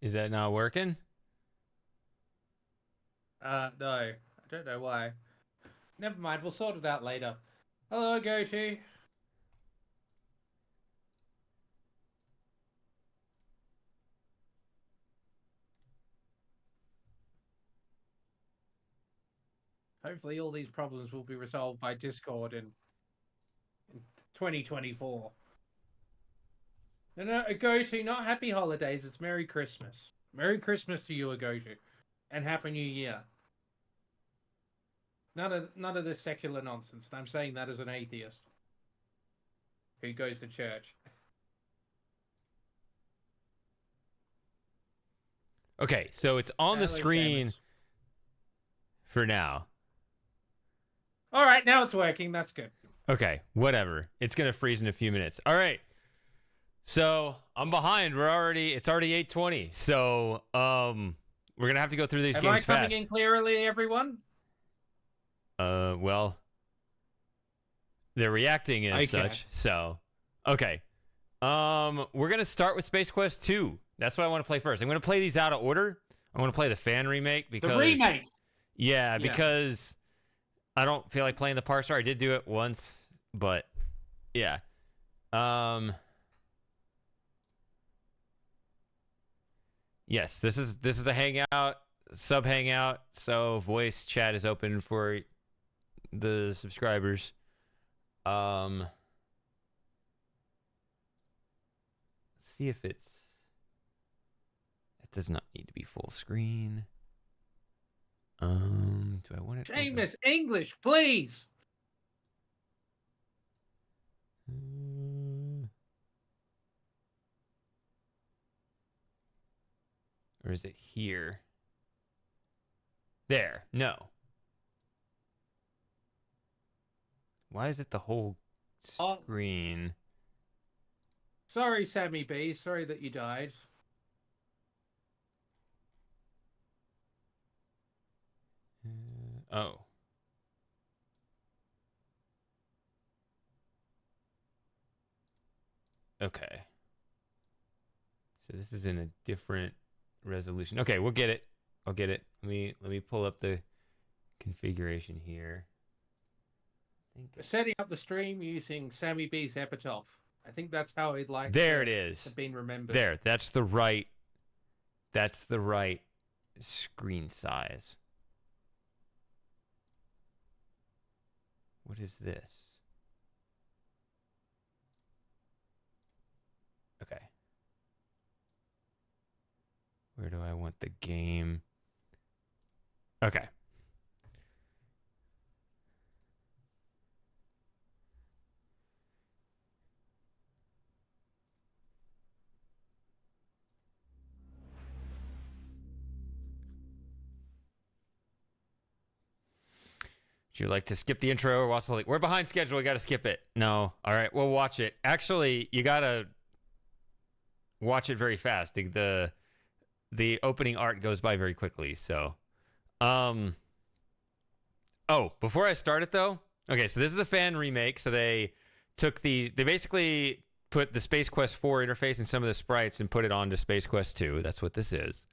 Is that not working? No. I don't know why. Never mind, we'll sort it out later. Hello, Goatee. Hopefully all these problems will be resolved by Discord in 2024. No, Goatee, not happy holidays, it's Merry Christmas. Merry Christmas to you, Goatee. And Happy New Year. None of this secular nonsense, and I'm saying that as an atheist who goes to church. Okay, so it's on the Hello, screen Samus. for now. All right, now it's working. That's good. Okay, whatever. It's gonna freeze in a few minutes. All right. So I'm behind. It's already 8:20. So we're gonna have to go through these Am I games coming fast. in clearly, everyone? Well, they're reacting as Okay. such. So, okay. We're gonna start with Space Quest 2. That's what I want to play first. I'm gonna play these out of order. I want to play the fan remake because The remake. Yeah, because I don't feel like playing the parser. I did do it once, but yeah. Um. Yes, this is a hangout, sub hangout, so voice chat is open for the subscribers. Let's see if it does not need to be full screen. Do I want it? Seamus, English, please. Or is it here? There. No. Why is it the whole screen? Sorry, Sammy B. Sorry that you died. Oh. Okay. So this is in a different resolution. Okay, we'll get it. I'll get it. Let me pull up the configuration here. Setting up the stream using Sammy B's epitaph. I think that's how he'd like. There it is. Have been remembered. There. That's the right. That's the right screen size. What is this? Okay. Where do I want the game? Okay. Would you like to skip the intro or watch the link? We're behind schedule. We got to skip it. No. All right. We'll watch it. Actually, you got to watch it very fast. The opening art goes by very quickly. So, oh, before I start it though, okay. So this is a fan remake. So they basically put the Space Quest 4 interface and some of the sprites and put it onto Space Quest 2. That's what this is.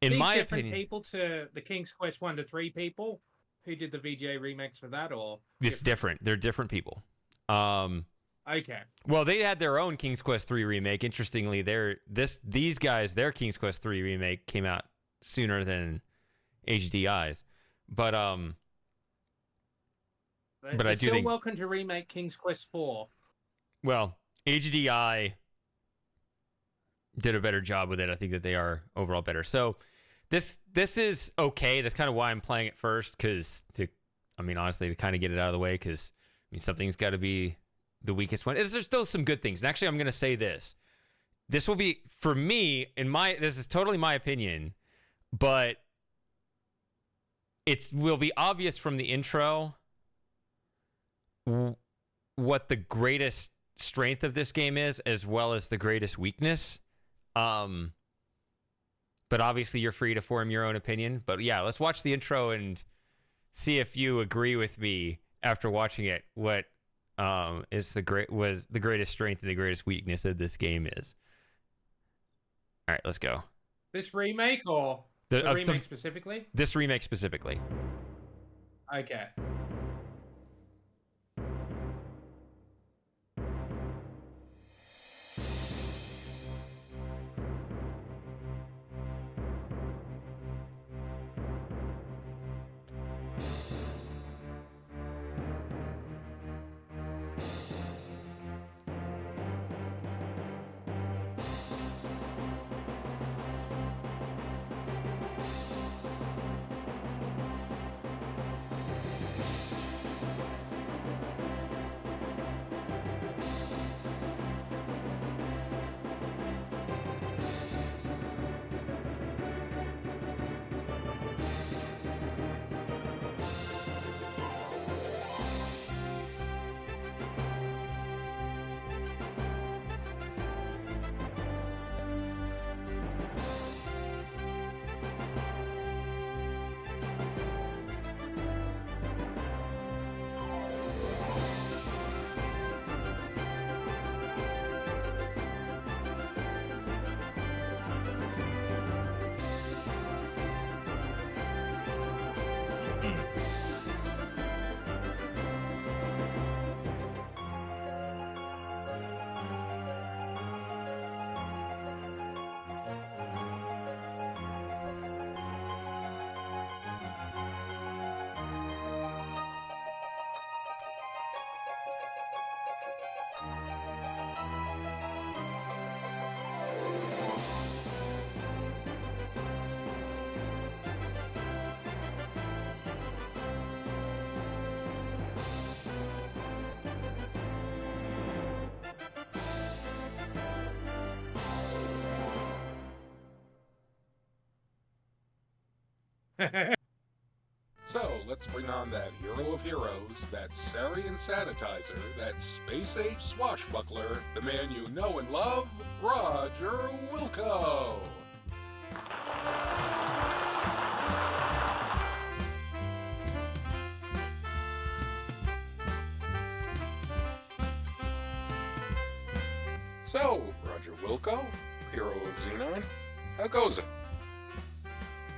In These my different opinion, people to the King's Quest 1 to 3 people who did the VGA remakes for that, or it's different. They're different people. Okay. Well, they had their own King's Quest 3 remake. Interestingly, these guys, their King's Quest 3 remake came out sooner than HDI's. But I do still think welcome to remake King's Quest 4. Well, HDI did a better job with it. I think that they are overall better. So this is okay. That's kind of why I'm playing it first, honestly, to kind of get it out of the way, because something's got to be the weakest one. There's still some good things. And actually, I'm going to say this. This will be, for me, this is totally my opinion, but it will be obvious from the intro what the greatest strength of this game is, as well as the greatest weakness. But obviously you're free to form your own opinion. But yeah, let's watch the intro and see if you agree with me after watching it. What was the greatest strength and the greatest weakness of this game is. All right, let's go. This remake or the remake specifically? This remake specifically. Okay. So, let's bring on that hero of heroes, that Sarian sanitizer, that space-age swashbuckler, the man you know and love, Roger Wilco! So, Roger Wilco, hero of Xenon, how goes it?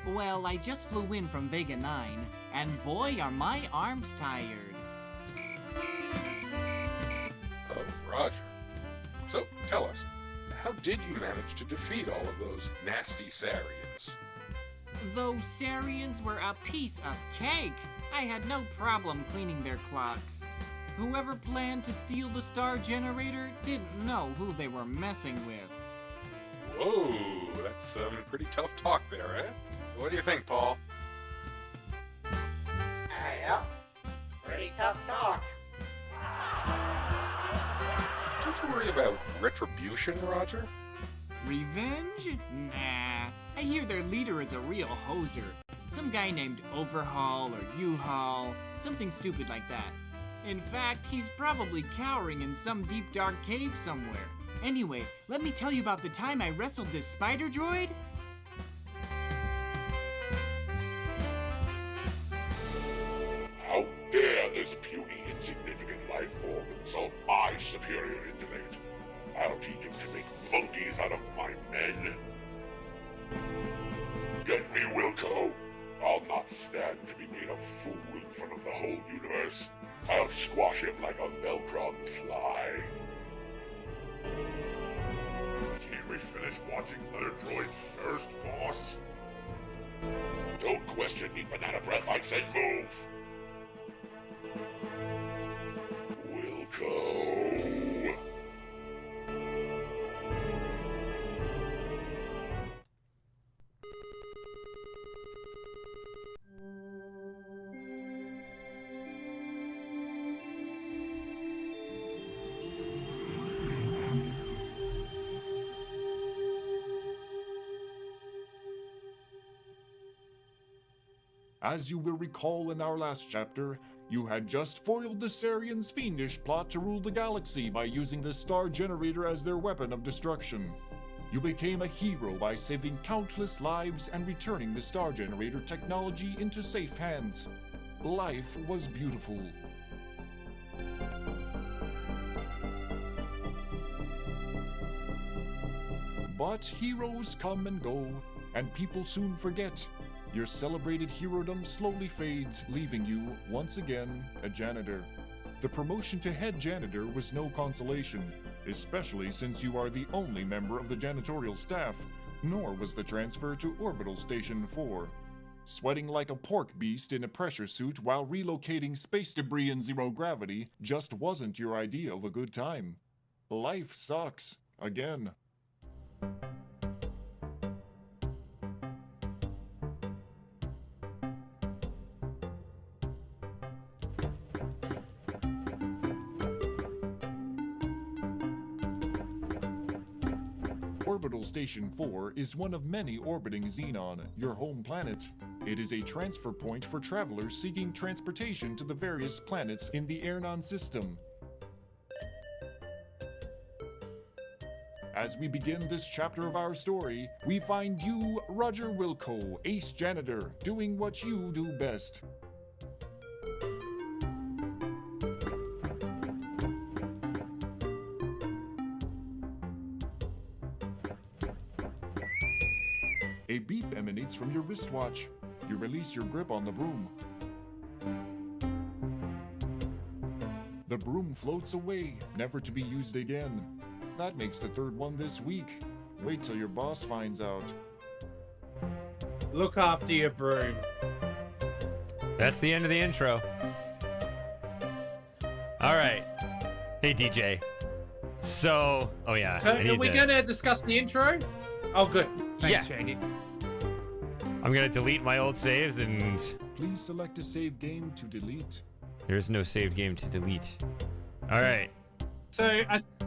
Well, I just flew in from Vega 9, and boy, are my arms tired. Oh, Roger. So, tell us, how did you manage to defeat all of those nasty Sarians? Those Sarians were a piece of cake. I had no problem cleaning their clocks. Whoever planned to steal the star generator didn't know who they were messing with. Whoa, that's some pretty tough talk there, eh? What do you think, Paul? Yep. Pretty tough talk. Don't you worry about retribution, Roger? Revenge? Nah. I hear their leader is a real hoser. Some guy named Overhaul or U-Haul, something stupid like that. In fact, he's probably cowering in some deep dark cave somewhere. Anyway, let me tell you about the time I wrestled this spider droid. How dare this puny, insignificant life form insult my superior intellect? I'll teach him to make monkeys out of my men. Get me, Wilco. I'll not stand to be made a fool in front of the whole universe. I'll squash him like a Velcron fly. Can't we finish watching Letter Droids first, boss? Don't question me, banana breath. I said move. Wilco. As you will recall in our last chapter, you had just foiled the Sarians' fiendish plot to rule the galaxy by using the star generator as their weapon of destruction. You became a hero by saving countless lives and returning the star generator technology into safe hands. Life was beautiful. But heroes come and go, and people soon forget. Your celebrated herodom slowly fades, leaving you, once again, a janitor. The promotion to head janitor was no consolation, especially since you are the only member of the janitorial staff, nor was the transfer to Orbital Station 4. Sweating like a pork beast in a pressure suit while relocating space debris in zero gravity just wasn't your idea of a good time. Life sucks. Again. Orbital Station 4 is one of many orbiting Xenon, your home planet. It is a transfer point for travelers seeking transportation to the various planets in the Airnon system. As we begin this chapter of our story, we find you, Roger Wilco, ace janitor, doing what you do best. A beep emanates from your wristwatch. You release your grip on the broom. The broom floats away, never to be used again. That makes the third one this week. Wait till your boss finds out. Look after your broom. That's the end of the intro. All right. Hey, DJ. So, oh yeah. So, I are need we to- going to discuss the intro? Oh, good. Thanks, Yeah. Shady. I'm gonna delete my old saves, and Please select a save game to delete. there's no saved game to delete. All right. So,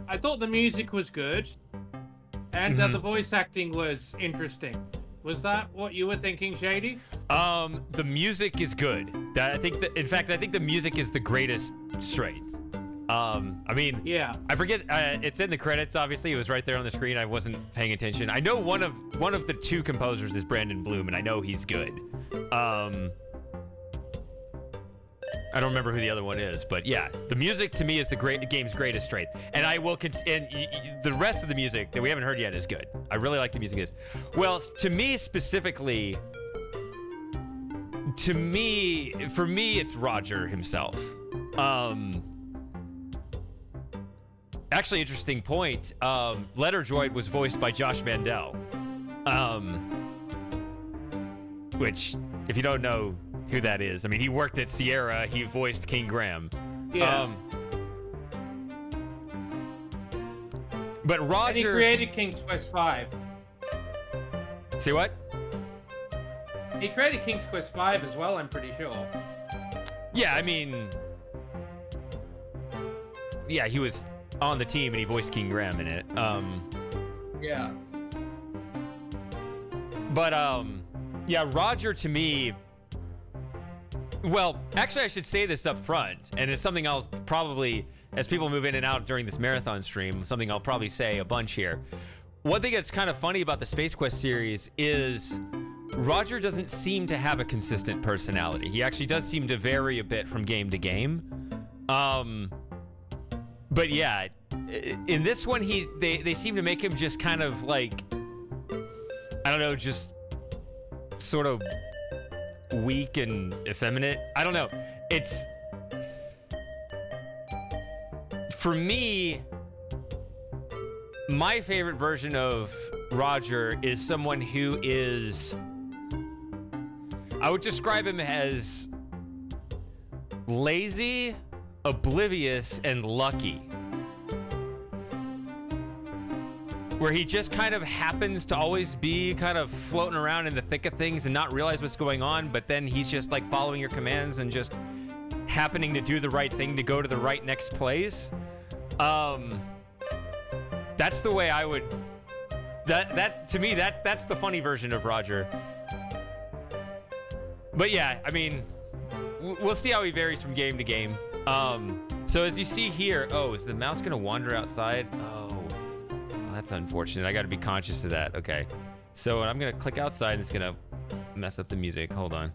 I thought the music was good, and the voice acting was interesting. Was that what you were thinking, Shady? The music is good. In fact, I think the music is the greatest strength. I mean, Yeah. I forget. It's in the credits. Obviously, it was right there on the screen. I wasn't paying attention. I know one of the two composers is Brandon Bloom, and I know he's good. I don't remember who the other one is, but yeah, the music to me is the game's greatest strength, and I will. The rest of the music that we haven't heard yet is good. I really like the music. Well, to me specifically, for me, it's Roger himself. Actually, interesting point. Letter Droid was voiced by Josh Mandel. Which, if you don't know who that is, I mean, he worked at Sierra. He voiced King Graham. Yeah. But Roger... And he created King's Quest V. Say what? He created King's Quest V as well, I'm pretty sure. Yeah, I mean... Yeah, he was on the team and he voiced King Graham in it. Yeah. But, yeah, Roger to me... Well, actually, I should say this up front, and it's something I'll probably, as people move in and out during this marathon stream, something I'll probably say a bunch here. One thing that's kind of funny about the Space Quest series is Roger doesn't seem to have a consistent personality. He actually does seem to vary a bit from game to game. But yeah, in this one, they seem to make him just kind of like, I don't know, just sort of weak and effeminate. I don't know. It's, for me, my favorite version of Roger is someone who is, I would describe him as lazy, oblivious, and lucky. Where he just kind of happens to always be kind of floating around in the thick of things and not realize what's going on, but then he's just like following your commands and just happening to do the right thing to go to the right next place. That's the way I would, that to me, that's the funny version of Roger. But yeah, I mean, we'll see how he varies from game to game. So as you see here, oh, is the mouse gonna wander outside? Oh, that's unfortunate. I gotta be conscious of that. Okay. So I'm gonna click outside and it's gonna mess up the music. Hold on.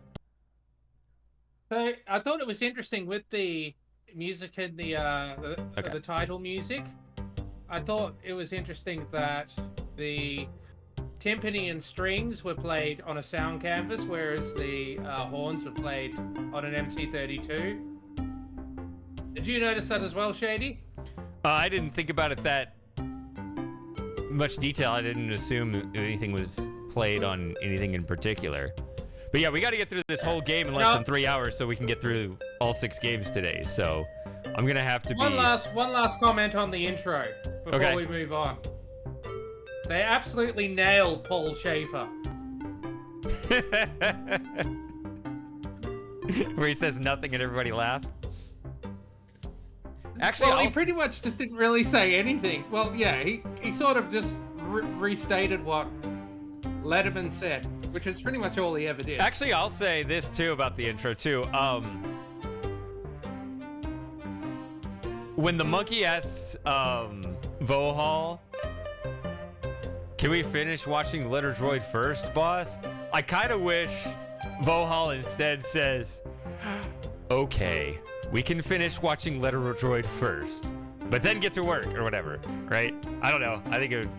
So I thought it was interesting with the music and the Okay. title music. I thought it was interesting that the timpani and strings were played on a sound canvas, whereas the horns were played on an MT32. Did you notice that as well, Shady? I didn't think about it that much detail. I didn't assume anything was played on anything in particular. But yeah, we got to get through this whole game in less than 3 hours so we can get through all 6 games today. So I'm gonna have to one last comment on the intro before we move on. They absolutely nailed Paul Schaefer. Where he says nothing and everybody laughs. Actually, well, he pretty much just didn't really say anything. Well, yeah, he sort of just restated what Letterman said, which is pretty much all he ever did. Actually, I'll say this too about the intro too. When the monkey asks Vohal, can we finish watching Letter Droid first, boss? I kind of wish Vohal instead says, okay, we can finish watching Letter Droid first, but then get to work or whatever, right? I don't know. I think it would...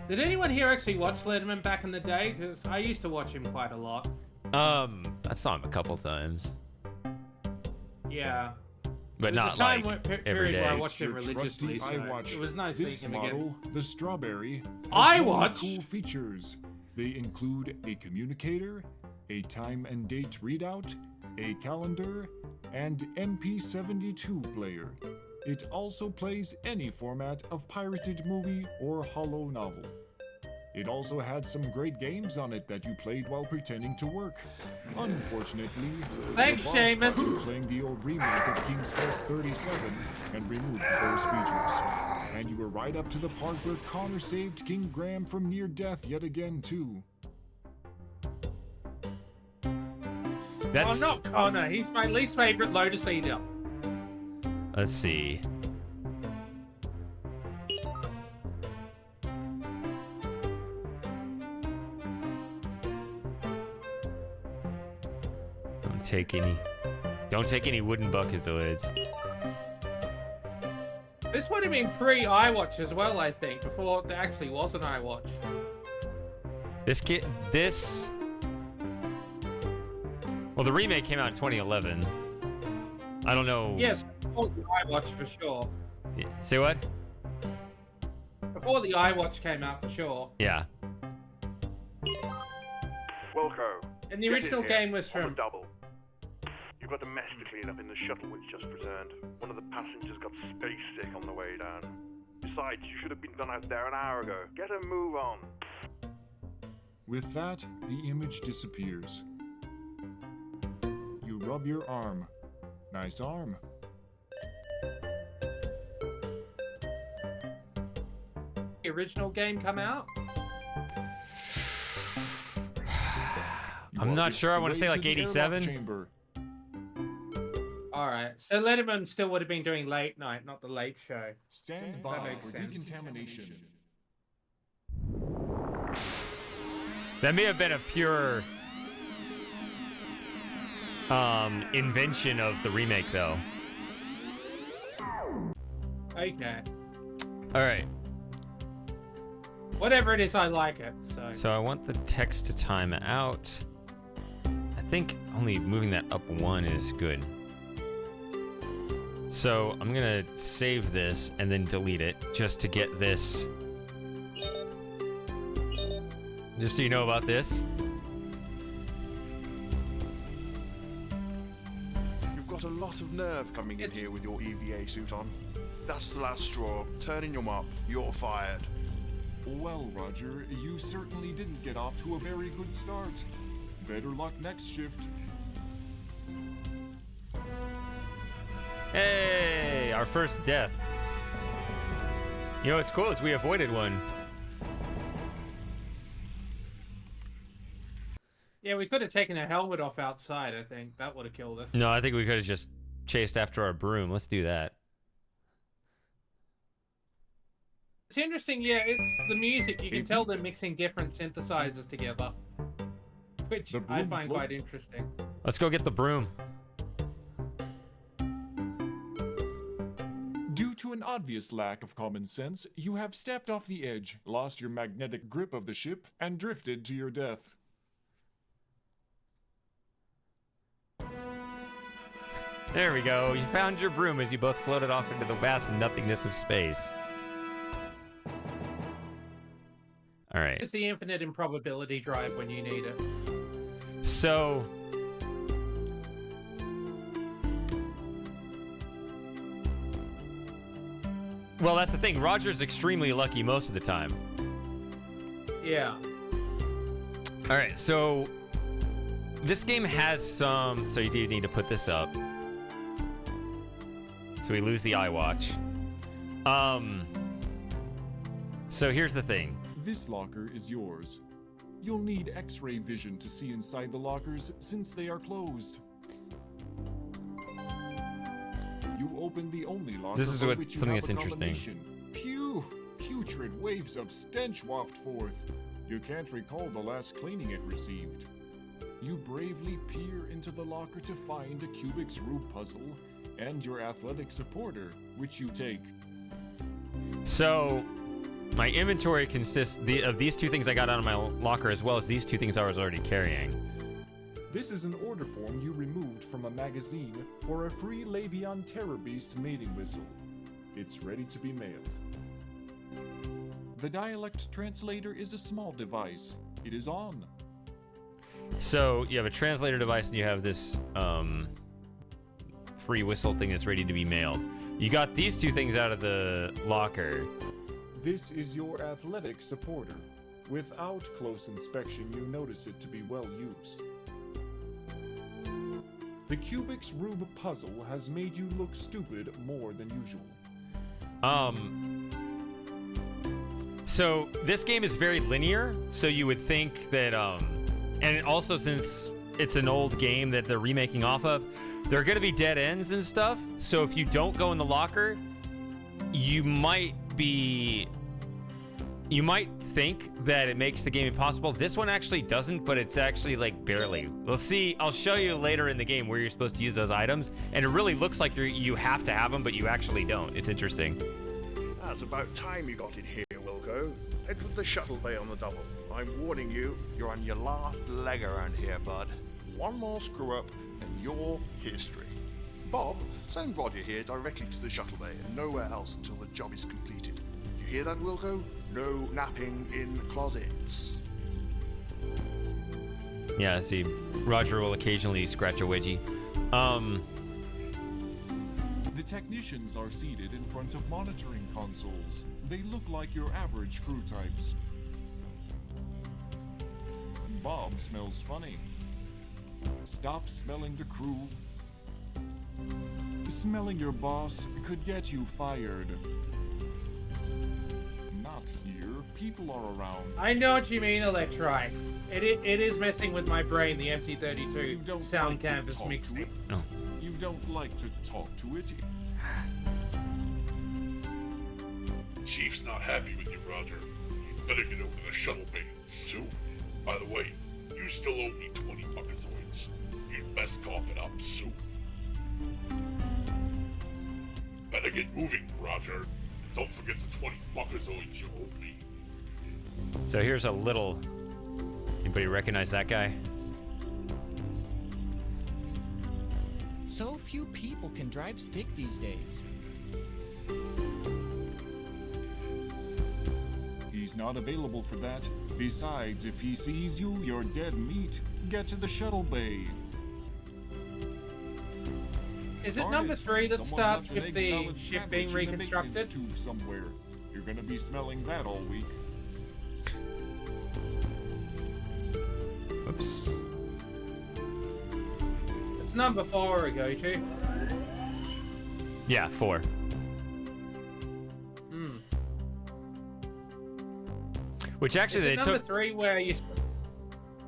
Did anyone here actually watch Letterman back in the day? Because I used to watch him quite a lot. I saw him a couple times. Yeah. But not like every day. Where I watched him religiously. So iWatch. It was nice This seeing him model, again. the Strawberry, has iWatch? many cool features. They include a communicator, a time and date readout, a calendar, and MP72 player. It also plays any format of pirated movie or holo novel. It also had some great games on it that you played while pretending to work. Unfortunately, Thanks, the boss Seamus. caught you playing the old remake of King's Quest 37 and removed those features. And you were right up to the part where Connor saved King Graham from near death yet again too. That's... Oh, not Connor. He's my least favorite Lotus Eater. Let's see. Don't take any wooden buckets. This would have been pre-iWatch as well, I think, before there actually was an iWatch. Well, the remake came out in 2011. I don't know. Yes, before the iWatch for sure. Say what? Before the iWatch came out for sure. Yeah. Wilco. And the original game was on from... the double. You've got a mess to clean up in the shuttle which just returned. One of the passengers got space sick on the way down. Besides, you should have been done out there an hour ago. Get a move on. With that, the image disappears. You rub your arm. Nice arm. The original game come out? I'm not sure. I want to say like 87. Alright, so Letterman still would have been doing late night, not the late show. Stand That by makes for sense. decontamination. That may have been a pure invention of the remake, though. Okay. All right. Whatever it is, I like it. So I want the text to time out. I think only moving that up 1 is good. So I'm gonna save this and then delete it just to get this. Just so you know about this. You've got a lot of nerve coming in here with your EVA suit on. That's the last straw. Turning your up. You're fired. Well, Roger, you certainly didn't get off to a very good start. Better luck next shift. Hey, our first death. You know what's cool is we avoided one. Yeah, we could have taken a helmet off outside, I think. That would have killed us. No, I think we could have just chased after our broom. Let's do that. It's interesting, yeah, it's the music. You can tell they're mixing different synthesizers together. Which I find quite interesting. Let's go get the broom. Due to an obvious lack of common sense, you have stepped off the edge, lost your magnetic grip of the ship, and drifted to your death. There we go. You found your broom as you both floated off into the vast nothingness of space. All right. It's the infinite improbability drive when you need it. So... well, that's the thing. Roger's extremely lucky most of the time. Yeah. All right, so this game has some... so you do need to put this up. So we lose the iWatch. So here's the thing. This locker is yours. You'll need X-ray vision to see inside the lockers since they are closed. You open the only locker This is for what which you something have that's a interesting. combination. Pew! Putrid waves of stench waft forth. You can't recall the last cleaning it received. You bravely peer into the locker to find a Kubik's Rube puzzle and your athletic supporter, which you take. So my inventory consists of these two things I got out of my locker as well as these two things I was already carrying. This is an order form you removed from a magazine for a free Labion Terror Beast mating whistle. It's ready to be mailed. The dialect translator is a small device. It is on. So you have a translator device and you have this free whistle thing that's ready to be mailed. You got these two things out of the locker. This is your athletic supporter. Without close inspection, you notice it to be well used. The Kubik's Rube puzzle has made you look stupid more than usual. So this game is very linear, so you would think that, and also since it's an old game that they're remaking off of, there are going to be dead ends and stuff. So if you don't go in the locker, you might think that it makes the game impossible. This one actually doesn't, but it's actually like barely. We'll see. I'll show you later in the game where you're supposed to use those items, and it really looks like you have to have them, but you actually don't. It's interesting. That's about time you got in here, Wilco. Head for the shuttle bay on the double. I'm warning you, you're on your last leg around here, bud. One more screw up, and you're history. Bob, send Roger here directly to the shuttle bay and nowhere else until the job is completed. Do you hear that, Wilco? No napping in closets. Yeah, see, Roger will occasionally scratch a wedgie. The technicians are seated in front of monitoring consoles. They look like your average crew types. Bob smells funny. Stop smelling the crew. Smelling your boss could get you fired. Not here. People are around. I know what you mean, Electrike. It is messing with my brain, the MT32 sound like canvas to talk mixing. to it. Oh. You don't like to talk to it. Chief's not happy with you, Roger. You better get over to the shuttle bay soon. By the way, you still owe me 20 buckazoids. You'd best cough it up soon. Better get moving, Roger. And don't forget the 20 buckazoids you owe me. So here's a little... Anybody recognize that guy? So few people can drive stick these days. He's not available for that. Besides, if he sees you, you're dead meat. Get to the shuttle bay. Is it Darn number it. 3 that Someone starts left an with egg the salad ship being sandwich in the reconstructed? maintenance tube somewhere. You're gonna be smelling that all week. Oops. It's number 4 I go to. Yeah, 4. Which actually Is they it number took 3 where you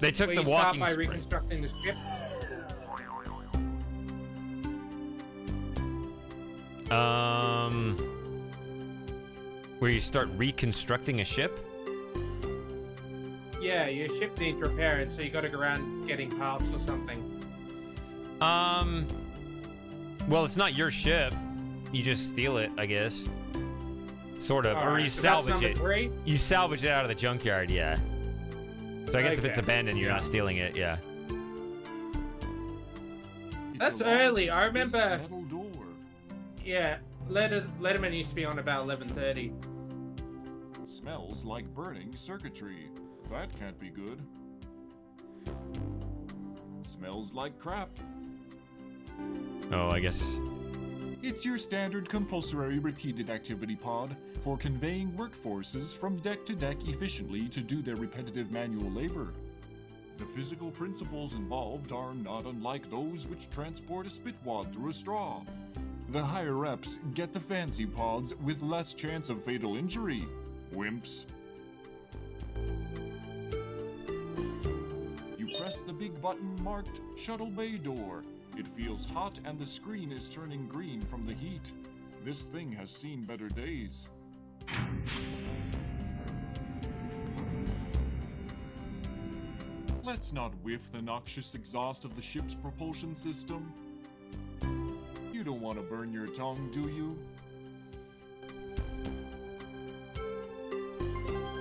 the start walking by sprint. reconstructing the ship? Where you start reconstructing a ship? Yeah, your ship needs repairing, so you gotta go around getting parts or something. Well, it's not your ship. You just steal it, I guess. Sort of. Or Alright, you so that's salvage number it. 3. You salvage it out of the junkyard, yeah. So I guess if it's Okay. abandoned, you're not stealing it, yeah. It's That's a large early, I space remember- metal door. Yeah, Letterman used to be on about 11:30. Smells like burning circuitry. That can't be good. Smells like crap. Oh, I guess. It's your standard compulsory repeated activity pod for conveying workforces from deck to deck efficiently to do their repetitive manual labor. The physical principles involved are not unlike those which transport a spitwad through a straw. The higher ups get the fancy pods with less chance of fatal injury. Wimps. You press the big button marked Shuttle Bay Door. It feels hot and the screen is turning green from the heat. This thing has seen better days. Let's not whiff the noxious exhaust of the ship's propulsion system. You don't want to burn your tongue, do you?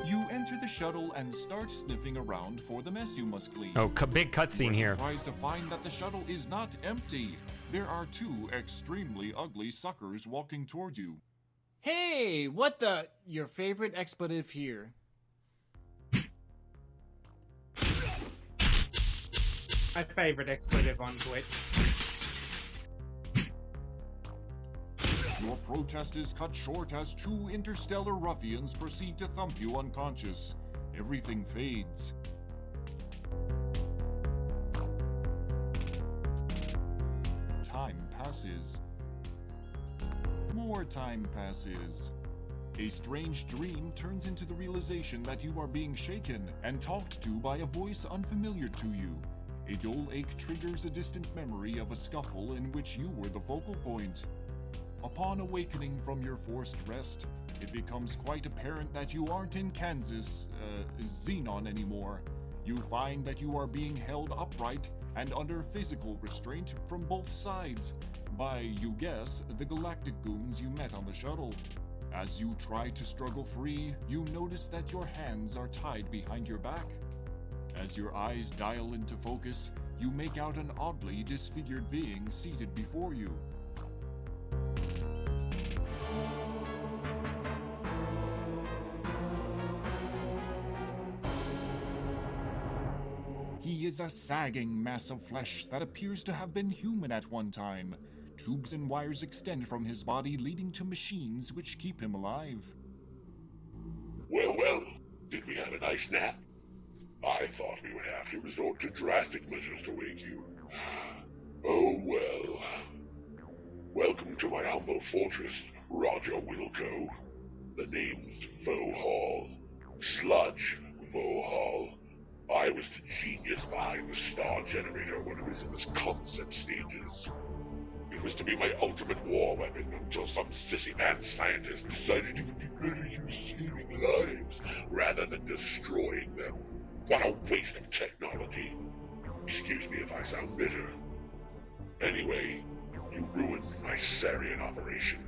You enter the shuttle and start sniffing around for the mess you must clean. Oh, big cutscene You're here. surprised to find that the shuttle is not empty. There are 2 extremely ugly suckers walking toward you. Hey, what the? Your favorite expletive here. My favorite expletive on Twitch. Your protest is cut short as 2 interstellar ruffians proceed to thump you unconscious. Everything fades. Time passes. More time passes. A strange dream turns into the realization that you are being shaken and talked to by a voice unfamiliar to you. A dull ache triggers a distant memory of a scuffle in which you were the focal point. Upon awakening from your forced rest, it becomes quite apparent that you aren't in Kansas, Xenon anymore. You find that you are being held upright and under physical restraint from both sides by, you guess, the galactic goons you met on the shuttle. As you try to struggle free, you notice that your hands are tied behind your back. As your eyes dial into focus, you make out an oddly disfigured being seated before you. He is a sagging mass of flesh that appears to have been human at one time. Tubes and wires extend from his body, leading to machines which keep him alive. Well, well, did we have a nice nap? I thought we would have to resort to drastic measures to wake you. Oh well. Welcome to my humble fortress, Roger Wilco. The name's Vohall. Sludge Vohall. I was the genius behind the star generator when it was in its concept stages. It was to be my ultimate war weapon until some sissy-man scientist decided it would be better used saving lives rather than destroying them. What a waste of technology. Excuse me if I sound bitter. Anyway, you ruined my Sarian operation.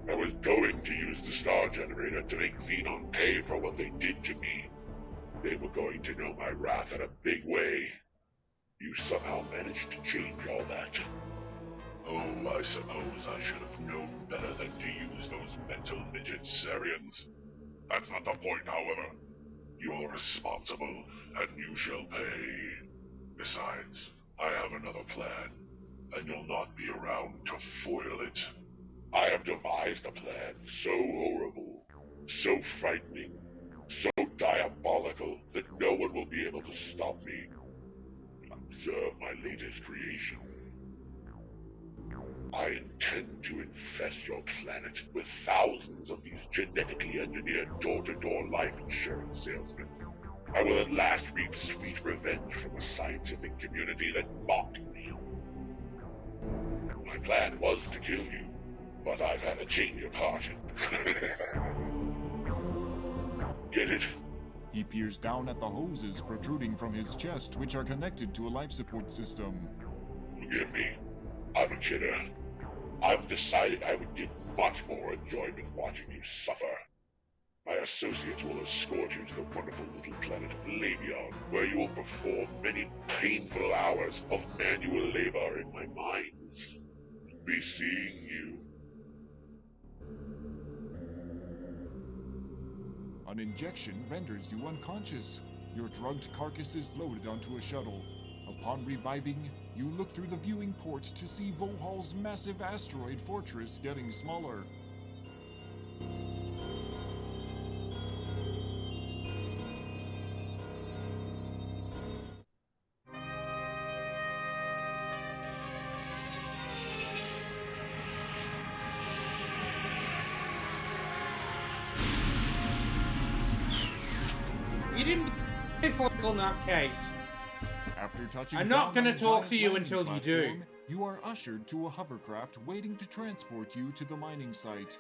I was going to use the star generator to make Xenon pay for what they did to me. They were going to know my wrath in a big way. You somehow managed to change all that. Oh, I suppose I should have known better than to use those mental midget Sarians. That's not the point, however. You're responsible, and you shall pay. Besides, I have another plan, and you'll not be around to foil it. I have devised a plan so horrible, so frightening, so diabolical that no one will be able to stop me. Observe my latest creation. I intend to infest your planet with thousands of these genetically engineered door-to-door life insurance salesmen. I will at last reap sweet revenge from a scientific community that mocked me. My plan was to kill you, but I've had a change of heart. Get it? He peers down at the hoses protruding from his chest, which are connected to a life support system. Forgive me. I'm a kidder. I've decided I would give much more enjoyment watching you suffer. My associates will escort you to the wonderful little planet of Legion, where you will perform many painful hours of manual labor in my mines. Be seeing you. An injection renders you unconscious. Your drugged carcass is loaded onto a shuttle. Upon reviving, you look through the viewing port to see Vohal's massive asteroid fortress getting smaller. You didn't this little nutcase. After touching I'm not down gonna on a talk giant to you landing until you do. platform, you are ushered to a hovercraft waiting to transport you to the mining site.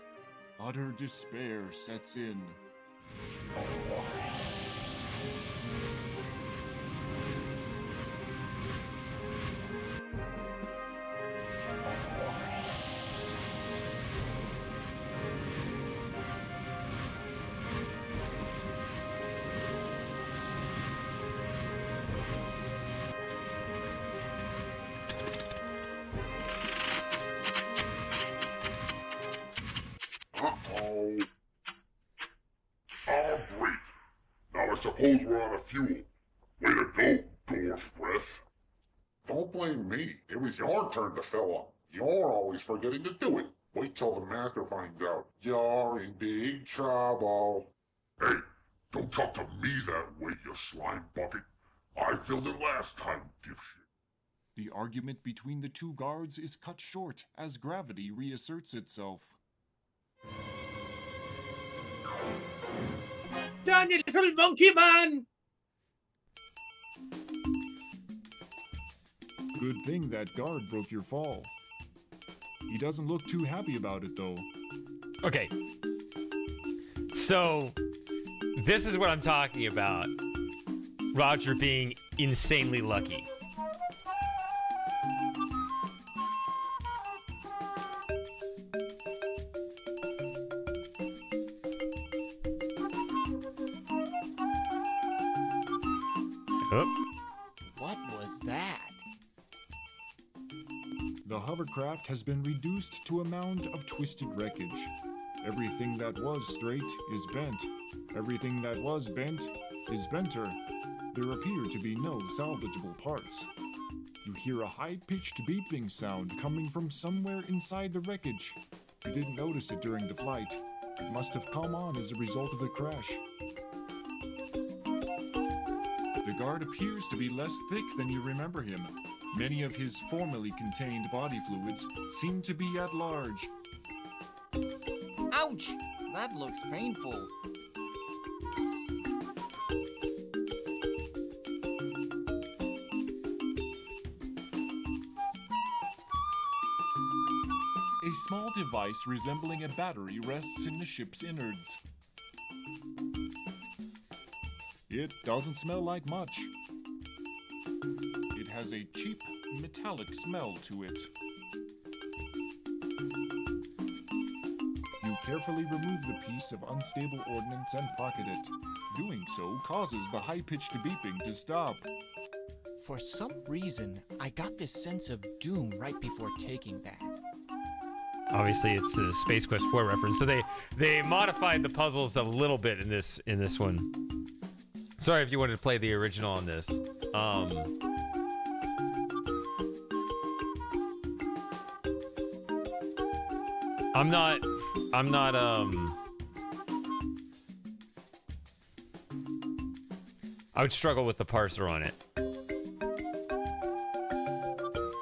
Utter despair sets in. Uh-oh. Ah, great. Now I suppose we're out of fuel. Way to go, dwarf breath. Don't blame me. It was your turn to fill up. You're always forgetting to do it. Wait till the master finds out. You're in big trouble. Hey, don't talk to me that way, you slime bucket. I filled it last time, dipshit. The argument between the two guards is cut short as gravity reasserts itself. Down, you little monkey man! Good thing that guard broke your fall. He doesn't look too happy about it, though. Okay. So, this is what I'm talking about. Roger being insanely lucky. Oh. What was that? The hovercraft has been reduced to a mound of twisted wreckage. Everything that was straight is bent. Everything that was bent is benter. There appear to be no salvageable parts. You hear a high-pitched beeping sound coming from somewhere inside the wreckage. You didn't notice it during the flight. It must have come on as a result of the crash. The guard appears to be less thick than you remember him. Many of his formerly contained body fluids seem to be at large. Ouch! That looks painful. A small device resembling a battery rests in the ship's innards. It doesn't smell like much. It has a cheap, metallic smell to it. You carefully remove the piece of unstable ordnance and pocket it. Doing so causes the high-pitched beeping to stop. For some reason, I got this sense of doom right before taking that. Obviously, it's a Space Quest 4 reference, so they modified the puzzles a little bit in this one. Sorry if you wanted to play the original on this. I'm not I would struggle with the parser on it.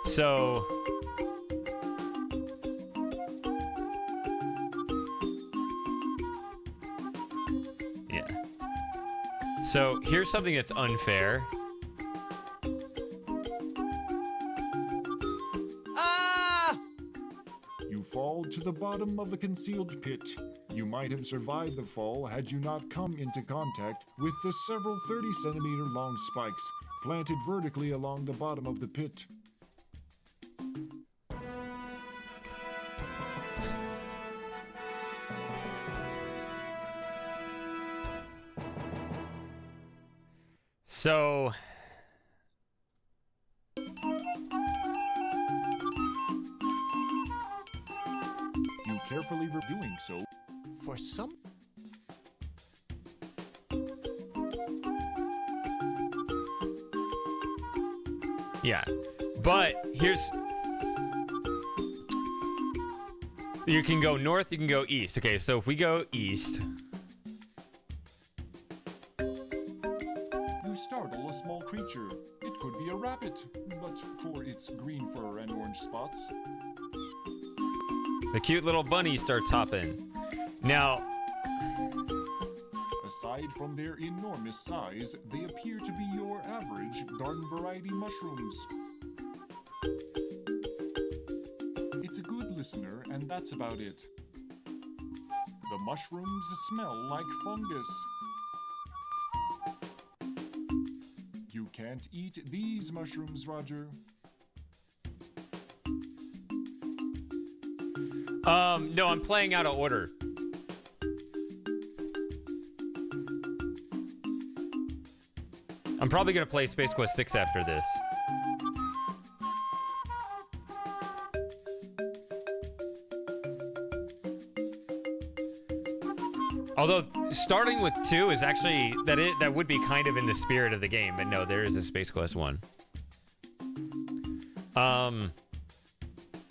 So yeah. So here's something that's unfair. Ah! You fall to the bottom of a concealed pit. You might have survived the fall had you not come into contact with the several 30-centimeter long spikes planted vertically along the bottom of the pit. So You carefully were doing so. For some yeah, but here's, you can go north, you can go east. Okay, so if we go east, You startle a small creature. It could be a rabbit, but for its green fur and orange spots. the cute little bunny starts hopping. Now, Aside from their enormous size, they appear to be your average garden variety mushrooms. It's a good listener, and that's about it. The mushrooms smell like fungus. You can't eat these mushrooms, Roger. no, I'm playing out of order. I'm probably gonna play Space Quest 6 after this. Although starting with 2 is actually that would be kind of in the spirit of the game, but no, there is a Space Quest 1.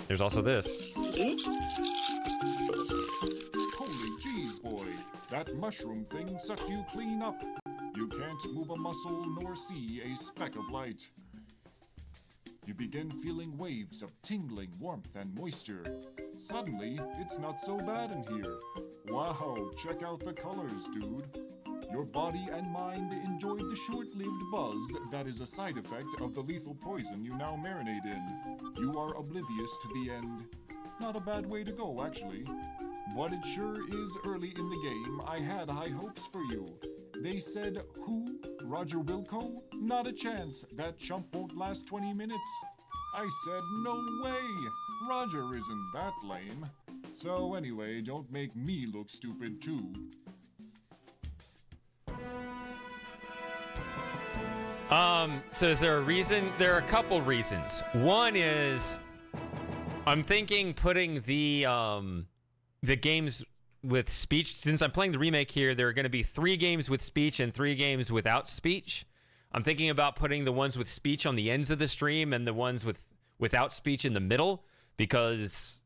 There's also this. Holy jeez, boy. That mushroom thing sucked you clean up. You can't move a muscle nor see a speck of light. You begin feeling waves of tingling warmth and moisture. Suddenly, it's not so bad in here. Wow, check out the colors, dude. Your body and mind enjoyed the short-lived buzz that is a side effect of the lethal poison you now marinate in. You are oblivious to the end. Not a bad way to go, actually. But it sure is early in the game. I had high hopes for you. They said, who? Roger Wilco? Not a chance. That chump won't last 20 minutes. I said, no way. Roger isn't that lame. So anyway, don't make me look stupid too. So is there a reason? There are a couple reasons. One is I'm thinking putting the games with speech, since I'm playing the remake here, there are going to be 3 games with speech and 3 games without speech. I'm thinking about putting the ones with speech on the ends of the stream and the ones without speech in the middle, because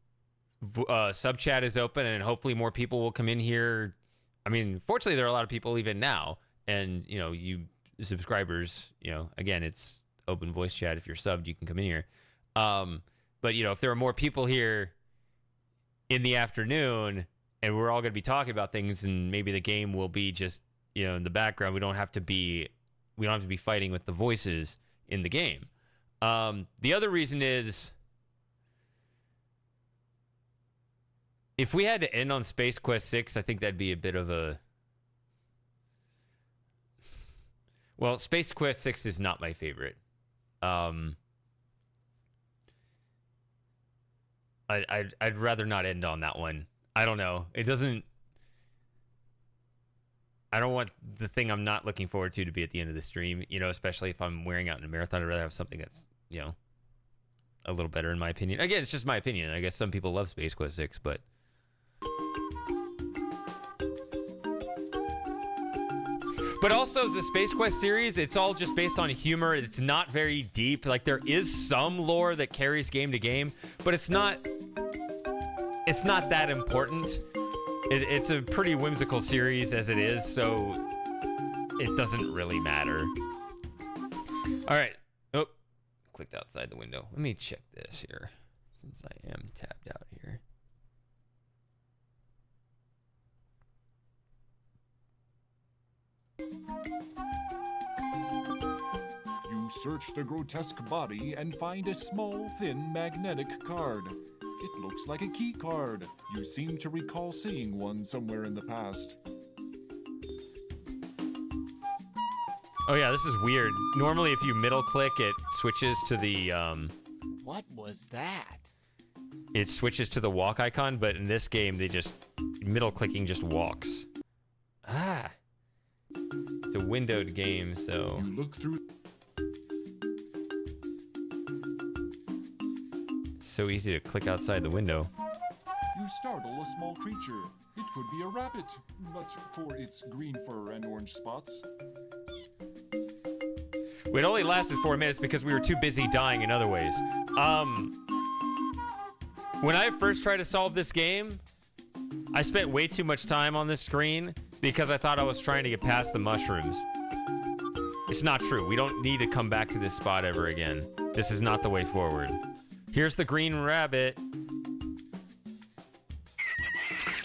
sub chat is open and hopefully more people will come in here. I mean, fortunately, there are a lot of people even now, and you subscribers, again, it's open voice chat. If you're subbed, you can come in here. But if there are more people here in the afternoon and we're all going to be talking about things, and maybe the game will be just in the background, we don't have to be fighting with the voices in the game. The other reason is, if we had to end on Space Quest 6, I think that'd be a bit of a... Well, Space Quest 6 is not my favorite. I'd rather not end on that one. I don't know. It doesn't... I don't want the thing I'm not looking forward to be at the end of the stream, especially if I'm wearing out in a marathon. I'd rather have something that's, a little better in my opinion. Again, it's just my opinion. I guess some people love Space Quest 6, but... But also, the Space Quest series, it's all just based on humor. It's not very deep. Like, there is some lore that carries game to game, but it's not that important. It's a pretty whimsical series as it is, so it doesn't really matter. All right. Oh, clicked outside the window. Let me check this here, since I am tabbed out here. You search the grotesque body and find a small, thin, magnetic card. It looks like a key card. You seem to recall seeing one somewhere in the past. Oh yeah, this is weird. Normally, if you middle click, it switches to the What was that? It switches to the walk icon, but in this game, they just middle clicking just walks. Ah. It's a windowed game, so... You look through... It's so easy to click outside the window. You startle a small creature. It could be a rabbit, but for its green fur and orange spots. It only lasted 4 minutes because we were too busy dying in other ways. When I first tried to solve this game, I spent way too much time on this screen because I thought I was trying to get past the mushrooms. It's not true. We don't need to come back to this spot ever again. This is not the way forward. Here's the green rabbit.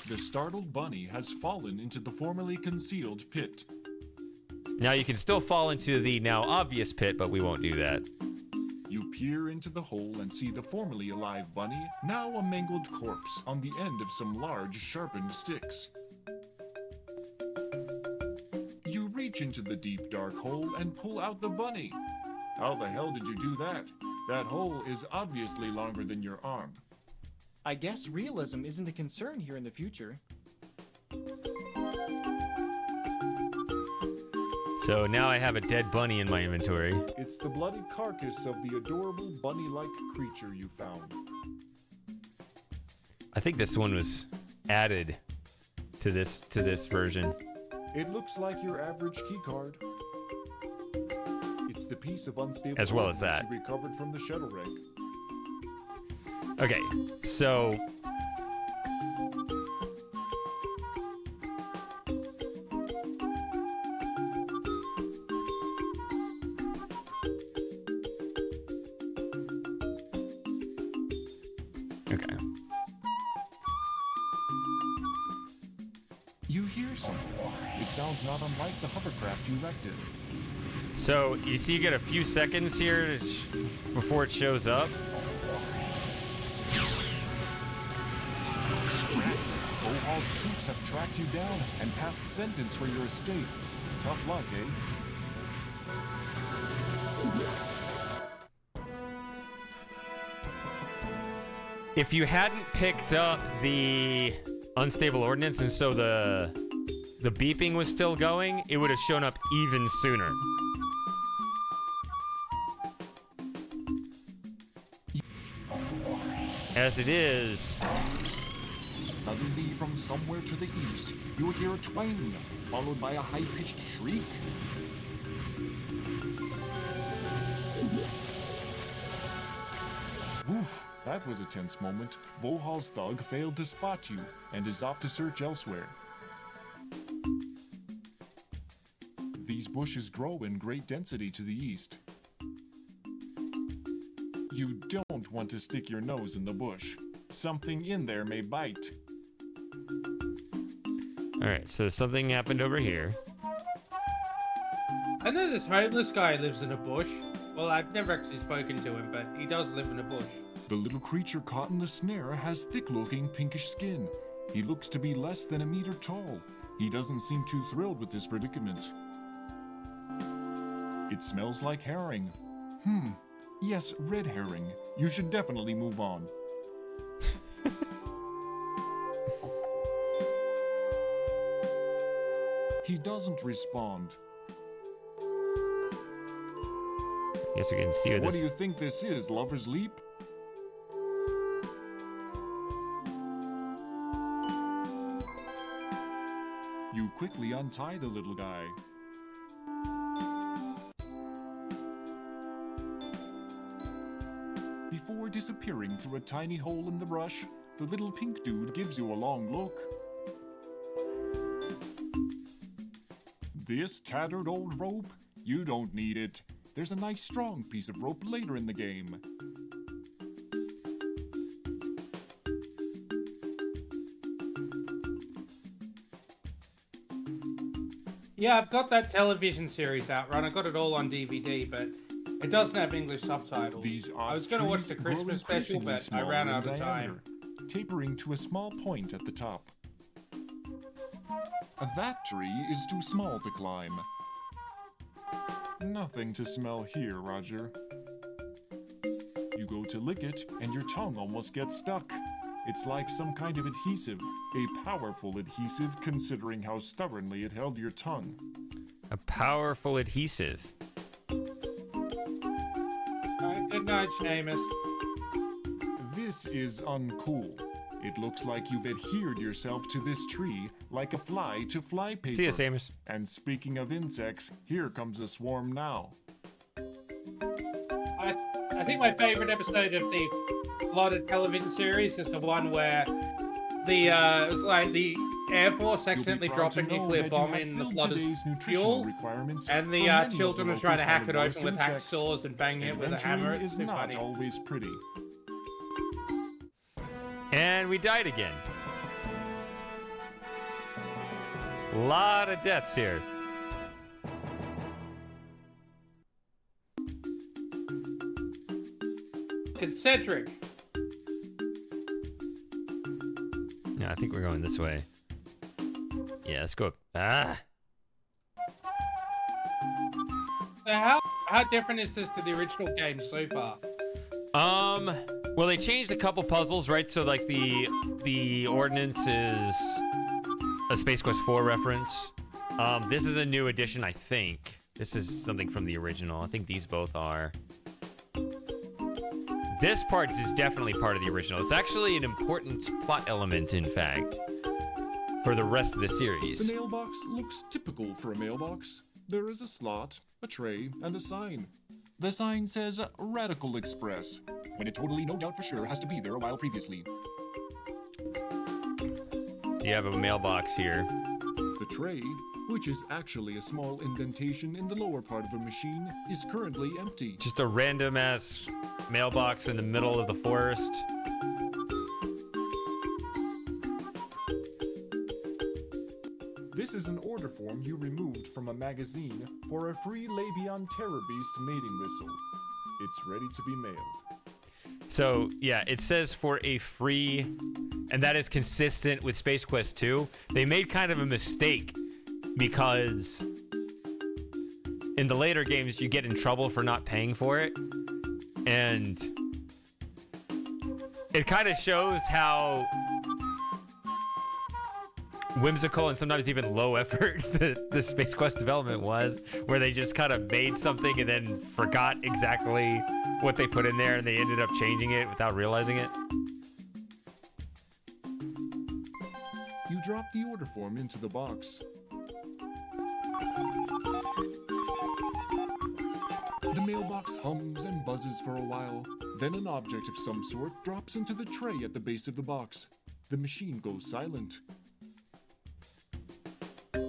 The startled bunny has fallen into the formerly concealed pit. Now you can still fall into the now obvious pit, but we won't do that. You peer into the hole and see the formerly alive bunny, now a mangled corpse, on the end of some large sharpened sticks. You reach into the deep dark hole and pull out the bunny. How the hell did you do that? That hole is obviously longer than your arm. I guess realism isn't a concern here in the future. So now I have a dead bunny in my inventory. It's the bloody carcass of the adorable bunny-like creature you found. I think this one was added to this version. It looks like your average keycard. It's the piece of unstable As well as ordnance that. you recovered from the shuttle wreck. Okay, so... Okay. You hear something. It sounds not unlike the hovercraft you wrecked it. So, you see you get a few seconds here before it shows up. Rats, Bohal's troops have tracked you down and passed sentence for your escape. Tough luck, eh? If you hadn't picked up the unstable ordnance and so the beeping was still going, it would have shown up even sooner. As it is... Suddenly, from somewhere to the east, you hear a twang, followed by a high-pitched shriek. Woof, that was a tense moment. Vohal's thug failed to spot you, and is off to search elsewhere. These bushes grow in great density to the east. You don't want to stick your nose in the bush. Something in there may bite. Alright, so something happened over here. I know this homeless guy lives in a bush. Well, I've never actually spoken to him, but he does live in a bush. The little creature caught in the snare has thick-looking pinkish skin. He looks to be less than a meter tall. He doesn't seem too thrilled with this predicament. It smells like herring. Yes, red herring. You should definitely move on. He doesn't respond. Guess we can see what What this... do you think this is, Lover's Leap? You quickly untie the little guy. Before disappearing through a tiny hole in the brush, the little pink dude gives you a long look. This tattered old rope? You don't need it. There's a nice strong piece of rope later in the game. Yeah, I've got that television series Outrun. I got it all on DVD, but it doesn't have English subtitles. These I was going to watch the Christmas special, but I ran out of time. Tapering to a small point at the top. That tree is too small to climb. Nothing to smell here, Roger. You go to lick it, and your tongue almost gets stuck. It's like some kind of adhesive, a powerful adhesive considering how stubbornly it held your tongue. A powerful adhesive. Good night, Seamus. This is uncool. It looks like you've adhered yourself to this tree like a fly to fly paper. See ya, Samus. And speaking of insects, here comes a swarm now. I think my favorite episode of the Allotted television series is the one where the it was like the Air Force accidentally dropped a nuclear bomb in the flooded fuel, and the children are trying to hack it open with hacksaws and bang it with a hammer. It's is too not funny. always pretty. And we died again. Lot of deaths here. It's Cedric. No, I think we're going this way. Yeah, let's go. Ah. So how different is this to the original game so far? Well, they changed a couple puzzles, right? So, like, the Ordnance is a Space Quest 4 reference. This is a new addition, I think. This is something from the original. I think these both are. This part is definitely part of the original. It's actually an important plot element, in fact, for the rest of the series. The mailbox looks typical for a mailbox. There is a slot, a tray, and a sign. The sign says Radical Express, when it totally no doubt for sure has to be there a while previously. So you have a mailbox here. The tray, which is actually a small indentation in the lower part of a machine, is currently empty. Just a random-ass mailbox in the middle of the forest. This is an order form you removed from a magazine for a free Labion Terror Beast mating whistle. It's ready to be mailed. So, yeah, it says for a free, and that is consistent with Space Quest 2. They made kind of a mistake because in the later games, you get in trouble for not paying for it. And it kind of shows how whimsical and sometimes even low effort the Space Quest development was, where they just kind of made something and then forgot exactly what they put in there, and they ended up changing it without realizing it. You drop the order form into the box. The mailbox hums and buzzes for a while. Then an object of some sort drops into the tray at the base of the box. The machine goes silent.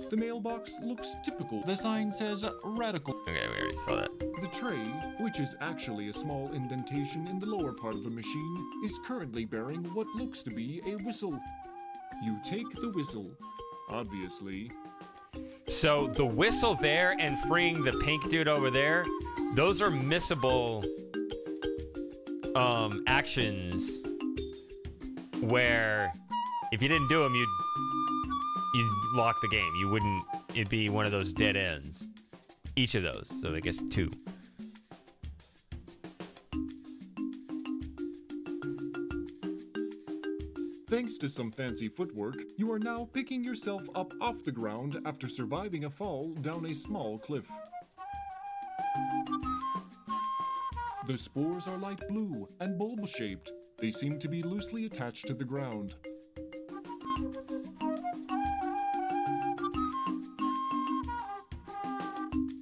The mailbox looks typical. The sign says Radical. Okay, we already saw that. The tray, which is actually a small indentation in the lower part of the machine, is currently bearing what looks to be a whistle. You take the whistle. Obviously. So the whistle there and freeing the pink dude over there, those are missable actions where if you didn't do them, you'd lock the game. You wouldn't, it'd be one of those dead ends. Each of those. So I guess 2. Thanks to some fancy footwork, you are now picking yourself up off the ground after surviving a fall down a small cliff. The spores are light blue and bulb-shaped. They seem to be loosely attached to the ground.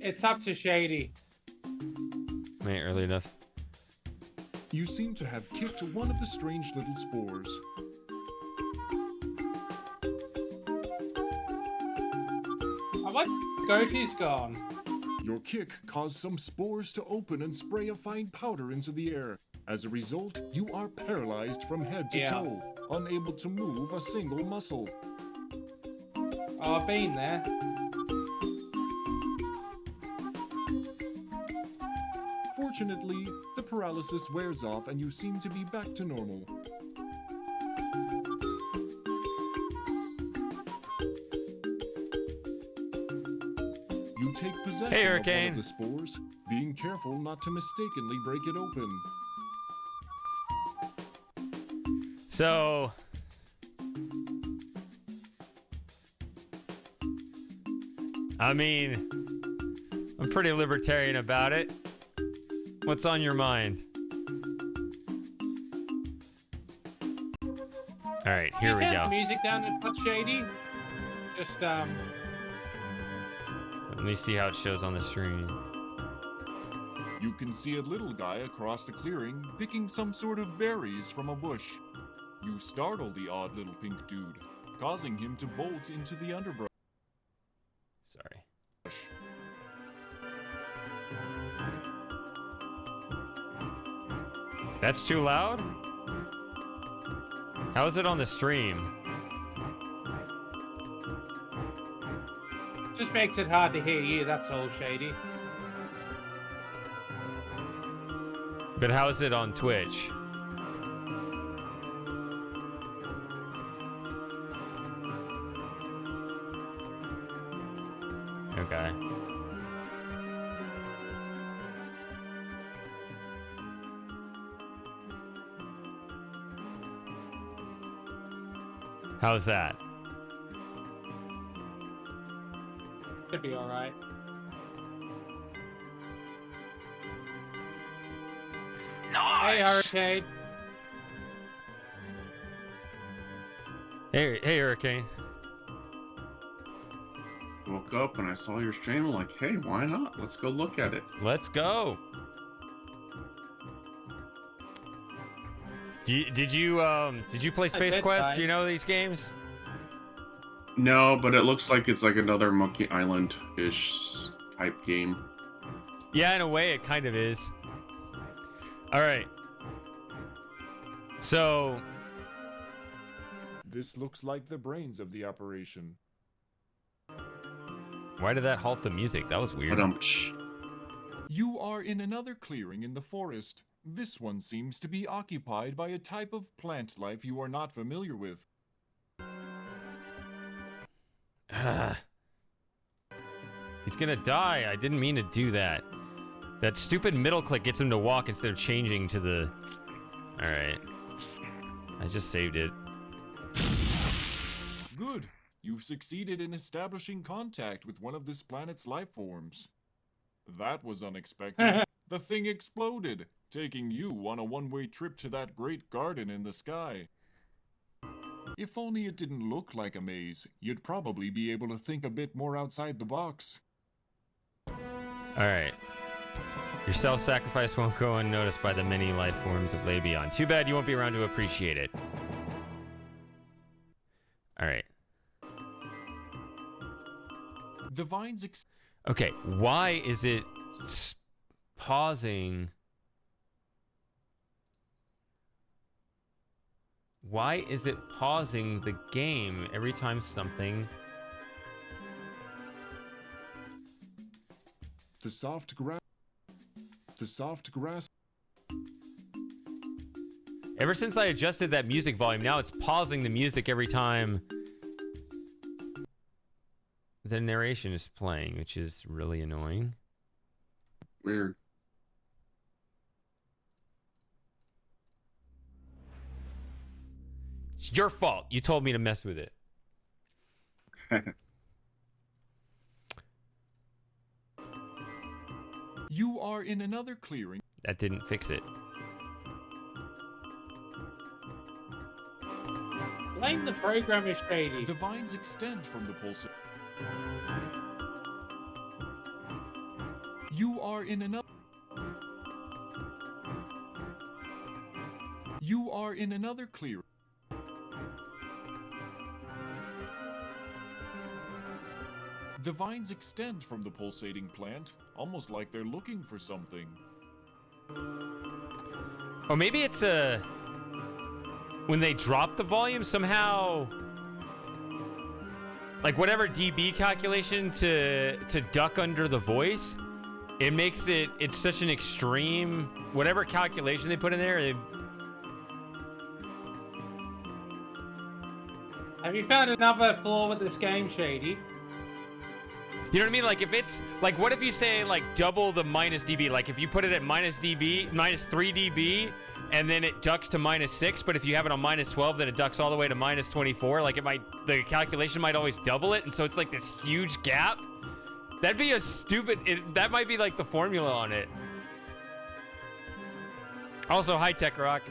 It's up to Shady. Ain't early enough. You seem to have kicked one of the strange little spores. Oh, my goatee's gone. Your kick caused some spores to open and spray a fine powder into the air. As a result, you are paralyzed from head to toe, unable to move a single muscle. Oh, I've been there. Fortunately, the paralysis wears off and you seem to be back to normal. You take possession of one of the spores, being careful not to mistakenly break it open. So I mean, I'm pretty libertarian about it. What's on your mind? All right, here we Turn go. the music down a touch shady. Just Let me see how it shows on the screen. You can see a little guy across the clearing picking some sort of berries from a bush. You startle the odd little pink dude, causing him to bolt into the underbrush. Sorry. That's too loud? How is it on the stream? just makes it hard to hear you, that's all, Shady. But how is it on Twitch? Okay. How's that? Should be alright. Hey, Hurricane. Hey, Hurricane. Woke up and I saw your stream. I'm like, hey, why not? Let's go look at it. Let's go. Did you play Space Quest? Do you know these games? No, but it looks like it's like another Monkey Island-ish type game. Yeah, in a way, it kind of is. All right. So this looks like the brains of the operation. Why did that halt the music? That was weird. You are in another clearing in the forest. This one seems to be occupied by a type of plant life you are not familiar with. He's gonna die. I didn't mean to do that. That stupid middle click gets him to walk instead of changing to the... Alright. I just saved it. Good. You've succeeded in establishing contact with one of this planet's life forms. That was unexpected. The thing exploded, taking you on a one-way trip to that great garden in the sky. If only it didn't look like a maze, you'd probably be able to think a bit more outside the box. Alright. Your self-sacrifice won't go unnoticed by the many life forms of Lay Beyond. Too bad you won't be around to appreciate it. Alright. The vines okay, why is it pausing? Why is it pausing the game every time something... The soft grass. Ever since I adjusted that music volume, now it's pausing the music every time the narration is playing, which is really annoying. Weird. It's your fault. You told me to mess with it. You are in another clearing. That didn't fix it. Blame the programmer, Shady. The vines extend from the pulsar. You are in another... You are in another clearing. The vines extend from the pulsating plant, almost like they're looking for something. Or maybe it's a... When they drop the volume, somehow... Like whatever dB calculation to duck under the voice, it makes it... It's such an extreme... Whatever calculation they put in there... Have you found another flaw with this game, Shady? You know what I mean? Like if it's like, what if you say like double the minus dB? Like if you put it at minus 3 dB, and then it ducks to -6. But if you have it on -12, then it ducks all the way to -24. Like the calculation might always double it, and so it's like this huge gap. That'd be a stupid... that might be like the formula on it. Also, hi, Tech Rock.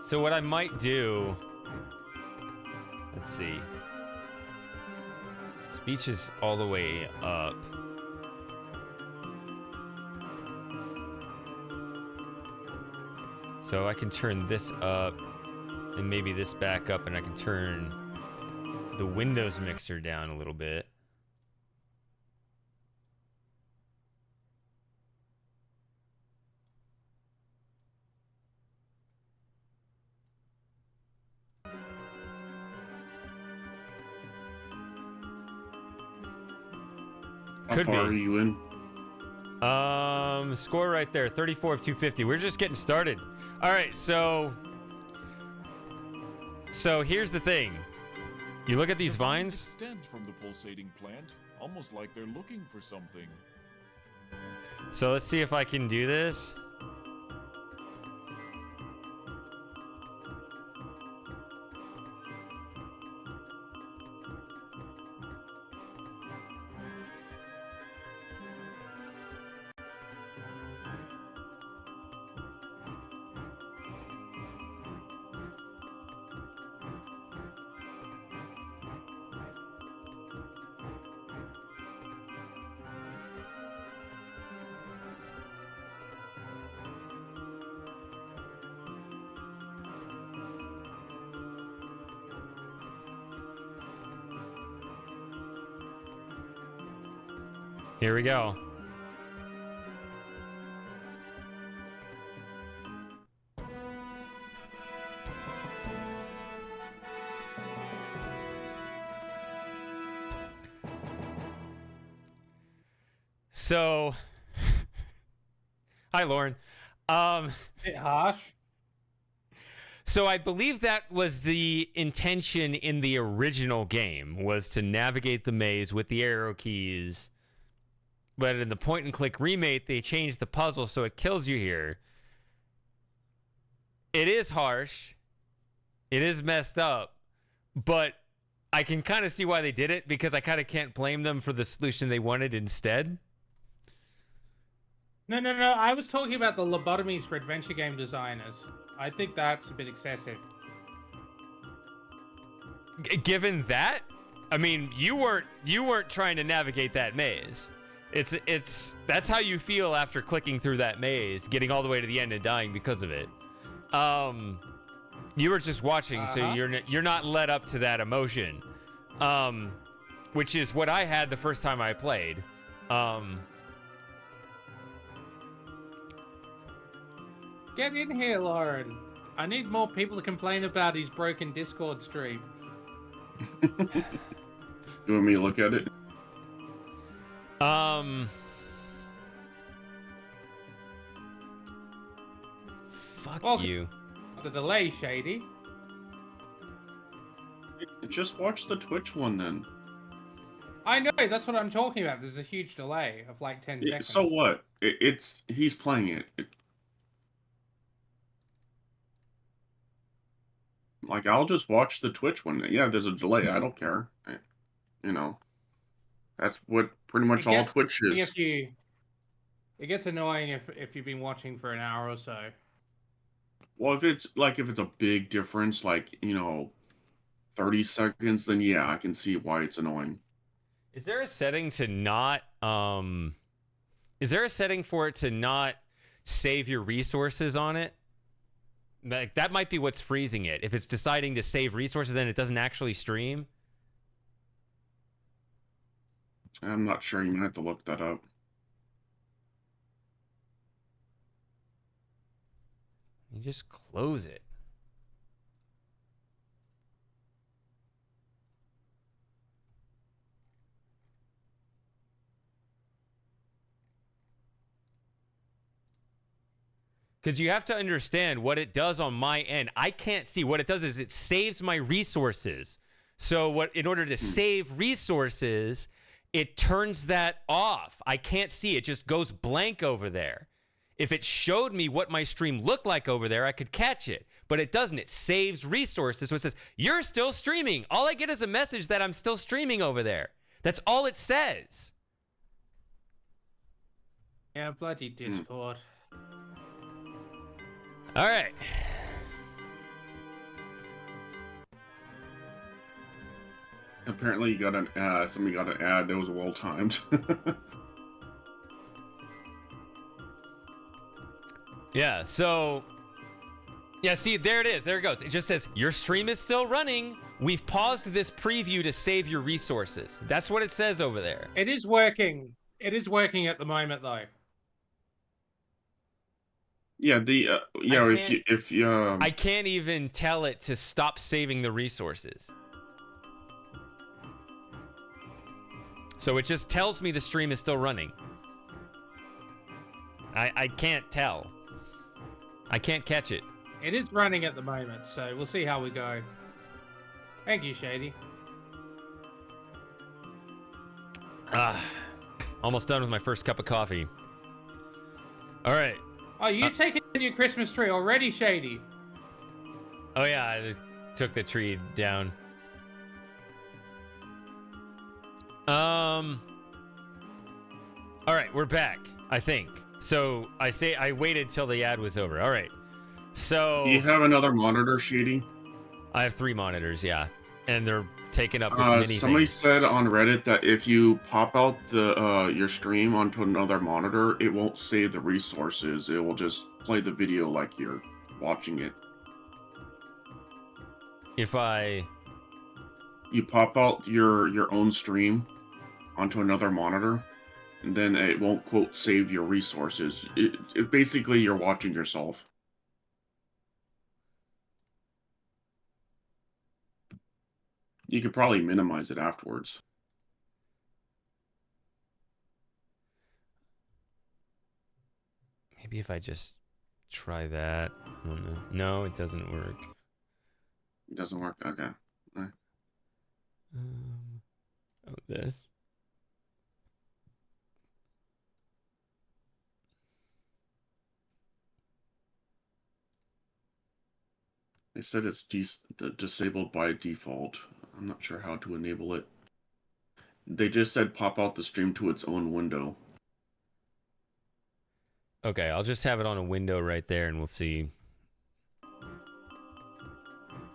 So what I might do... Let's see. Speech is all the way up. So I can turn this up and maybe this back up, and I can turn the Windows mixer down a little bit. How far are you in? Score right there, 34 of 250. We're just getting started. All right, so here's the thing. You look at these vines. Extend from the pulsating plant, almost like they're looking for something. So let's see if I can do this. Here we go. So, hi, Lauren. Bit harsh. So I believe that was the intention in the original game, was to navigate the maze with the arrow keys. But in the point and click remake, they changed the puzzle so it kills you here. It is harsh. It is messed up. But I can kind of see why they did it, because I kind of can't blame them for the solution they wanted instead. No. I was talking about the lobotomies for adventure game designers. I think that's a bit excessive. Given that, I mean, you weren't trying to navigate that maze. That's how you feel after clicking through that maze, getting all the way to the end and dying because of it. You were just watching, so you're not led up to that emotion, which is what I had the first time I played. Get in here, Lauren. I need more people to complain about his broken Discord stream. You want me to look at it? Fuck you. The delay, Shady. Just watch the Twitch one then. I know, that's what I'm talking about. There's a huge delay of like 10 seconds. So what? He's playing it. Like, I'll just watch the Twitch one. Yeah, there's a delay. I don't care. You know, that's what pretty much all Twitch is. It gets annoying if you've been watching for an hour or so. Well, if it's a big difference, like, 30 seconds, then yeah, I can see why it's annoying. Is there a setting to not is there a setting for it to not save your resources on it? Like, that might be what's freezing it. If it's deciding to save resources and it doesn't actually stream. I'm not sure. You might have to look that up. You just close it. Because you have to understand what it does on my end. I can't see. What it does is it saves my resources. So in order to save resources, it turns that off. I can't see. It just goes blank over there. if it showed me what my stream looked like over there, I could catch it. But it doesn't. It saves resources. So it says, you're still streaming. All I get is a message that I'm still streaming over there. That's all it says. Yeah, bloody Discord. All right. Apparently, you got an somebody got an ad that was well timed. Yeah, so... Yeah, see, there it is. There it goes. It just says, your stream is still running. We've paused this preview to save your resources. That's what it says over there. It is working. It is working at the moment, though. Yeah, if you I can't even tell it to stop saving the resources. So it just tells me the stream is still running. I can't tell. I can't catch it. It is running at the moment, so we'll see how we go. Thank you, Shady. Almost done with my first cup of coffee. All right. Oh, you taking your Christmas tree already, Shady? Oh yeah, I took the tree down. All right, we're back, I think. So I waited till the ad was over. All right. So do you have another monitor, Shady? I have 3 monitors, yeah. And they're taken up with many somebody things. said on Reddit that if you pop out the your stream onto another monitor, it won't save the resources. It will just play the video like you're watching it. If you pop out your own stream onto another monitor, and then it won't, quote, save your resources. It basically, you're watching yourself. You could probably minimize it afterwards. Maybe if I just try that. Oh, no, it doesn't work. It doesn't work? Okay. All right. This. They said it's disabled by default. I'm not sure how to enable it. They just said pop out the stream to its own window. Okay, I'll just have it on a window right there and we'll see.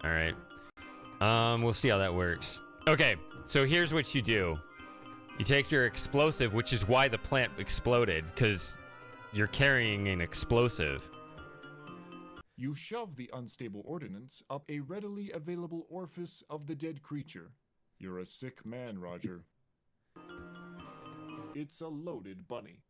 All right. We'll see how that works. Okay, so here's what you do. You take your explosive, which is why the plant exploded, because you're carrying an explosive. You shove the unstable ordnance up a readily available orifice of the dead creature. You're a sick man, Roger. It's a loaded bunny.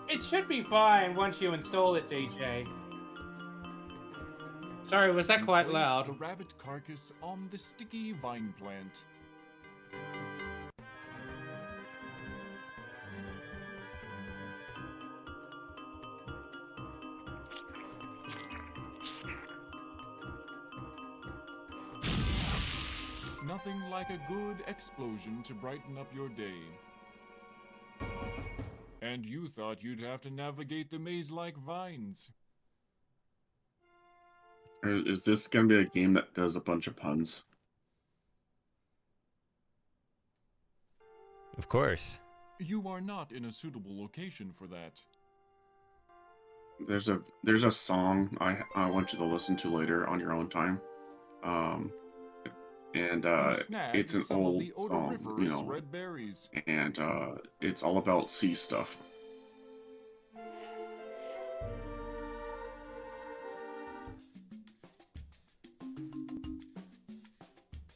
It should be fine once you install it, DJ. Sorry, was that quite loud? The rabbit carcass on the sticky vine plant. Nothing like a good explosion to brighten up your day. And you thought you'd have to navigate the maze like vines. Is this going to be a game that does a bunch of puns? Of course. You are not in a suitable location for that. There's a song I want you to listen to later on your own time. It's an old song, you know, red berries. and it's all about sea stuff.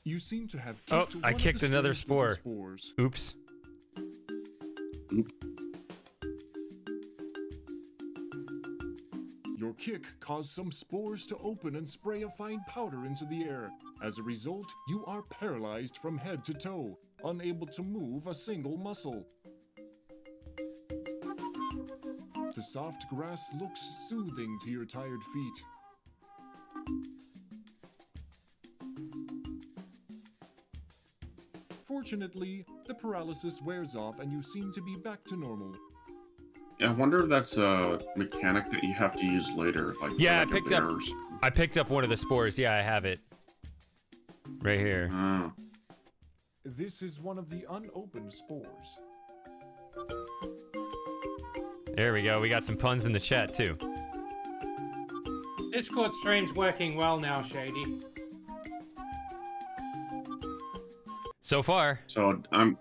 You seem to have kicked I kicked another spore. Oops. Your kick caused some spores to open and spray a fine powder into the air. As a result, you are paralyzed from head to toe, unable to move a single muscle. The soft grass looks soothing to your tired feet. Fortunately, the paralysis wears off and you seem to be back to normal. Yeah, I wonder if that's a mechanic that you have to use later. Like, Yeah, for, like, I picked up one of the spores. Yeah, I have it. Right here. This is one of the unopened spores. There we go. We got some puns in the chat, too. Discord stream's working well now, Shady. So far. So I'm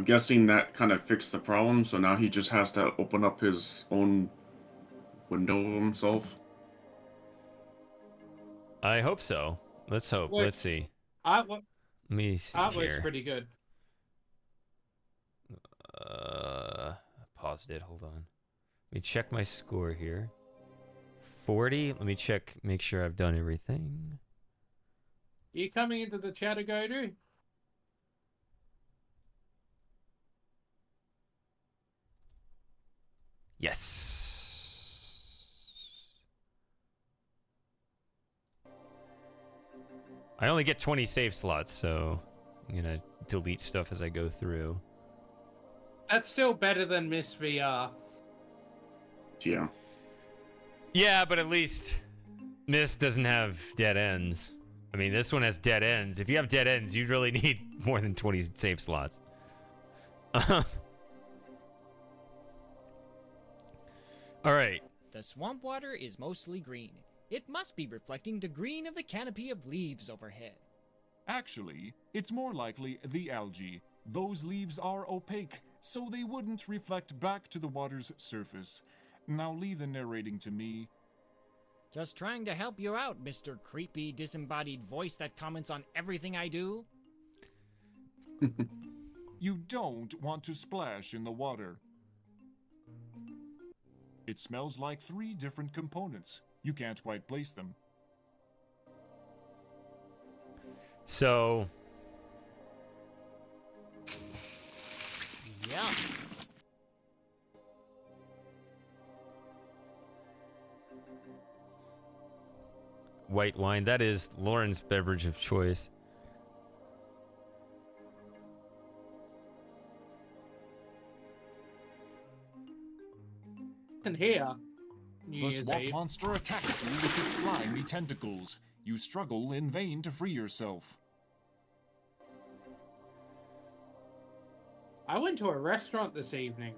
guessing that kind of fixed the problem. So now he just has to open up his own window himself. I hope so. Let's hope. Wait. Let's see. Let me see Artwork's here. pretty good. Paused it. Hold on. Let me check my score here. 40. Let me check. Make sure I've done everything. You coming into the chat to go to? Yes. I only get 20 save slots, so I'm gonna delete stuff as I go through. That's still better than Miss VR. Yeah. Yeah, but at least Mist doesn't have dead ends. I mean, this one has dead ends. If you have dead ends, you really need more than 20 save slots. All right. The swamp water is mostly green. It must be reflecting the green of the canopy of leaves overhead. Actually, it's more likely the algae. Those leaves are opaque, so they wouldn't reflect back to the water's surface. Now leave the narrating to me. Just trying to help you out, Mr. Creepy Disembodied Voice that comments on everything I do. You don't want to splash in the water. It smells like 3 different components. You can't quite place them. So... Yuck. White wine. That is Lauren's beverage of choice. And here, New The Year's swamp Eve. monster attacks you with its slimy tentacles. You struggle in vain to free yourself. I went to a restaurant this evening.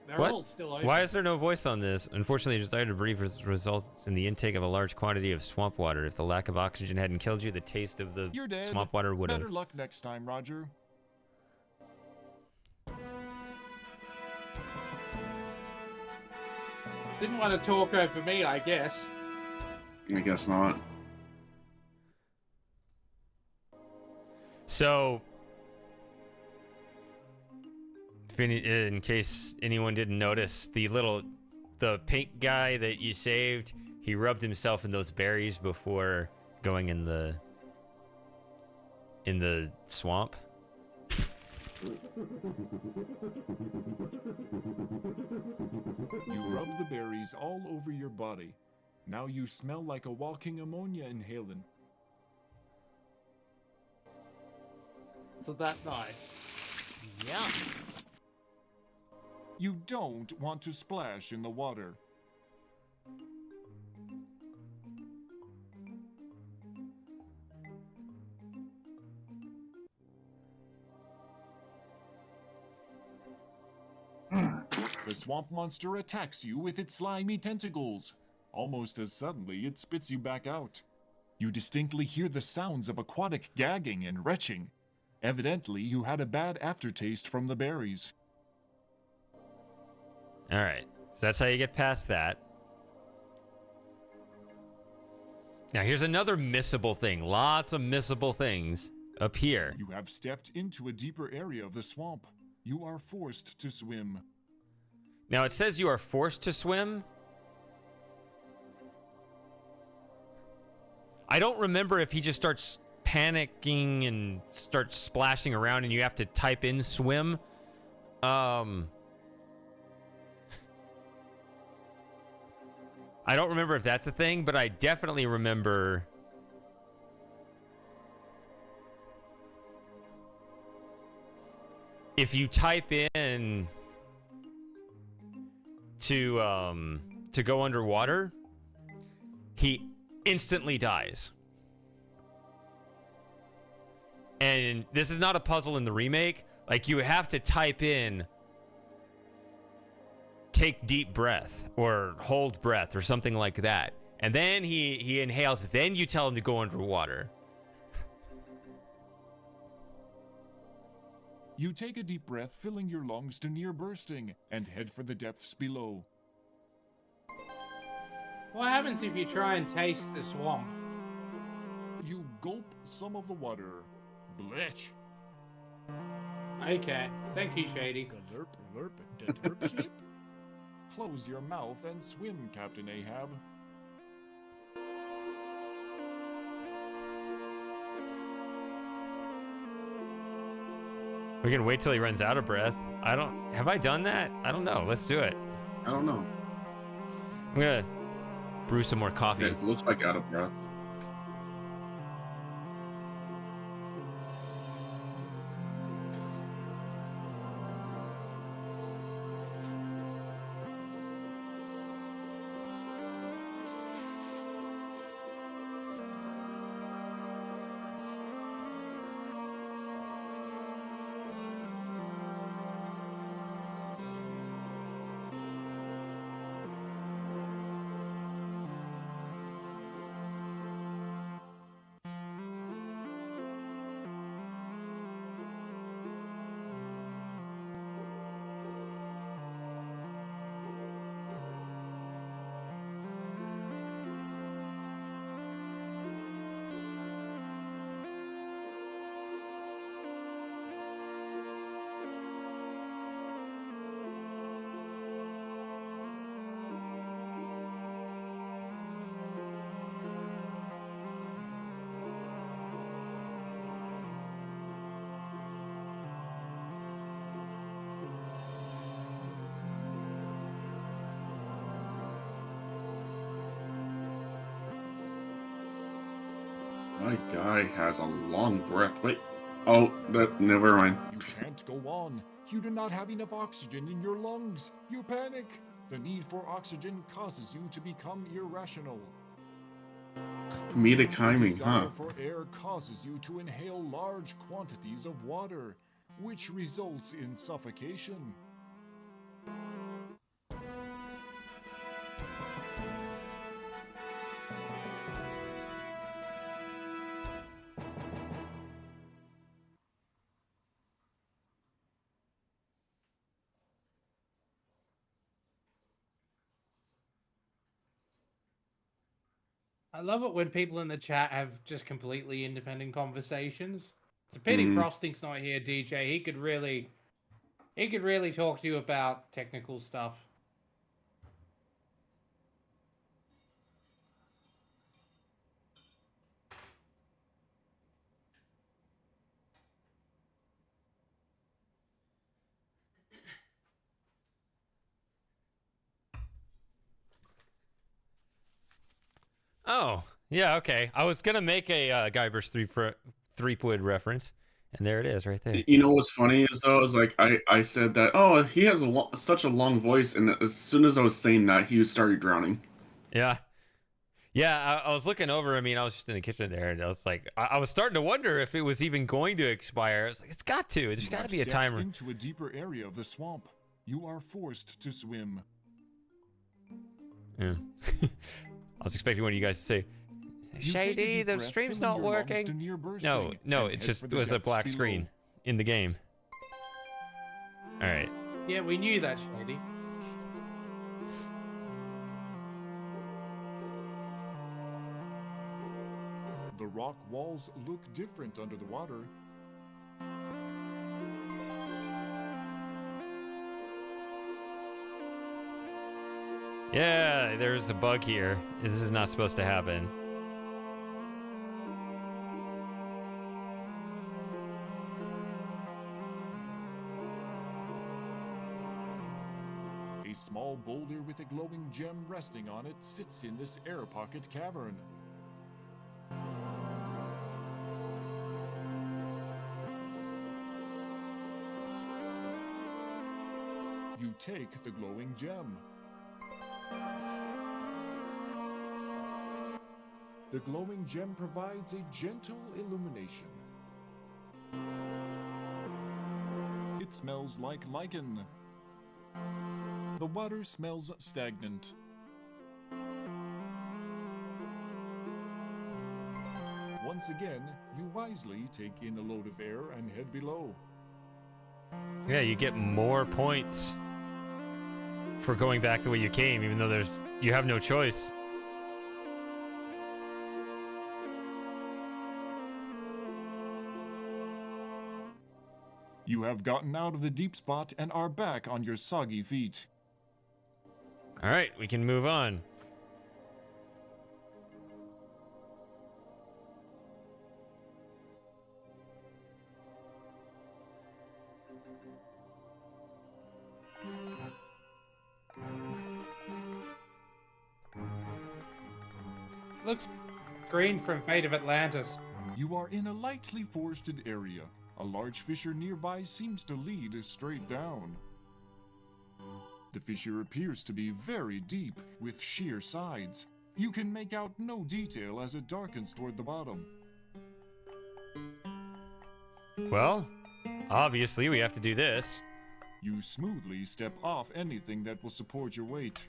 They're What? all still open. Why is there no voice on this? Unfortunately, desire to breathe results in the intake of a large quantity of swamp water. If the lack of oxygen hadn't killed you, the taste of the You're dead. swamp water would have. Better luck next time, Roger. Didn't want to talk over me, I guess. I guess not. So, in case anyone didn't notice, the pink guy that you saved, he rubbed himself in those berries before going in the swamp. You rub the berries all over your body. Now you smell like a walking ammonia inhalant. So that nice. Yuck. You don't want to splash in the water. The swamp monster attacks you with its slimy tentacles. Almost as suddenly, it spits you back out. You distinctly hear the sounds of aquatic gagging and retching. Evidently, you had a bad aftertaste from the berries. All right, so that's how you get past that. Now here's another missable thing. Lots of missable things up here. You have stepped into a deeper area of the swamp. You are forced to swim. Now it says you are forced to swim. I don't remember if he just starts panicking and starts splashing around and you have to type in swim. I don't remember if that's a thing, but I definitely remember if you type in to go underwater, he instantly dies. And this is not a puzzle in the remake. Like, you have to type in take deep breath or hold breath or something like that. And then he inhales. Then you tell him to go underwater. You take a deep breath, filling your lungs to near bursting, and head for the depths below. What happens if you try and taste the swamp? You gulp some of the water. Blech. Okay, thank you, Shady. Glurp, lurp, derp, sleep. Close your mouth and swim, Captain Ahab. We can wait till he runs out of breath. Have I done that? I don't know. Let's do it. I don't know. I'm gonna brew some more coffee. It looks like out of breath. My guy has a long breath. Wait. Oh, never mind. You can't go on. You do not have enough oxygen in your lungs. You panic. The need for oxygen causes you to become irrational. Comedic timing, The huh? desire for air causes you to inhale large quantities of water, which results in suffocation. I love it when people in the chat have just completely independent conversations. It's a pity Frosting's not here, DJ. He could really talk to you about technical stuff. Oh, yeah, okay. I was gonna make a Guybrush Threepwood reference, and there it is, right there. You know what's funny is though, is like I said that, oh, he has such a long voice, and as soon as I was saying that, he started drowning. Yeah. Yeah, I was looking over. I mean, I was just in the kitchen there, and I was like, I was starting to wonder if it was even going to expire. I was like, it's got to. There's got to be a timer. Into a deeper area of the swamp. You are forced to swim. Yeah. I was expecting one of you guys to say, Shady, the stream's not working. No, it just was a black screen in the game. All right. Yeah, we knew that, Shady. The rock walls look different under the water. Yeah, there's a bug here. This is not supposed to happen. A small boulder with a glowing gem resting on it sits in this air pocket cavern. You take the glowing gem. The glowing gem provides a gentle illumination. It smells like lichen. The water smells stagnant. Once again, you wisely take in a load of air and head below. Yeah, you get more points for going back the way you came, even though you have no choice. You have gotten out of the deep spot and are back on your soggy feet. All right, we can move on. Looks green from Fate of Atlantis. You are in a lightly forested area. A large fissure nearby seems to lead straight down. The fissure appears to be very deep, with sheer sides. You can make out no detail as it darkens toward the bottom. Well, obviously we have to do this. You smoothly step off anything that will support your weight.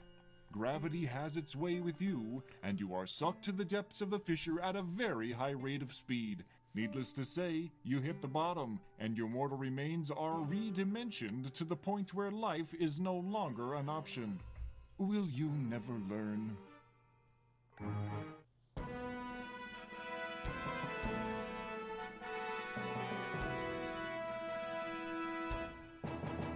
Gravity has its way with you, and you are sucked to the depths of the fissure at a very high rate of speed. Needless to say, you hit the bottom, and your mortal remains are redimensioned to the point where life is no longer an option. Will you never learn?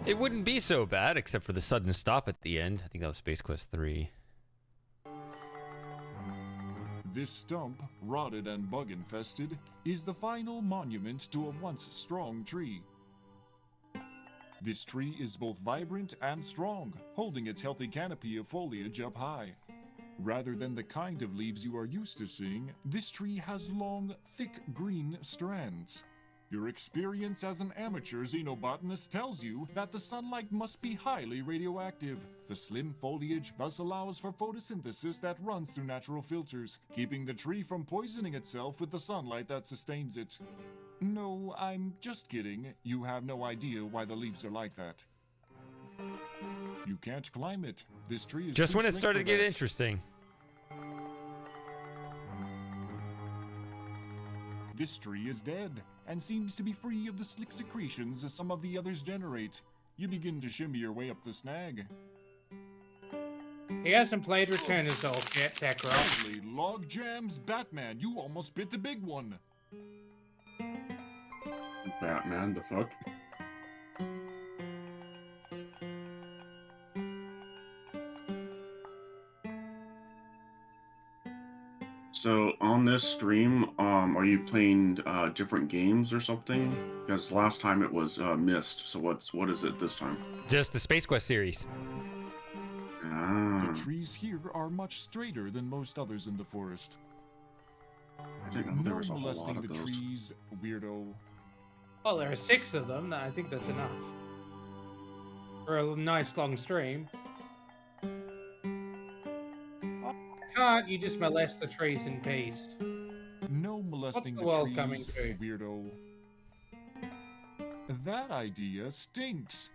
It wouldn't be so bad, except for the sudden stop at the end. I think that was Space Quest 3. This stump, rotted and bug-infested, is the final monument to a once strong tree. This tree is both vibrant and strong, holding its healthy canopy of foliage up high. Rather than the kind of leaves you are used to seeing, this tree has long, thick green strands. Your experience as an amateur xenobotanist tells you that the sunlight must be highly radioactive. The slim foliage thus allows for photosynthesis that runs through natural filters, keeping the tree from poisoning itself with the sunlight that sustains it. No, I'm just kidding. You have no idea why the leaves are like that. You can't climb it. This tree is Just too when it slick started for to get that. interesting. This tree is dead, and seems to be free of the slick secretions as some of the others generate. You begin to shimmy your way up the snag. He hasn't played Return of Zolk yet, Tekro. Holy log jams, Batman, you almost bit the big one. Batman, the fuck? So on this stream, are you playing different games or something? Because last time it was Myst. So what is it this time? Just the Space Quest series. Ah, The trees here are much straighter than most others in the forest. I didn't know there No was a whole lot molesting of the those. trees, weirdo. Well, there are 6 of them. I think that's enough. For a nice long stream. Can't you just molest the trees in peace? No molesting the the world trees, coming to? weirdo. That idea stinks.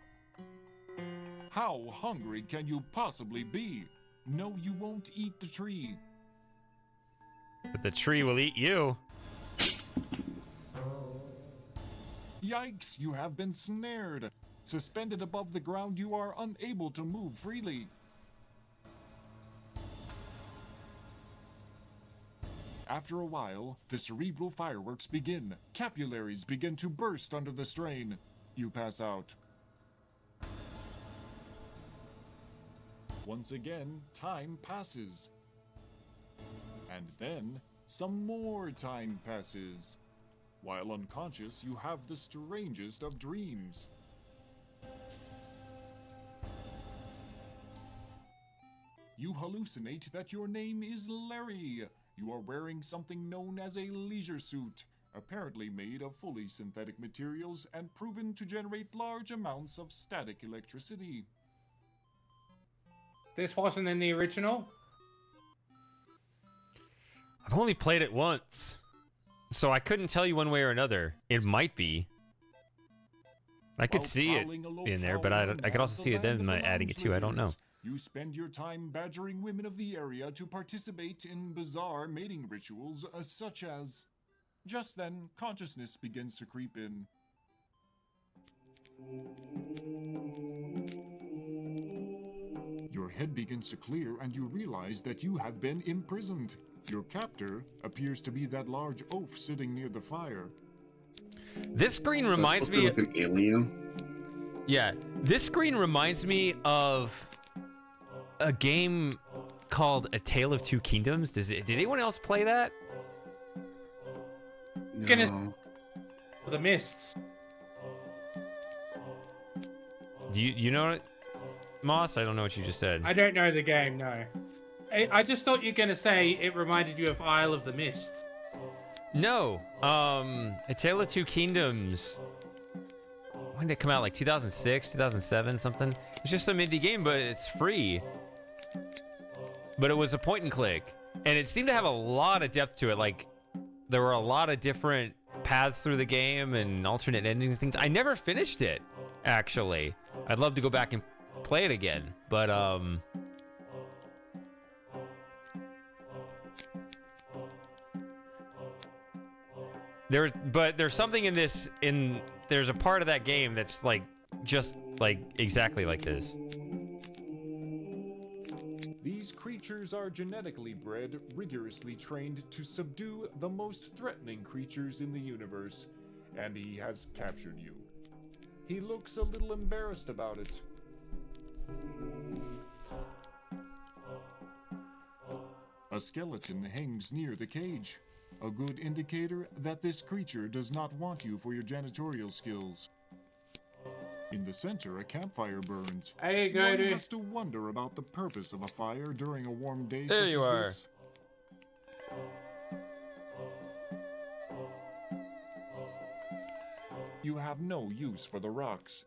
How hungry can you possibly be? No, you won't eat the tree. But the tree will eat you. Yikes, you have been snared. Suspended above the ground, you are unable to move freely. After a while, the cerebral fireworks begin. Capillaries begin to burst under the strain. You pass out. Once again, time passes. And then, some more time passes. While unconscious, you have the strangest of dreams. You hallucinate that your name is Larry. You are wearing something known as a leisure suit, apparently made of fully synthetic materials and proven to generate large amounts of static electricity. This wasn't in the original? I've only played it once, so I couldn't tell you one way or another. It might be. I could see it in there, but I could also see it them adding it too. I don't know. You spend your time badgering women of the area to participate in bizarre mating rituals such as... Just then, consciousness begins to creep in. Your head begins to clear and you realize that you have been imprisoned. Your captor appears to be that large oaf sitting near the fire. This screen reminds me of an alien. Yeah, this screen reminds me of a game called A Tale of Two Kingdoms. Did anyone else play that? No. The Mists. Do you know it, Moss? I don't know what you just said. I don't know the game, no. I just thought you were going to say it reminded you of Isle of the Mists. No. A Tale of Two Kingdoms. When did it come out? Like 2006, 2007, something? It's just some indie game, but it's free. But it was a point and click. And it seemed to have a lot of depth to it. Like, there were a lot of different paths through the game and alternate endings and things. I never finished it, actually. I'd love to go back and play it again. But, there's something in this, there's a part of that game that's like, just like exactly like this. These creatures are genetically bred, rigorously trained to subdue the most threatening creatures in the universe, and he has captured you. He looks a little embarrassed about it. A skeleton hangs near the cage, a good indicator that this creature does not want you for your janitorial skills. In the center, a campfire burns. Hey, go One to. has to wonder about the purpose of a fire during a warm day There such you as are. this. You have no use for the rocks.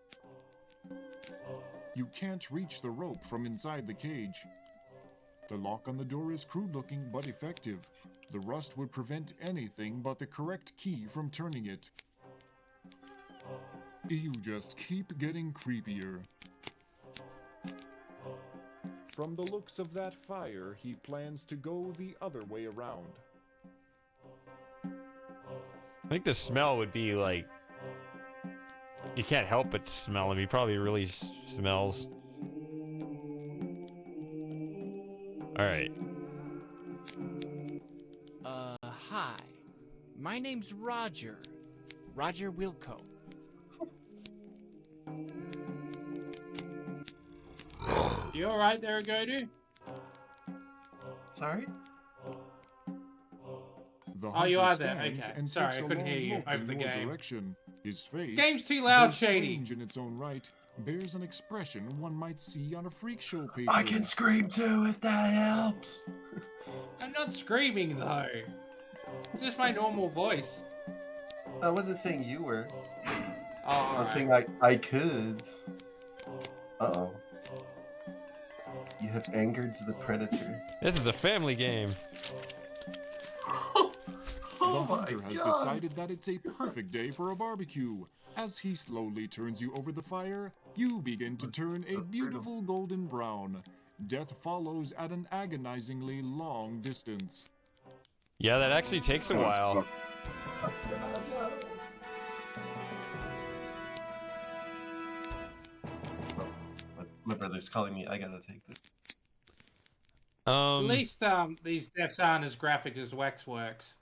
You can't reach the rope from inside the cage. The lock on the door is crude-looking but effective. The rust would prevent anything but the correct key from turning it. You just keep getting creepier. From the looks of that fire, he plans to go the other way around. I think the smell would be like, you can't help but smell him. He probably really smells. All right. Hi. My name's Roger. Roger Wilco. You alright there, Godu? Sorry? The Oh, you hunter are there. stands Okay. and Sorry, takes I a couldn't hear long you look over in the your game. direction. His face, Game's too loud, though Shady. strange in its own right, bears an expression one might see on a freak show paper. I can scream too if that helps. I'm not screaming though. It's just my normal voice. I wasn't saying you were. Oh, I was saying I could. Uh-oh. You have angered the predator. This is a family game. The hunter has decided that it's a perfect day for a barbecue. As he slowly turns you over the fire, you begin to turn a beautiful golden brown. Death follows at an agonizingly long distance. Yeah, that actually takes a while. My brother's calling me. I gotta take this. At least these deaths aren't as graphic as Waxworks.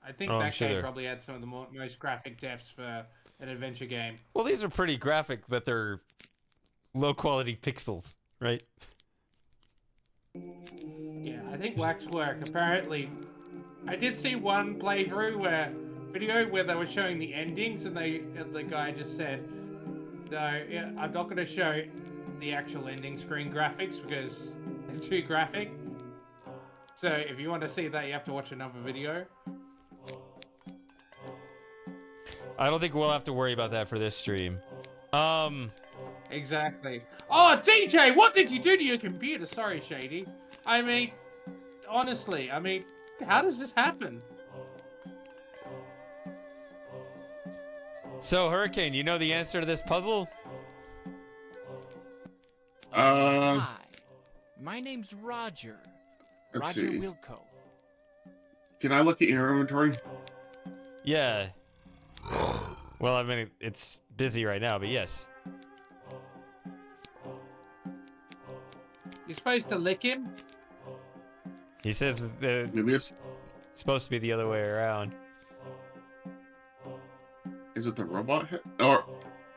I think Oh, I'm that sure game they're- probably had some of the most graphic deaths for an adventure game. Well, these are pretty graphic, but they're low quality pixels, right? Yeah, I think Waxwork apparently. I did see one playthrough where they were showing the endings, and the guy just said, "No, yeah, I'm not going to show the actual ending screen graphics because they're too graphic. So if you want to see that, you have to watch another video." I don't think we'll have to worry about that for this stream. Exactly. Oh, DJ, what did you do to your computer? Sorry, Shady. I mean, honestly, how does this happen? So, Hurricane, you know the answer to this puzzle? Hi, my name's Roger. Let's Roger see. Wilco. Can I look at your inventory? Yeah. Well, I mean, it's busy right now, but yes. You're supposed to lick him? He says that Maybe it's. supposed to be the other way around. Is it the robot head? Or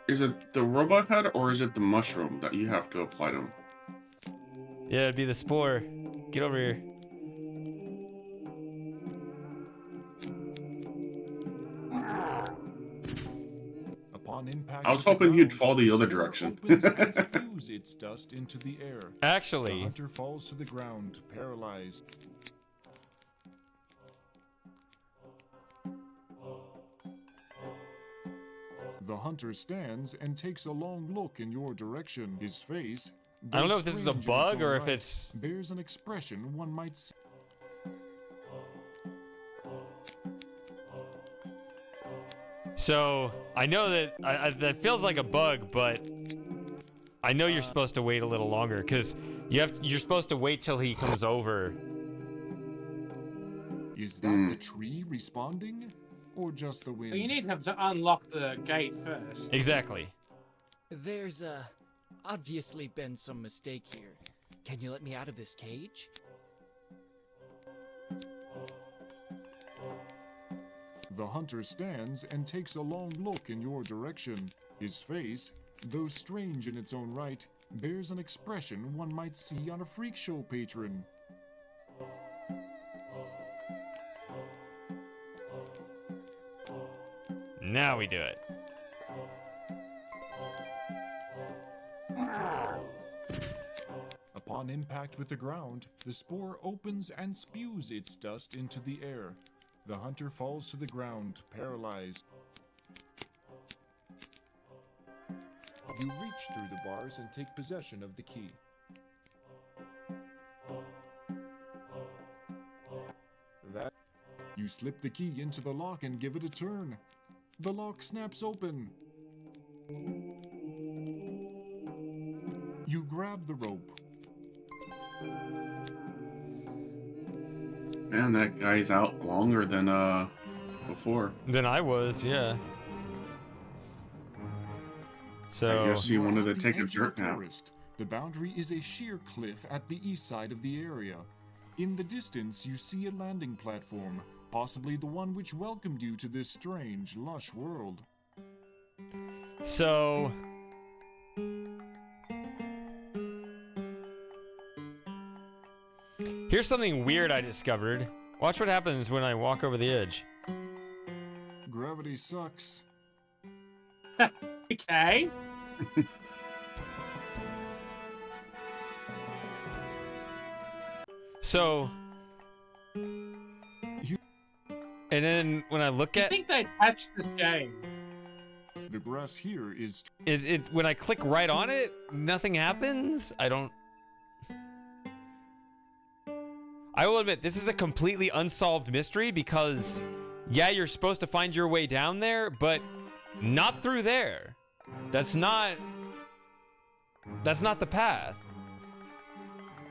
is it the robot head, or is it the mushroom that you have to apply to him? Yeah, it'd be the spore. Get over here. Upon impact, I was with the hoping he'd ground, fall the other spore direction. opens and spews its dust into the air. The Actually, hunter falls to the ground, paralyzed. The hunter stands and takes a long look in your direction. His face, I don't though know if this is a strange in its bug own or if right, it's... bears an expression one might see. So, I know that that feels like a bug, but I know you're supposed to wait a little longer because you're supposed to wait till he comes over. Is that the tree responding, or just the wind? Well, you need to unlock the gate first. Exactly. There's obviously been some mistake here. Can you let me out of this cage? The hunter stands and takes a long look in your direction. His face, though strange in its own right, bears an expression one might see on a freak show patron. Now we do it. Upon impact with the ground, the spore opens and spews its dust into the air. The hunter falls to the ground, paralyzed. You reach through the bars and take possession of the key. You slip the key into the lock and give it a turn. The lock snaps open. You grab the rope. Man, that guy's out longer than before. Than I was, yeah. So I guess he You are wanted to at the take a edge of jerk the nap. forest. The boundary is a sheer cliff at the east side of the area. In the distance, you see a landing platform, possibly the one which welcomed you to this strange, lush world. So here's something weird I discovered. Watch what happens when I walk over the edge. Gravity sucks. Okay. So and then when I look I at think they patched this game. The grass here is it when I click right on it, nothing happens. I will admit this is a completely unsolved mystery because yeah, you're supposed to find your way down there, but not through there. That's not the path.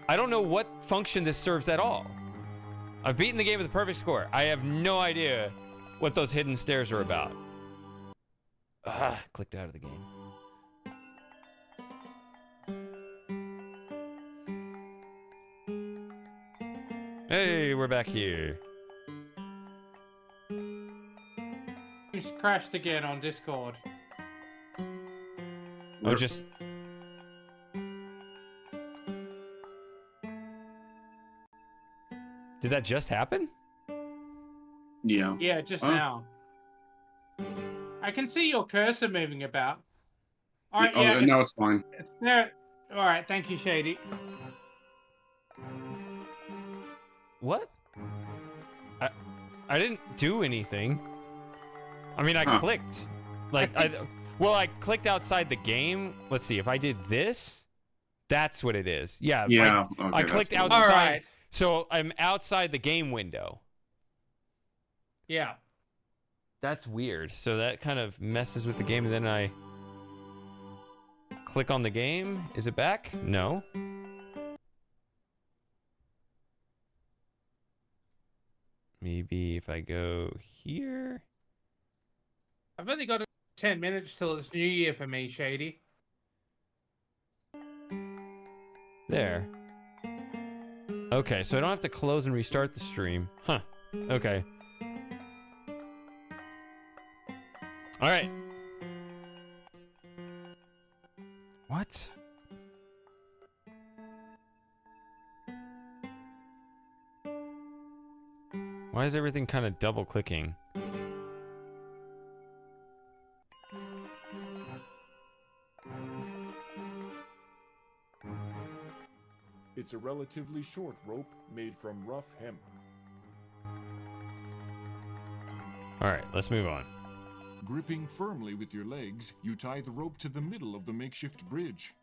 I don't know what function this serves at all. I've beaten the game with a perfect score. I have no idea what those hidden stairs are about. Clicked out of the game. Hey, we're back here. Just crashed again on Discord. Oh, just... Did that just happen? Yeah. Yeah, just now. I can see your cursor moving about. All right, yeah. Now it's fine. It's there. All right, thank you, Shady. What? I didn't do anything. I mean, I clicked. Like, Well, I clicked outside the game. Let's see. If I did this, that's what it is. Yeah. Yeah. I clicked that's outside. All right. So I'm outside the game window. Yeah. That's weird. So that kind of messes with the game, and then I click on the game. Is it back? No. Maybe if I go here. I've only got 10 minutes till it's New Year for me, Shady. There. Okay, so I don't have to close and restart the stream. Huh. Okay. All right. What? Why is everything kind of double clicking? It's a relatively short rope made from rough hemp. All right, let's move on. Gripping firmly with your legs, you tie the rope to the middle of the makeshift bridge.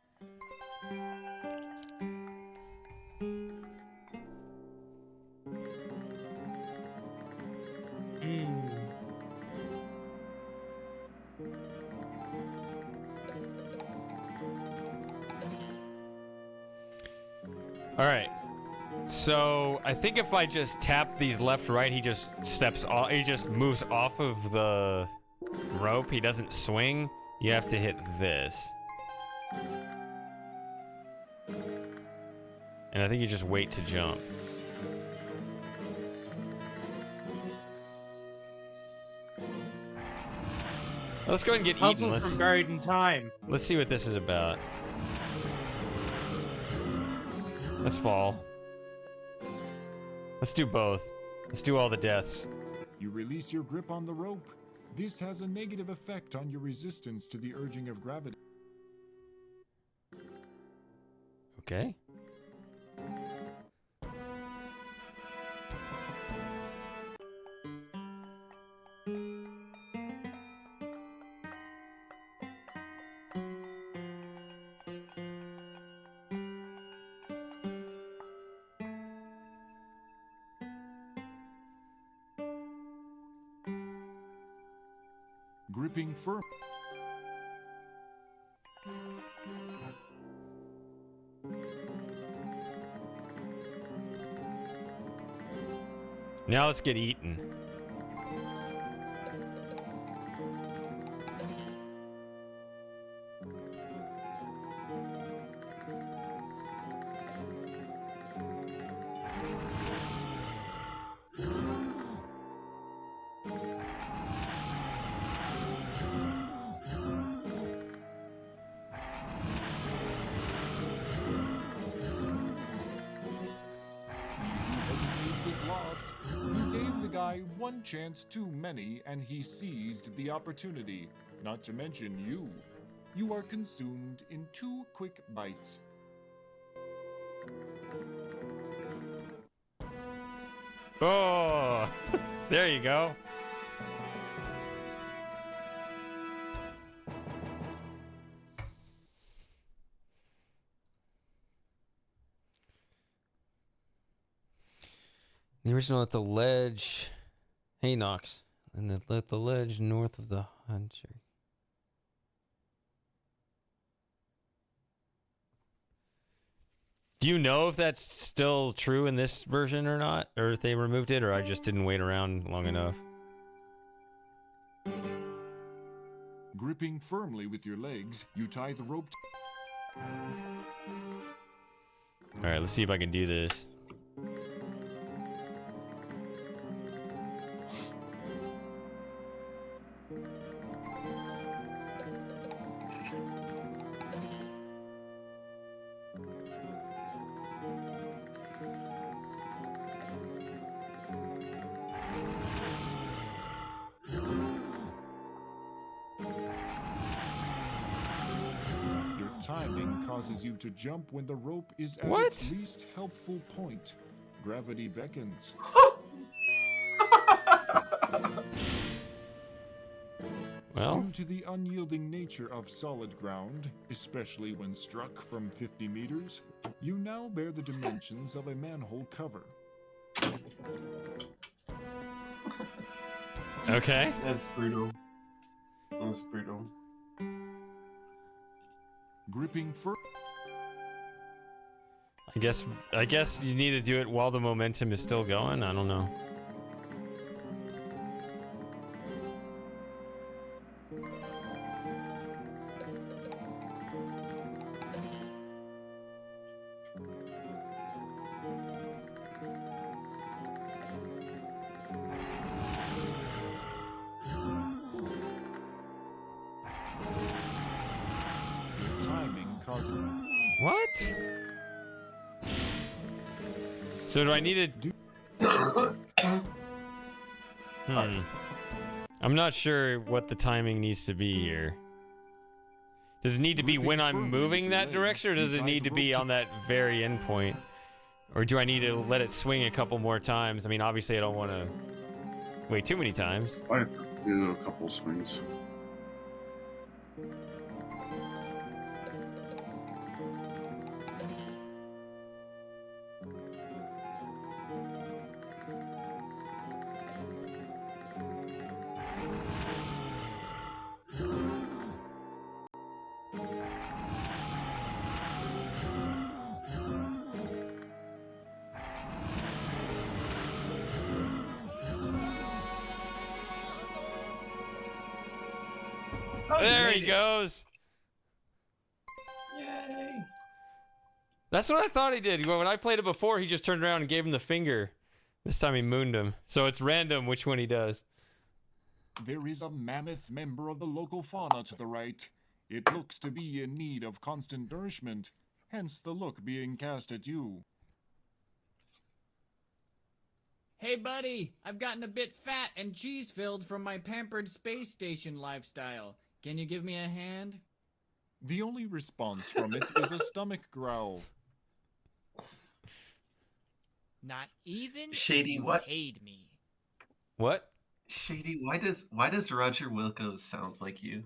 All right. So I think if I just tap these left, right, he just steps off. He just moves off of the rope. He doesn't swing. You have to hit this. And I think you just wait to jump. Let's go ahead and get eaten. Puzzle from Buried in Time. Let's see what this is about. Let's fall. Let's do both. Let's do all the deaths. You release your grip on the rope. This has a negative effect on your resistance to the urging of gravity. Okay. Gripping firm. Now let's get eaten. Hesitates is lost. You gave the guy one chance too many, and he seized the opportunity. Not to mention you. You are consumed in 2 quick bites. Oh, there you go. The original at the ledge. Hey, Knox. And then at the ledge north of the hunter. Do you know if that's still true in this version or not? Or if they removed it, or I just didn't wait around long enough? Gripping firmly with your legs, you tie the rope. Alright, let's see if I can do this. Timing causes you to jump when the rope is at What? its least helpful point. Gravity beckons. Well, Due to the unyielding nature of solid ground, especially when struck from 50 meters, you now bear the dimensions of a manhole cover. okay. That's brutal. That's brutal. Gripping firm. I guess you need to do it while the momentum is still going. I don't know. Timing causing. What? So do I need to? I'm not sure what the timing needs to be here. Does it need to be when I'm moving that direction, or does it need to be on that very end point? Or do I need to let it swing a couple more times? I mean, obviously I don't want to wait too many times. I have to do a couple swings. There he goes. Yay! That's what I thought he did. When I played it before, he just turned around and gave him the finger. This time he mooned him. So it's random which one he does. There is a mammoth member of the local fauna to the right. It looks to be in need of constant nourishment, hence the look being cast at you. Hey, buddy, I've gotten a bit fat and cheese-filled from my pampered space station lifestyle. Can you give me a hand? The only response from it is a stomach growl. Not even Shady, if you what? paid me. What? Shady, why does Roger Wilco sounds like you?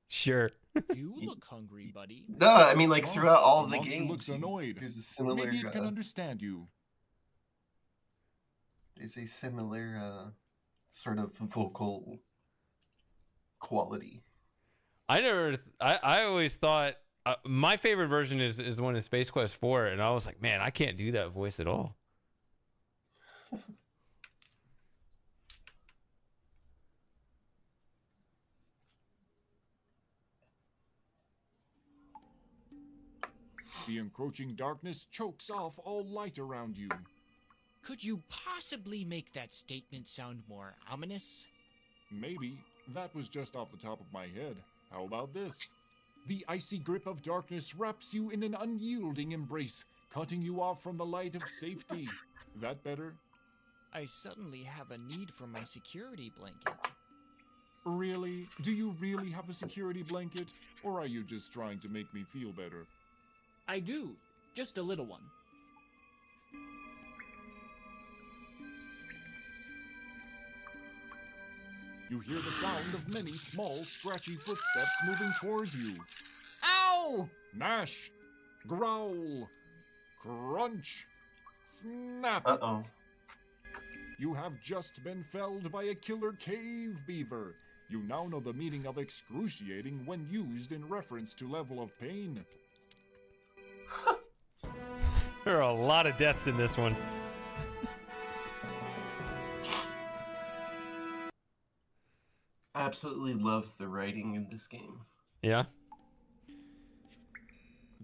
Sure. You look hungry, buddy. No, I mean like Oh, throughout all the the monster games. looks annoyed. There's a similar. Maybe it can understand you. There's a similar sort of vocal quality. I always thought my favorite version is the one in Space Quest 4, and I was like, man, I can't do that voice at all. The encroaching darkness chokes off all light around you. Could you possibly make that statement sound more ominous? Maybe. That was just off the top of my head. How about this? The icy grip of darkness wraps you in an unyielding embrace, cutting you off from the light of safety. That better? I suddenly have a need for my security blanket. Really? Do you really have a security blanket? Or are you just trying to make me feel better? I do. Just a little one. You hear the sound of many small, scratchy footsteps moving towards you. Ow! Gnash! Growl! Crunch! Snap! Uh-oh. You have just been felled by a killer cave beaver. You now know the meaning of excruciating when used in reference to level of pain. There are a lot of deaths in this one. I absolutely love the writing in this game. Yeah.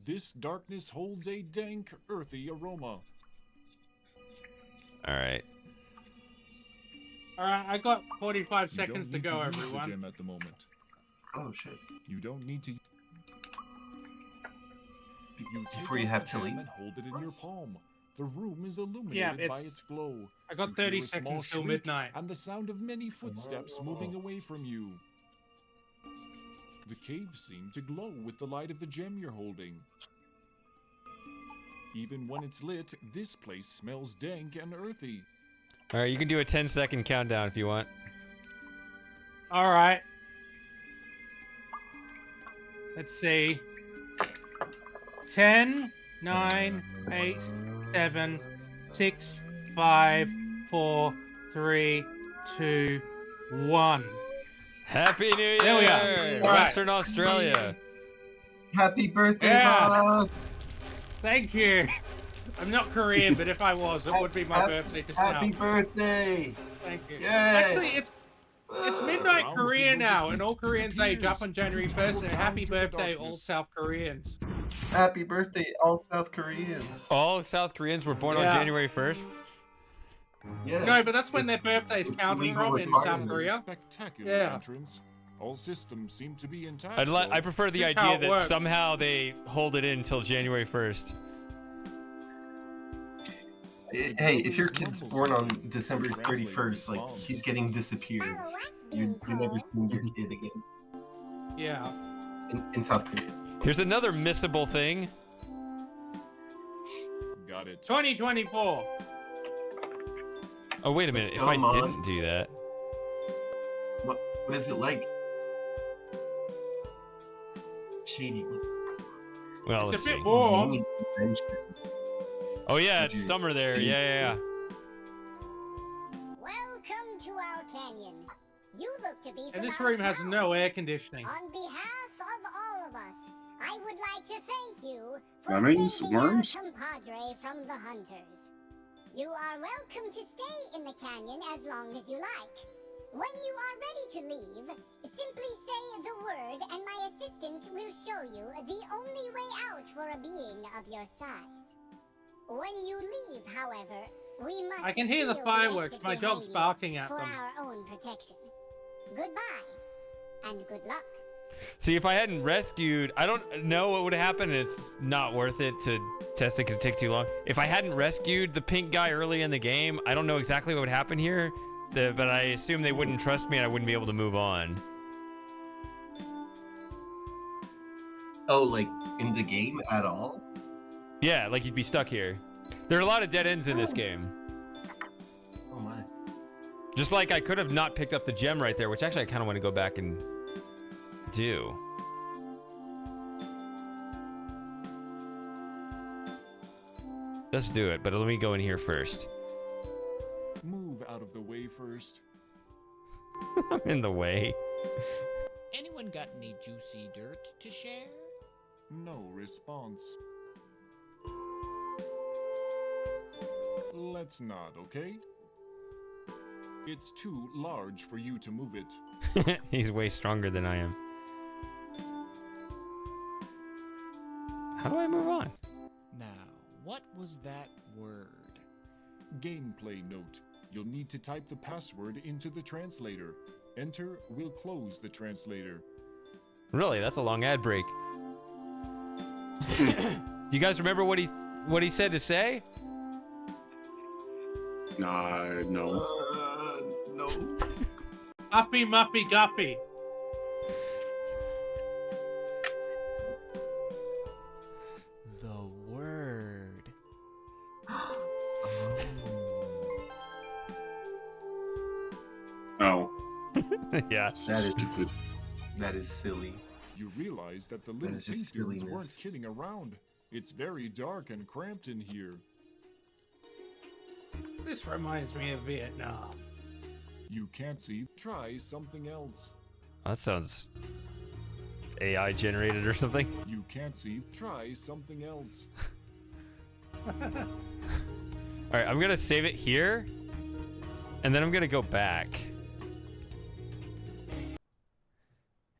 This darkness holds a dank, earthy aroma. All right. Alright, I got 45 You seconds to don't need go, use the everyone. gem at the moment. Oh shit. You don't need to. You take Before you out have the to gem leave? and hold it in your palm. The room is illuminated Yeah, by it's- its glow. I got You 30 hear a small seconds till shriek midnight. And the sound of many footsteps moving away from you. The caves seem to glow with the light of the gem you're holding. Even when it's lit, this place smells dank and earthy. All right, you can do a 10-second countdown if you want. All right. Let's see. 10, 9, 8, 7, 6, 5, 4, 3, 2, 1. Happy New Year! There we are. All Western Australia. Happy birthday, Yeah. boss! Thank you. I'm not Korean, but if I was, it would be my birthday just now. Happy birthday! Thank you. Yay. Actually, it's midnight Korea now, and all Koreans age up on January 1st, and happy birthday, all South Koreans. Happy birthday, all South Koreans. All South Koreans were born on Yeah. January 1st? Yes. No, but that's when their birthdays count from in South Korea. Spectacular Yeah. entrance. All systems seem to be intact. I prefer the That's how idea it that works. somehow they hold it in until January 1st. Hey, if your kid's born on December 31st, like, he's getting disappeared. You're never seeing your kid again. Yeah. In South Korea. Here's another missable thing. Got it. 2024. Oh, wait a minute. Let's If go, I Mom. didn't do that. What is it like? Shady. Well, It's let's a bit see. warm. Oh, yeah, it's summer there. Yeah. Welcome to our canyon. You look to be from And this out room of has town. no air conditioning. On behalf of all of us, I would like to thank you for Lemmings? saving Worms? our compadre from the hunters. You are welcome to stay in the canyon as long as you like. When you are ready to leave, simply say the word and my assistants will show you the only way out for a being of your size. When you leave, however, we must I can hear the seal fireworks. exit My behind dog's you barking at for them. our own protection. Goodbye, and good luck. See, if I hadn't rescued, I don't know what would have happened. It's not worth it to test it because it takes too long. If I hadn't rescued the pink guy early in the game, I don't know exactly what would happen here, but I assume they wouldn't trust me and I wouldn't be able to move on. Oh, like, in the game at all? Yeah, like you'd be stuck here. There are a lot of dead ends in this game. Oh my. Just like I could have not picked up the gem right there, which actually I kind of want to go back and do. Let's do it, but let me go in here first. Move out of the way first. I'm in the way. Anyone got any juicy dirt to share? No response. Let's not, okay? It's too large for you to move it. He's way stronger than I am. How do I move on? Now, what was that word? Gameplay note. You'll need to type the password into the translator. Enter will close the translator. Really? That's a long ad break. You guys remember what he said to say? No. No. Huffy Muffy Guffy. The word. Oh. Yeah. That is silly. You realize that the little is pink just dudes silliness. weren't kidding around. It's very dark and cramped in here. This reminds me of Vietnam. You can't see. Try something else. That sounds AI generated or something. You can't see. Try something else. All right, I'm gonna save it here, and then I'm gonna go back,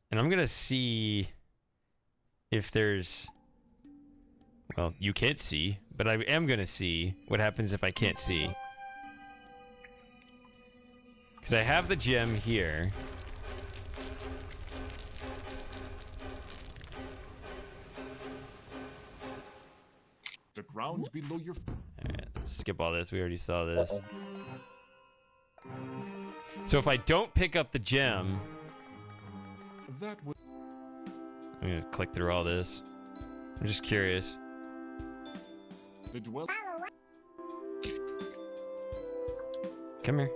and I'm gonna see if there's. Well, you can't see, but I am gonna see what happens if I can't see. Because I have the gem here. The ground below your. Alright, let's skip all this. We already saw this. So if I don't pick up the gem, That would. I'm gonna click through all this. I'm just curious. The dwell. Come here.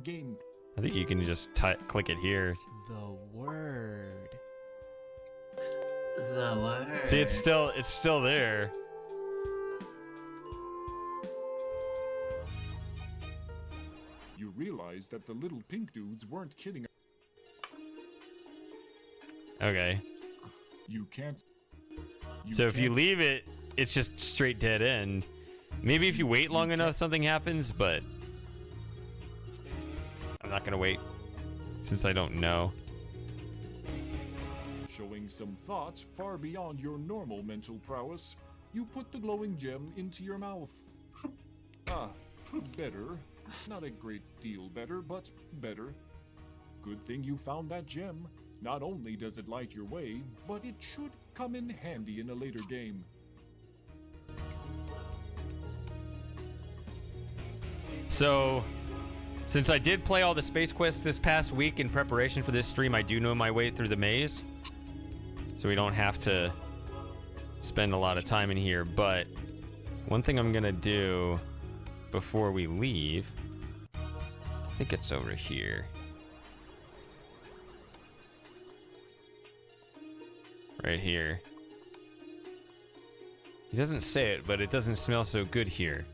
game. I think you can just click it here. The word. The word. See, it's still there. You realize that the little pink dudes weren't kidding. Okay. You can't. So if you leave it, it's just straight dead end. Maybe if you wait long enough, something happens, but I'm not gonna wait since I don't know. Showing some thought far beyond your normal mental prowess, you put the glowing gem into your mouth. Ah, better. Not a great deal better, but better. Good thing you found that gem. Not only does it light your way, but it should come in handy in a later game. So, since I did play all the Space Quests this past week in preparation for this stream, I do know my way through the maze. So we don't have to spend a lot of time in here. But one thing I'm going to do before we leave, I think it's over here. Right here. He doesn't say it, but it doesn't smell so good here.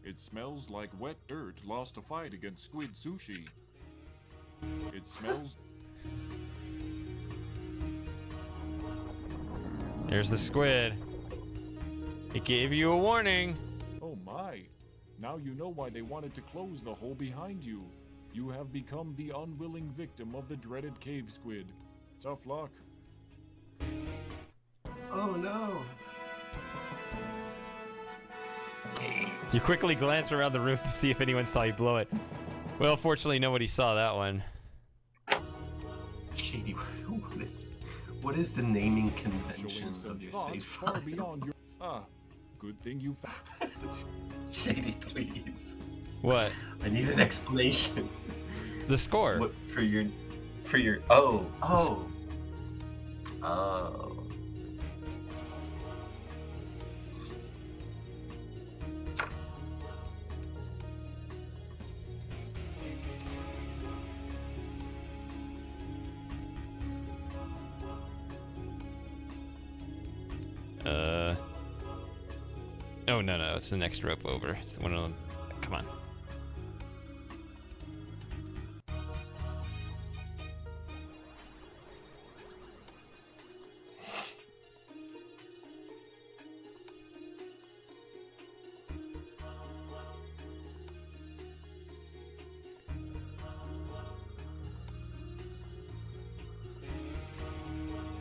It smells like wet dirt lost a fight against squid sushi. It smells... There's the squid. It gave you a warning. Oh my. Now you know why they wanted to close the hole behind you. You have become the unwilling victim of the dreaded cave squid. Tough luck. Oh no. You quickly glance around the room to see if anyone saw you blow it. Well, fortunately, nobody saw that one. Shady, what is the naming convention of your save far file? beyond your... Ah, good thing you found... Shady, please. What? I need an explanation. The score. What, for your... Oh. Oh, no, it's the next rope over. It's one of them. Come on.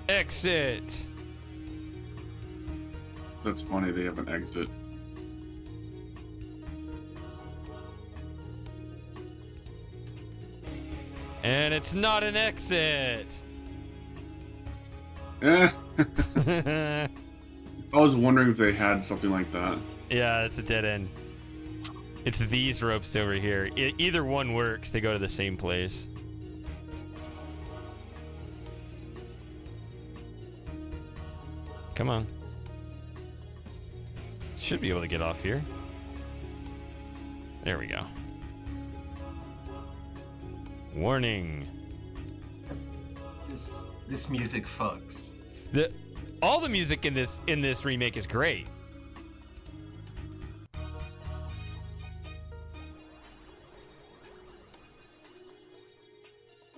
Exit. That's funny, they have an exit. And it's not an exit. I was wondering if they had something like that. Yeah, it's a dead end. It's these ropes over here. Either one works. They go to the same place. Come on. Should be able to get off here. There we go. Warning. This music fucks. All the music in this remake is great.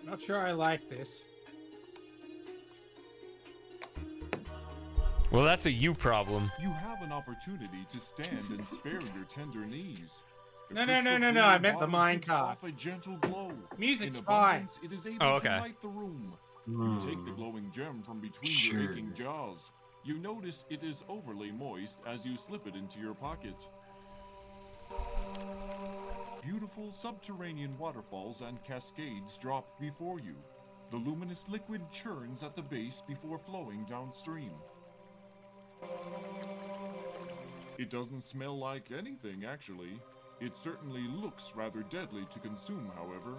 Not sure I like this. Well, that's a you problem. You have an opportunity to stand and spare your tender knees. The No, crystal I clear meant the bottle minecart. gives off a gentle glow. Music's In fine. abundance, it is able Oh, okay. to light the room. You take the glowing gem from between your aching jaws. You notice it is overly moist as you slip it into your pocket. Beautiful subterranean waterfalls and cascades drop before you. The luminous liquid churns at the base before flowing downstream. It doesn't smell like anything, actually. It certainly looks rather deadly to consume, however.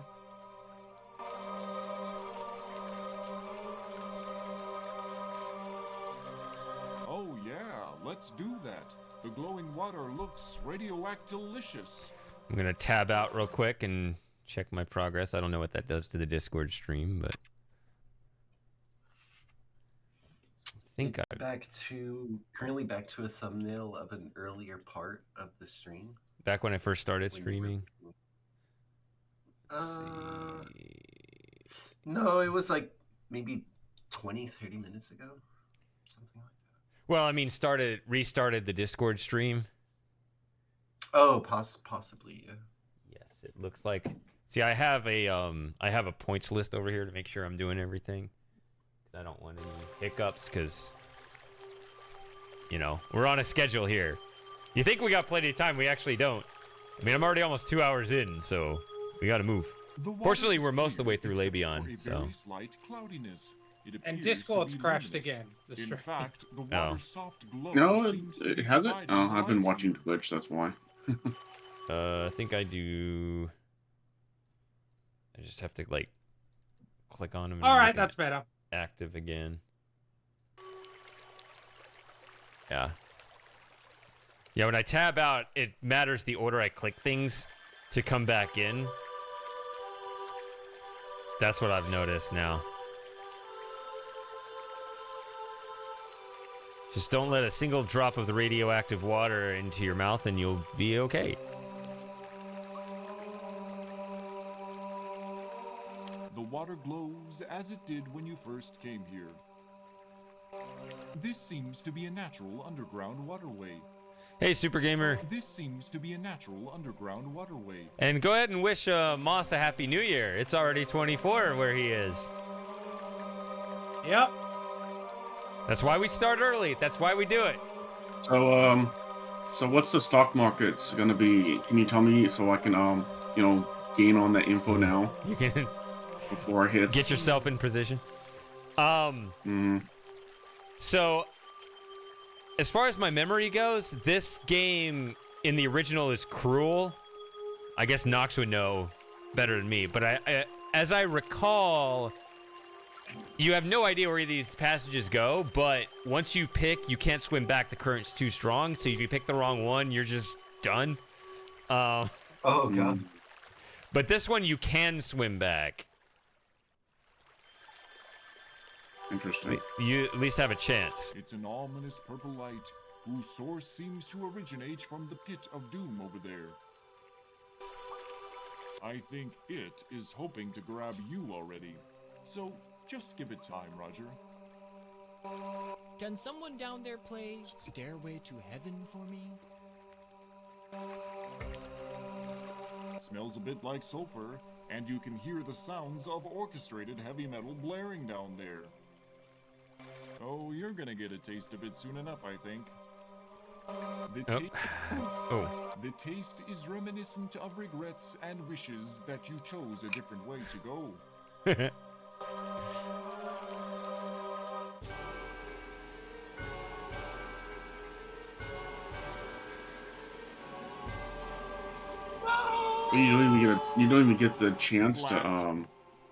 Oh yeah, let's do that. The glowing water looks radioactive-delicious. I'm gonna tab out real quick and check my progress. I don't know what that does to the Discord stream, but I think It's currently back to a thumbnail of an earlier part of the stream. Back when I first started streaming. No, it was like maybe 20, 30 minutes ago. Something like that. Well, I mean, restarted the Discord stream. Oh, possibly, yeah. Yes, it looks like. See, I have a points list over here to make sure I'm doing everything. I don't want any hiccups because, you know, we're on a schedule here. You think we got plenty of time? We actually don't. I mean, I'm already almost 2 hours in, so we got to move. Fortunately, we're most of the way through Labion, so. And Discord's crashed again. In fact, the water's soft glow. No, it hasn't. Oh, I've been watching Twitch. That's why. I think I do. I just have to like click on them. All right, that's better. Active again. Yeah. Yeah, when I tab out, it matters the order I click things to come back in. That's what I've noticed now. Just don't let a single drop of the radioactive water into your mouth and you'll be okay. The water glows as it did when you first came here. This seems to be a natural underground waterway. Hey, Super Gamer. This seems to be a natural underground waterway. And go ahead and wish Moss a Happy New Year. It's already 24 where he is. Yep. That's why we start early. That's why we do it. So what's the stock market's gonna be? Can you tell me so I can you know, gain on that info now? You can before it hits. Get yourself in position. So as far as my memory goes, this game in the original is cruel. I guess Nox would know better than me, but I as I recall, you have no idea where these passages go, but once you pick, you can't swim back. The current's too strong, so if you pick the wrong one, you're just done. Oh, God. But this one, you can swim back. Interesting. You at least have a chance. It's an ominous purple light, whose source seems to originate from the pit of doom over there. I think it is hoping to grab you already. So, just give it time, Roger. Can someone down there play Stairway to Heaven for me? Smells a bit like sulfur, and you can hear the sounds of orchestrated heavy metal blaring down there. Oh, you're gonna get a taste of it soon enough, I think. The taste is reminiscent of regrets and wishes that you chose a different way to go. You don't even get the chance to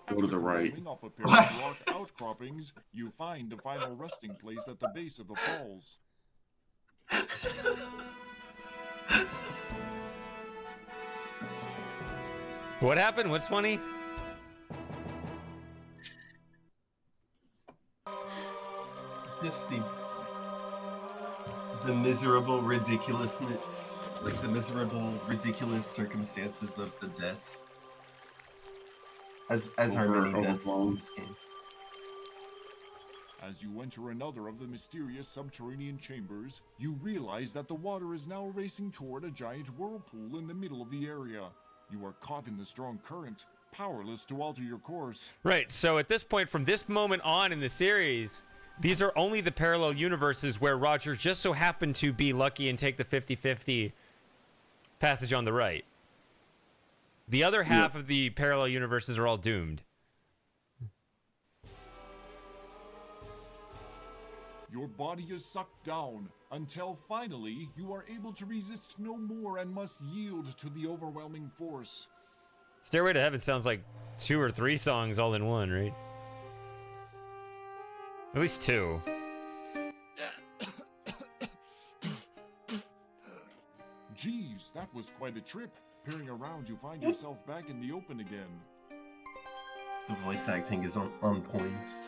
go to the right. Off a pair of rock outcroppings, you find a final resting place at the base of the falls. What happened? What's funny? Just the miserable ridiculousness, like the miserable, ridiculous circumstances of the death. As are many deaths in this game. As you enter another of the mysterious subterranean chambers, you realize that the water is now racing toward a giant whirlpool in the middle of the area. You are caught in the strong current, powerless to alter your course. Right, so at this point, from this moment on in the series, these are only the parallel universes where Roger just so happened to be lucky and take the 50-50 passage on the right. The other half of the parallel universes are all doomed. Your body is sucked down, until finally you are able to resist no more and must yield to the overwhelming force. Stairway to Heaven sounds like 2 or 3 songs all in one, right? At least 2. Geez, that was quite a trip. Peering around, you find yourself back in the open again. The voice acting is on point.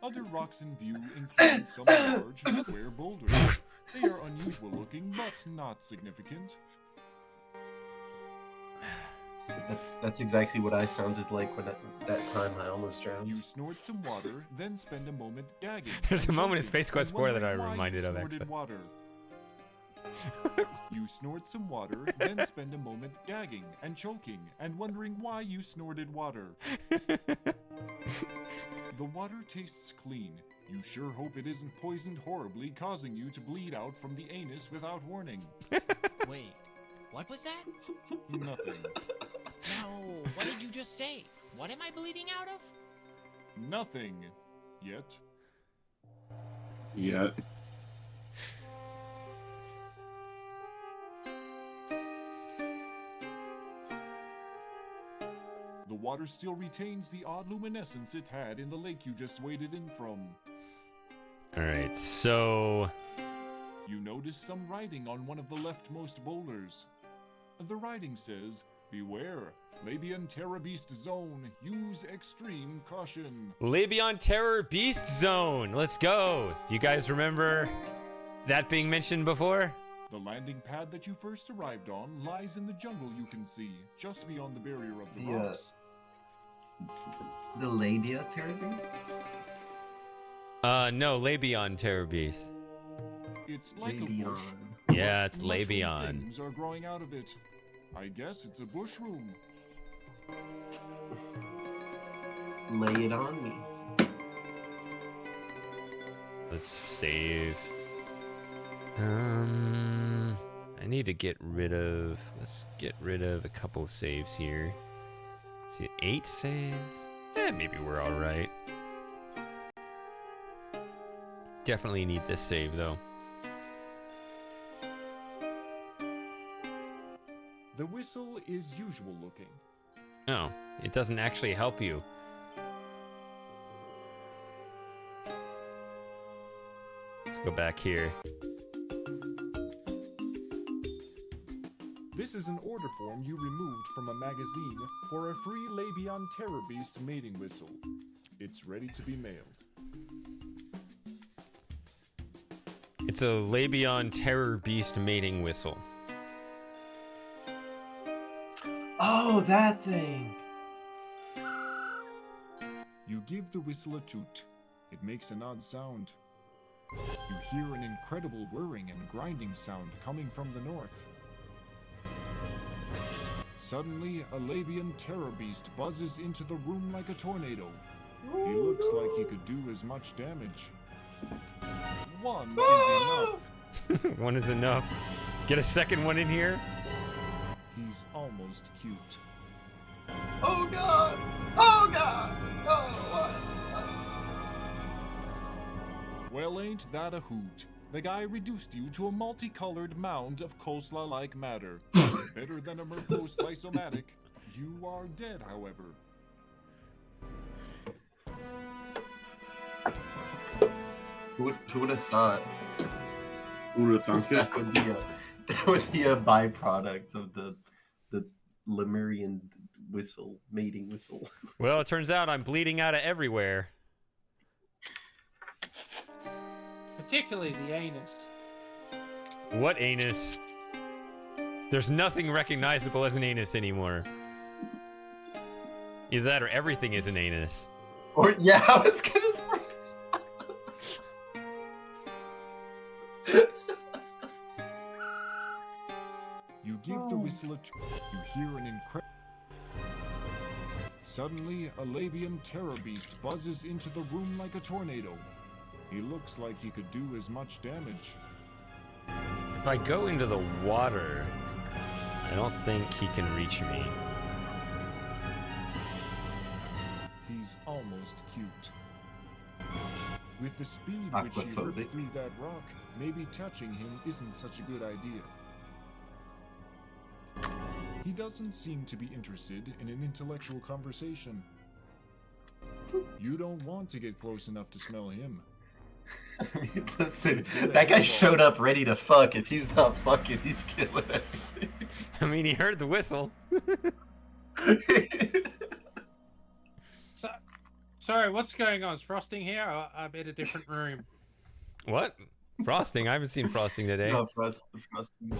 Other rocks in view include some large, square boulders. They are unusual looking, but not significant. That's exactly what I sounded like when that time I almost drowned. You snort some water, then spend a moment gagging. There's a moment in choking, Space Quest and 4 that I wondering why reminded you of, snorted actually. Water. You snort some water, then spend a moment gagging and choking and wondering why you snorted water. The water tastes clean. You sure hope it isn't poisoned horribly, causing you to bleed out from the anus without warning. Wait, what was that? Nothing. No, what did you just say? What am I bleeding out of? Nothing. Yet. Yet. The water still retains the odd luminescence it had in the lake you just waded in from. Alright, so... You notice some writing on one of the leftmost boulders. The writing says, "Beware, Labian Terror Beast Zone. Use extreme caution." Labion Terror Beast Zone! Let's go! Do you guys remember that being mentioned before? The landing pad that you first arrived on lies in the jungle you can see, just beyond the barrier of the rocks. The Labia Terror Beast? No, Labion Terror Beast. It's like a bush. Yeah, it's Mushroom Labion. things are growing out of it. I guess it's a bushroom. Lay it on me. Let's save. I need to get rid of... Let's get rid of a couple of saves here. Let's see, 8 saves? Maybe we're alright. Definitely need this save, though. The whistle is usual looking. No, it doesn't actually help you. Let's go back here. This is an order form you removed from a magazine for a free Labion Terror Beast mating whistle. It's ready to be mailed. It's a Labion Terror Beast mating whistle. Oh, that thing! You give the whistle a toot. It makes an odd sound. You hear an incredible whirring and grinding sound coming from the north. Suddenly, a Labian Terror Beast buzzes into the room like a tornado. He looks like he could do as much damage. One is enough. One is enough. Get a second one in here. He's almost cute. Oh god! Oh god! Oh, what? Well, ain't that a hoot? The guy reduced you to a multicolored mound of coleslaw-like matter. Better than a Murpho Slice-O-Matic. You are dead, however. Who would have thought? Who would have thunk it? That would be a byproduct of the Lemurian whistle, mating whistle. Well, it turns out I'm bleeding out of everywhere. Particularly the anus. What anus? There's nothing recognizable as an anus anymore. Either that or everything is an anus. Or, yeah, I was gonna say. You give the whistle a you hear an incredible... Suddenly, a Labian Terror Beast buzzes into the room like a tornado. He looks like he could do as much damage. If I go into the water, I don't think he can reach me. He's almost cute. With the speed which he ripped through that rock, maybe touching him isn't such a good idea. He doesn't seem to be interested in an intellectual conversation. You don't want to get close enough to smell him. I mean, listen, that guy showed up ready to fuck. If he's not fucking, he's killing everything. I mean, he heard the whistle. Sorry, what's going on? Is Frosting here? Or I'm in a different room. What? Frosting? I haven't seen Frosting today. No, Frosting is here.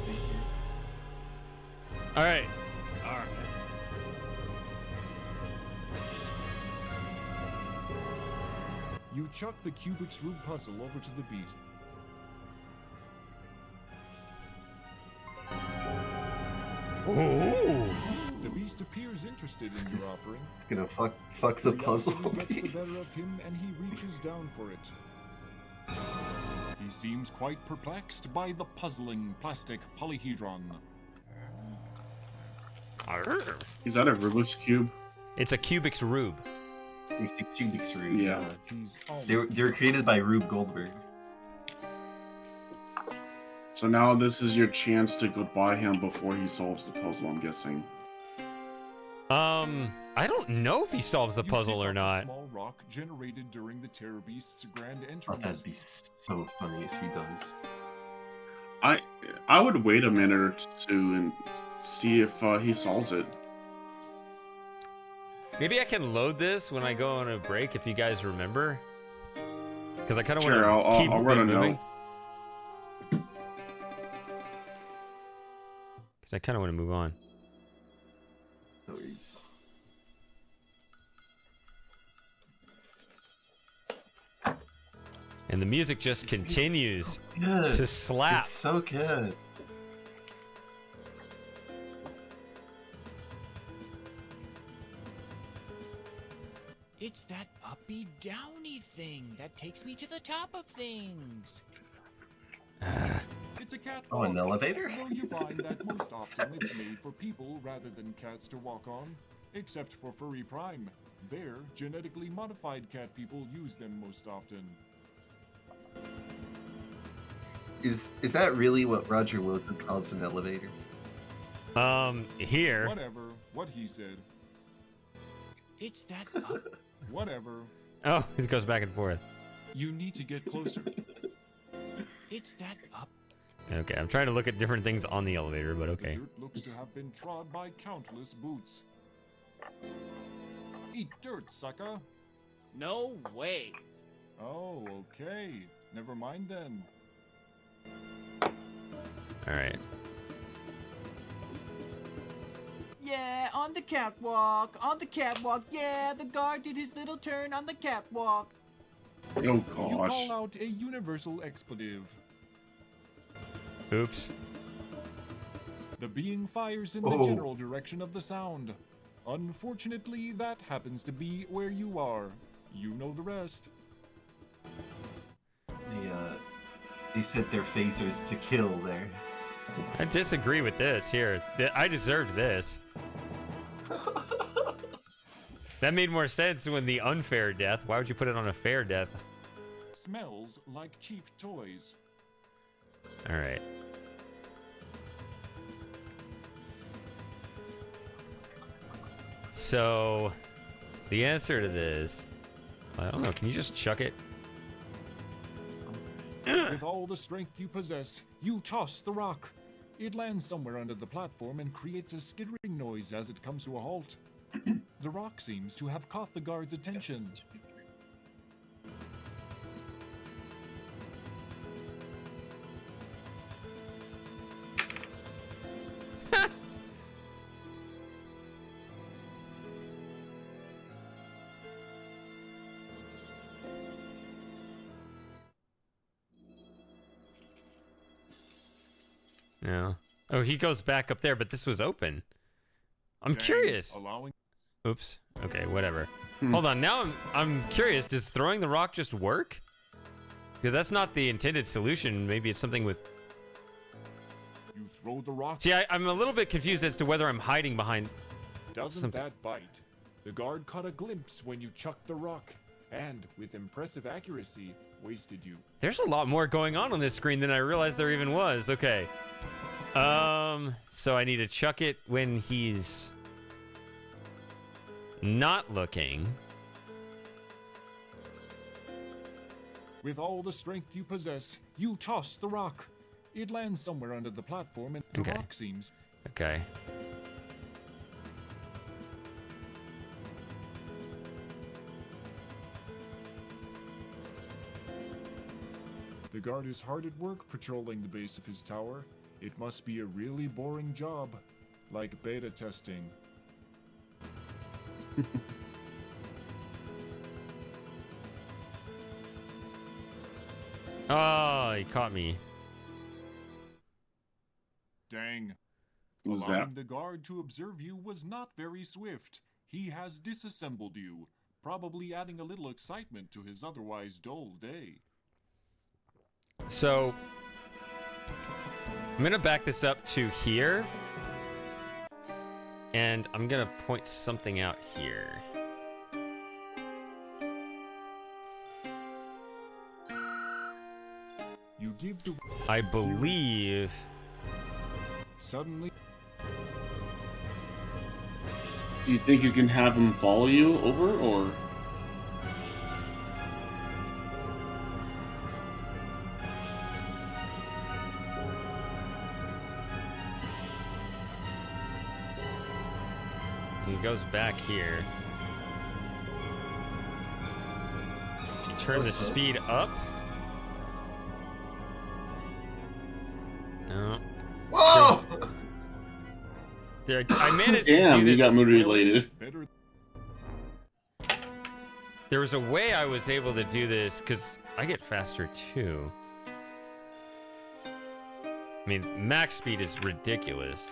All right. All right. You chuck the Kubik's Rube puzzle over to the beast. Ooh. The beast appears interested in your offering. It's gonna fuck the puzzle. Curiosity gets the better of him, and he reaches down for it. He seems quite perplexed by the puzzling plastic polyhedron. Is that a Rubik's Cube? It's a Kubik's Rube. It's a Kubik's Rube. Yeah. They were created by Rube Goldberg. So now this is your chance to go by him before he solves the puzzle, I'm guessing. I don't know if he solves the You puzzle pick or up a not. small rock generated during the Terror Beast's grand Oh, entrance. that'd be so funny if he does. I would wait a minute or two and see if he solves it. Maybe I can load this when I go on a break, if you guys remember. Because I kind of Sure, want to keep I'll run a moving. note. Because I kind of want to move on. No worries. And the music just continues Good. to slap. It's so good. It's that uppy downy thing that takes me to the top of things. It's a cat. Oh, an elevator? Though you find that most often it's made for people rather than cats to walk on, except for Furry Prime. There, genetically modified cat people use them most often. Is that really what Roger Wilson calls an elevator? Here. Whatever. What he said. It's that Whatever. Oh, it goes back and forth. You need to get closer. It's that up. Okay, I'm trying to look at different things on the elevator, but okay. The dirt looks to have been trod by countless boots. Eat dirt, sucker. No way. Oh, okay. Never mind then. All right. Yeah, on the catwalk, yeah, the guard did his little turn on the catwalk. Oh You gosh. call out a universal expletive. Oops. The being fires in the general direction of the sound. Unfortunately, that happens to be where you are. You know the rest. They set their phasers to kill there. I disagree with this. Here, I deserved this. That made more sense when the unfair death. Why would you put it on a fair death? Smells like cheap toys. All right. So, the answer to this, I don't know. Can you just chuck it? With all the strength you possess, you toss the rock. It lands somewhere under the platform and creates a skittering noise as it comes to a halt. The rock seems to have caught the guard's attention. No. Oh, he goes back up there, but this was open. I'm curious. Oops. Okay, whatever. Hold on. Now I'm curious. Does throwing the rock just work? Because that's not the intended solution. Maybe it's something with. You throw the rock. See, I'm a little bit confused as to whether I'm hiding behind. Doesn't something. that bite? The guard caught a glimpse when you chucked the rock, and with impressive accuracy, wasted you. There's a lot more going on this screen than I realized there even was. Okay. So I need to chuck it when he's not looking. With all the strength you possess, you toss the rock. It lands somewhere under the platform, and the Okay. rock seems. Okay. The guard is hard at work patrolling the base of his tower. It must be a really boring job, like beta testing. Oh, he caught me. Dang. Who's Allowing the guard to observe you was not very swift. He has disassembled you, probably adding a little excitement to his otherwise dull day. So, I'm going to back this up to here. And I'm going to point something out here. You give the... I believe... Suddenly... Do you think you can have him follow you over, or...? He goes back here. If you turn the speed up... No. Whoa! There, I managed to Damn, do this. you got motivated. There was a way I was able to do this, because I get faster too. I mean, max speed is ridiculous.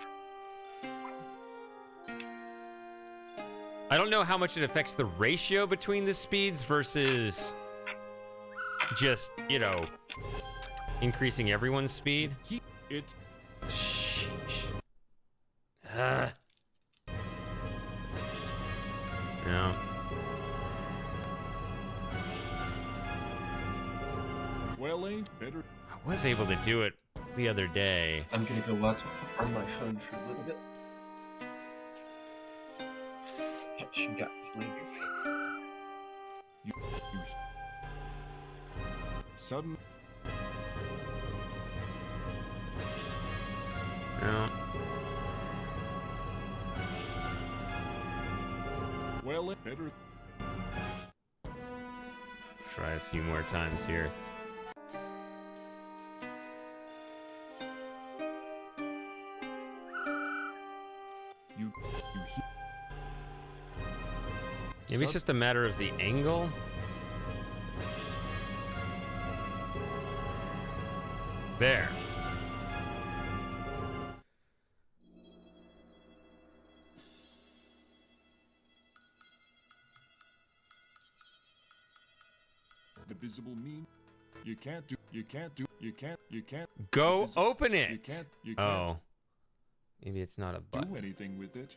I don't know how much it affects the ratio between the speeds versus just, you know, increasing everyone's speed. Sheesh. No. Well, ain't better. I was able to do it the other day. I'm gonna go watch on my phone for a little bit. Catch you guys later. Sudden. No. Well, it better. Try a few more times here. Maybe it's just a matter of the angle. There. The visible mean. You can't. Go Visible. open it. You can't. Oh. Maybe it's not a button. Do anything with it.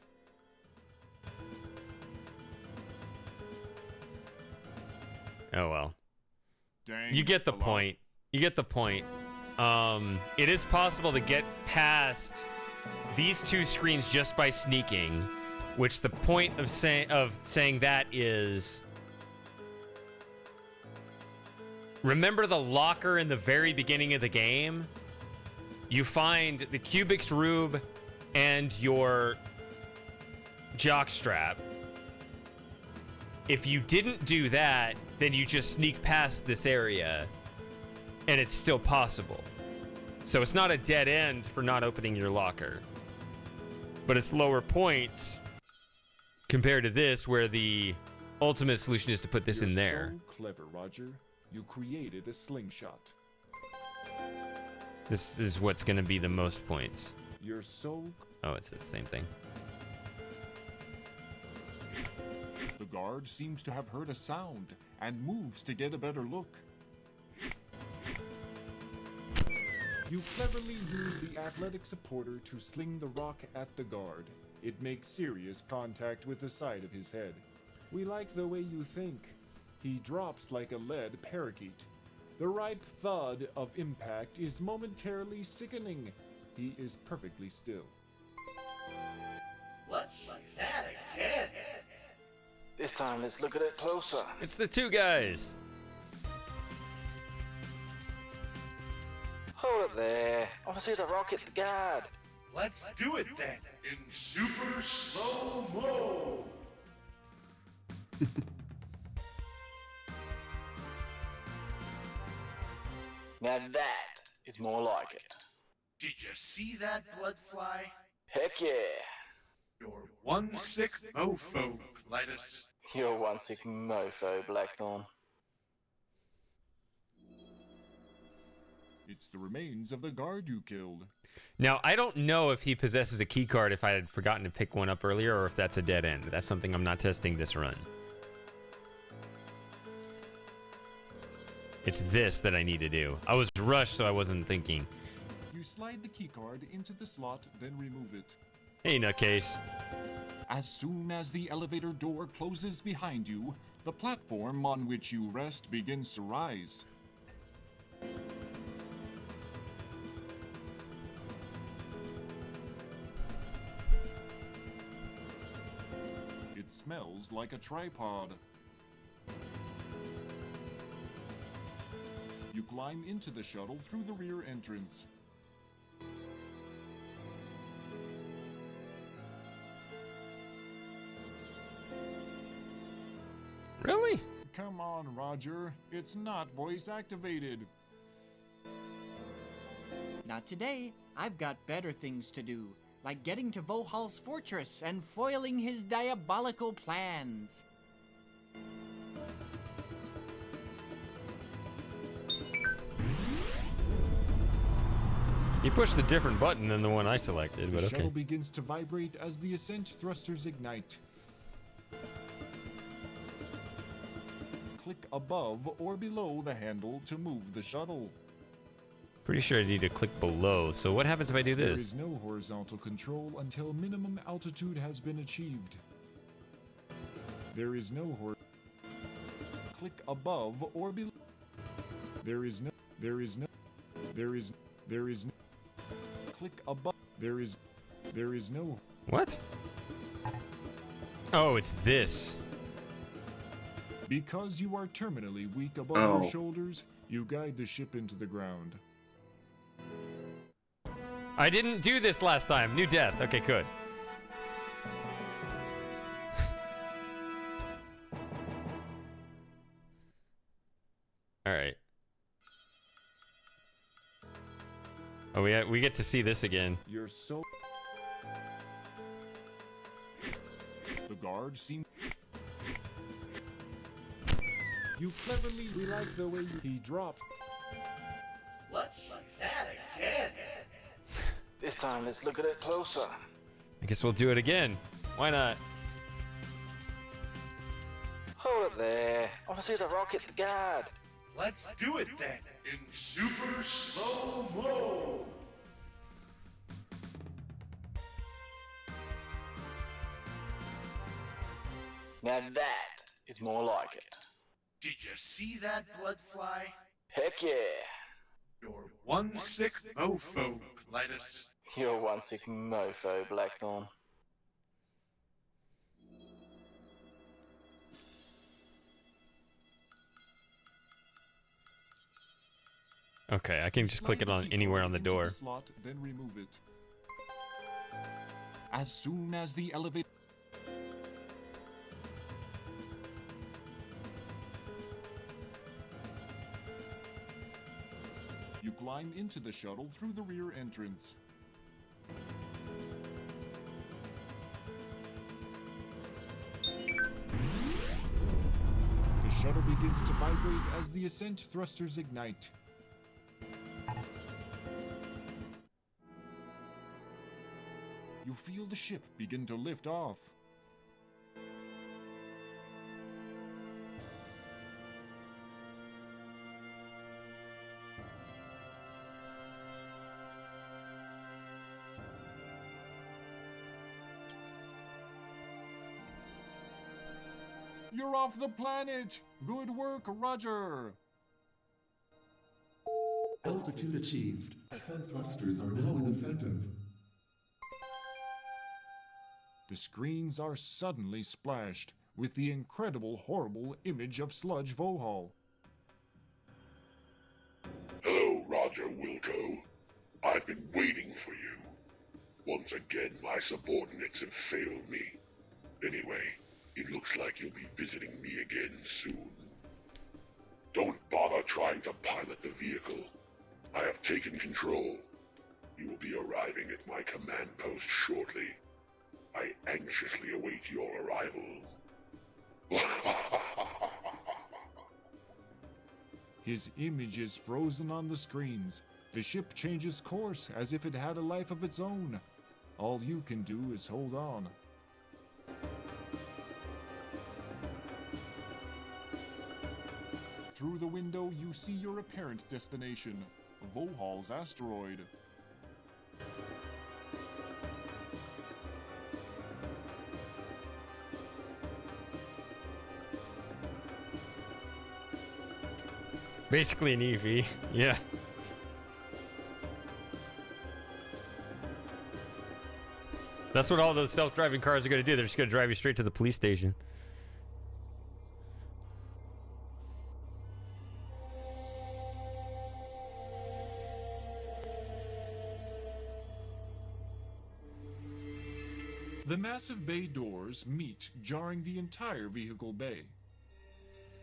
Oh well. Dang. You get the point. You get the point. It is possible to get past these two screens just by sneaking, which the point of saying that is, remember the locker in the very beginning of the game? You find the Cubix Rube and your jockstrap. If you didn't do that, then you just sneak past this area, and it's still possible. So it's not a dead end for not opening your locker, but it's lower points compared to this, where the ultimate solution is to put this in there. So clever, Roger. You created a slingshot. This is what's going to be the most points. You're so... Oh, it's the same thing. The guard seems to have heard a sound and moves to get a better look. You cleverly use the athletic supporter to sling the rock at the guard. It makes serious contact with the side of his head. We like the way you think. He drops like a lead parakeet. The ripe thud of impact is momentarily sickening. He is perfectly still. Let's see that again. This time, let's look at it closer. It's the two guys. Hold it there. I want to see the rocket guard. Let's do it then, in super slow-mo! Now that is more like it. Did you see that, Bloodfly? Heck yeah. You're one sick mofo, Clytus. You're one sick mofo, Blackthorn. It's the remains of the guard you killed. Now, I don't know if he possesses a key card if I had forgotten to pick one up earlier or if that's a dead end. That's something I'm not testing this run. It's this that I need to do. I was rushed, so I wasn't thinking. You slide the keycard into the slot, then remove it. Hey, nutcase. As soon as the elevator door closes behind you, the platform on which you rest begins to rise. It smells like a tripod. You climb into the shuttle through the rear entrance. Really? Come on, Roger. It's not voice activated. Not today. I've got better things to do, like getting to Vohal's fortress and foiling his diabolical plans. You pushed a different button than the one I selected, but The okay. shuttle begins to vibrate as the ascent thrusters ignite. Click above or below the handle to move the shuttle. Pretty sure I need to click below. So what happens if I do There this? is no horizontal control until minimum altitude has been achieved. There is no Click above or below. There is no. Click above. There is no. What? Oh, it's this. Because you are terminally weak above Oh. your shoulders, you guide the ship into the ground. I didn't do this last time. New death. Okay, good. All right. Oh, we get to see this again. You're so. The guard seems. You cleverly. We like the way he drops. Let's see that again. This time, let's look at it closer. I guess we'll do it again. Why not? Hold it there. I want to see the rocket guard. Let's do it then, in super slow-mo! Now that is more like it. Did you see that, Bloodfly? Heck yeah. You're one sick mofo, Clytus. You're one sick mofo, Blackthorn. Okay, I can just click it on anywhere on the door. Slot, then remove it. As soon as the elevator. You climb into the shuttle through the rear entrance. The shuttle begins to vibrate as the ascent thrusters ignite. You feel the ship begin to lift off. You're off the planet! Good work, Roger! Altitude achieved. Ascent thrusters are now ineffective. The screens are suddenly splashed with the incredible, horrible image of Sludge Vohal. Hello, Roger Wilco. I've been waiting for you. Once again, my subordinates have failed me. Anyway, it looks like you'll be visiting me again soon. Don't bother trying to pilot the vehicle. I have taken control. You will be arriving at my command post shortly. I anxiously await your arrival. His image is frozen on the screens. The ship changes course as if it had a life of its own. All you can do is hold on. Through the window, you see your apparent destination, Vohal's asteroid. Basically an EV, yeah. That's what all those self-driving cars are going to do. They're just going to drive you straight to the police station. The massive bay doors meet, jarring the entire vehicle bay.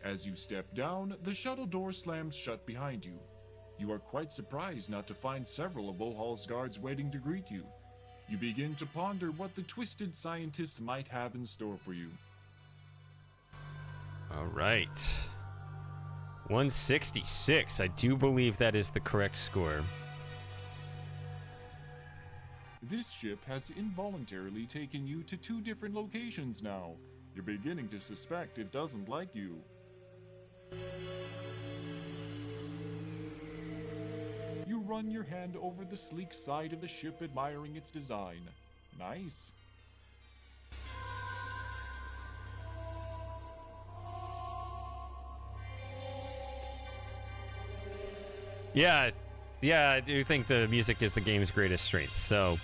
As you step down, the shuttle door slams shut behind you. You are quite surprised not to find several of Vohal's guards waiting to greet you. You begin to ponder what the twisted scientists might have in store for you. All right. 166. I do believe that is the correct score. This ship has involuntarily taken you to 2 different locations now. You're beginning to suspect it doesn't like you. You run your hand over the sleek side of the ship, admiring its design. Nice. Yeah, I do think the music is the game's greatest strength. So,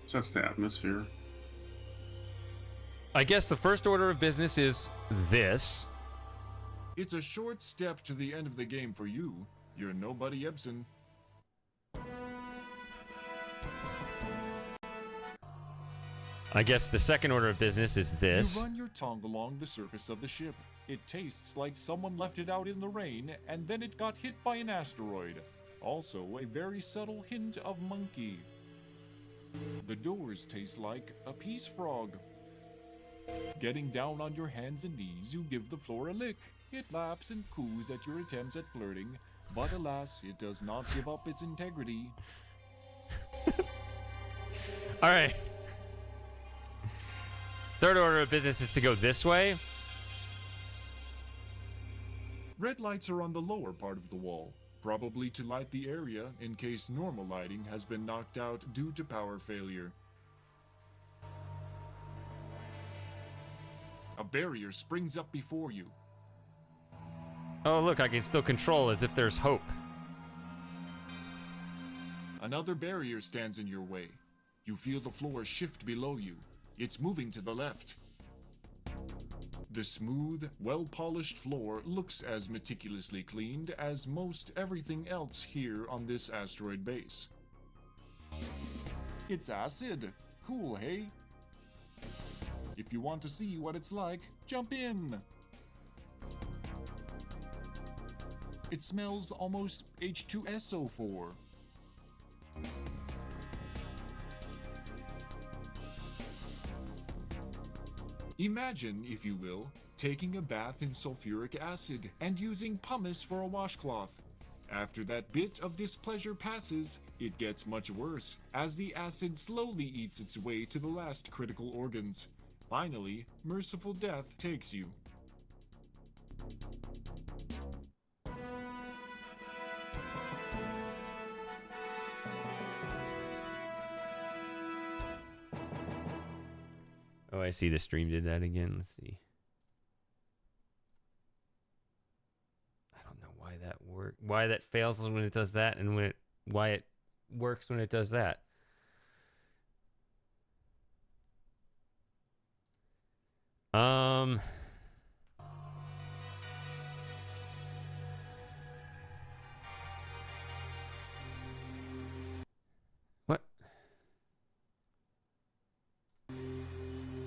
Sets the atmosphere. I guess the first order of business is this. It's a short step to the end of the game for you. You're nobody Ebsen. I guess the second order of business is this. You run your tongue along the surface of the ship. It tastes like someone left it out in the rain, and then it got hit by an asteroid. Also, a very subtle hint of monkey. The doors taste like a peace frog. Getting down on your hands and knees, you give the floor a lick. It laughs and coos at your attempts at flirting, but alas, it does not give up its integrity. All right. Third order of business is to go this way. Red lights are on the lower part of the wall, probably to light the area in case normal lighting has been knocked out due to power failure. A barrier springs up before you. Oh, look, I can still control as if there's hope. Another barrier stands in your way. You feel the floor shift below you. It's moving to the left. The smooth, well-polished floor looks as meticulously cleaned as most everything else here on this asteroid base. It's acid. Cool, hey? If you want to see what it's like, jump in! It smells almost H2SO4. Imagine, if you will, taking a bath in sulfuric acid and using pumice for a washcloth. After that bit of displeasure passes, it gets much worse, as the acid slowly eats its way to the last critical organs. Finally, merciful death takes you. Oh, I see the stream did that again. Let's see. I don't know why that why that fails when it does that, and why it works when it does that.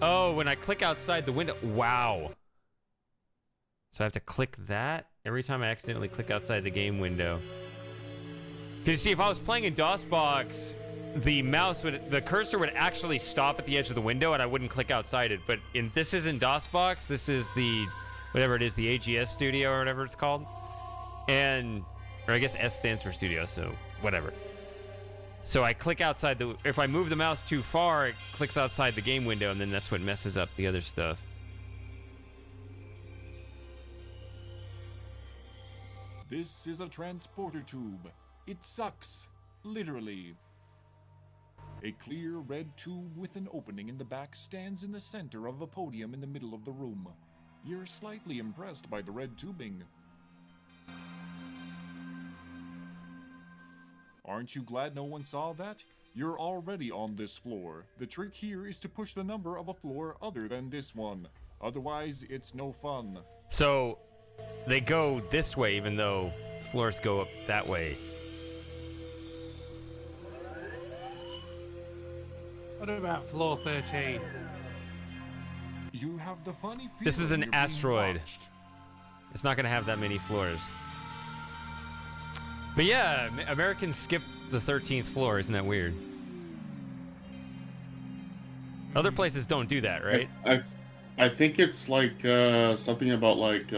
Oh, when I click outside the window. Wow. So I have to click that every time I accidentally click outside the game window. Because you see, if I was playing in DOSBox, the cursor would actually stop at the edge of the window and I wouldn't click outside it. But this isn't DOSBox. This is the, whatever it is, the AGS studio or whatever it's called. Or I guess S stands for studio, so whatever. So I click outside if I move the mouse too far, it clicks outside the game window, and then that's what messes up the other stuff. This is a transporter tube. It sucks. Literally. A clear red tube with an opening in the back stands in the center of a podium in the middle of the room. You're slightly impressed by the red tubing. Aren't you glad no one saw that? You're already on this floor. The trick here is to push the number of a floor other than this one. Otherwise, it's no fun. So they go this way even though floors go up that way. What about floor 13? You have the funny feeling This is an you're being asteroid. watched. It's not going to have that many floors. But yeah, Americans skip the 13th floor. Isn't that weird? Other places don't do that, right? I think it's like something about like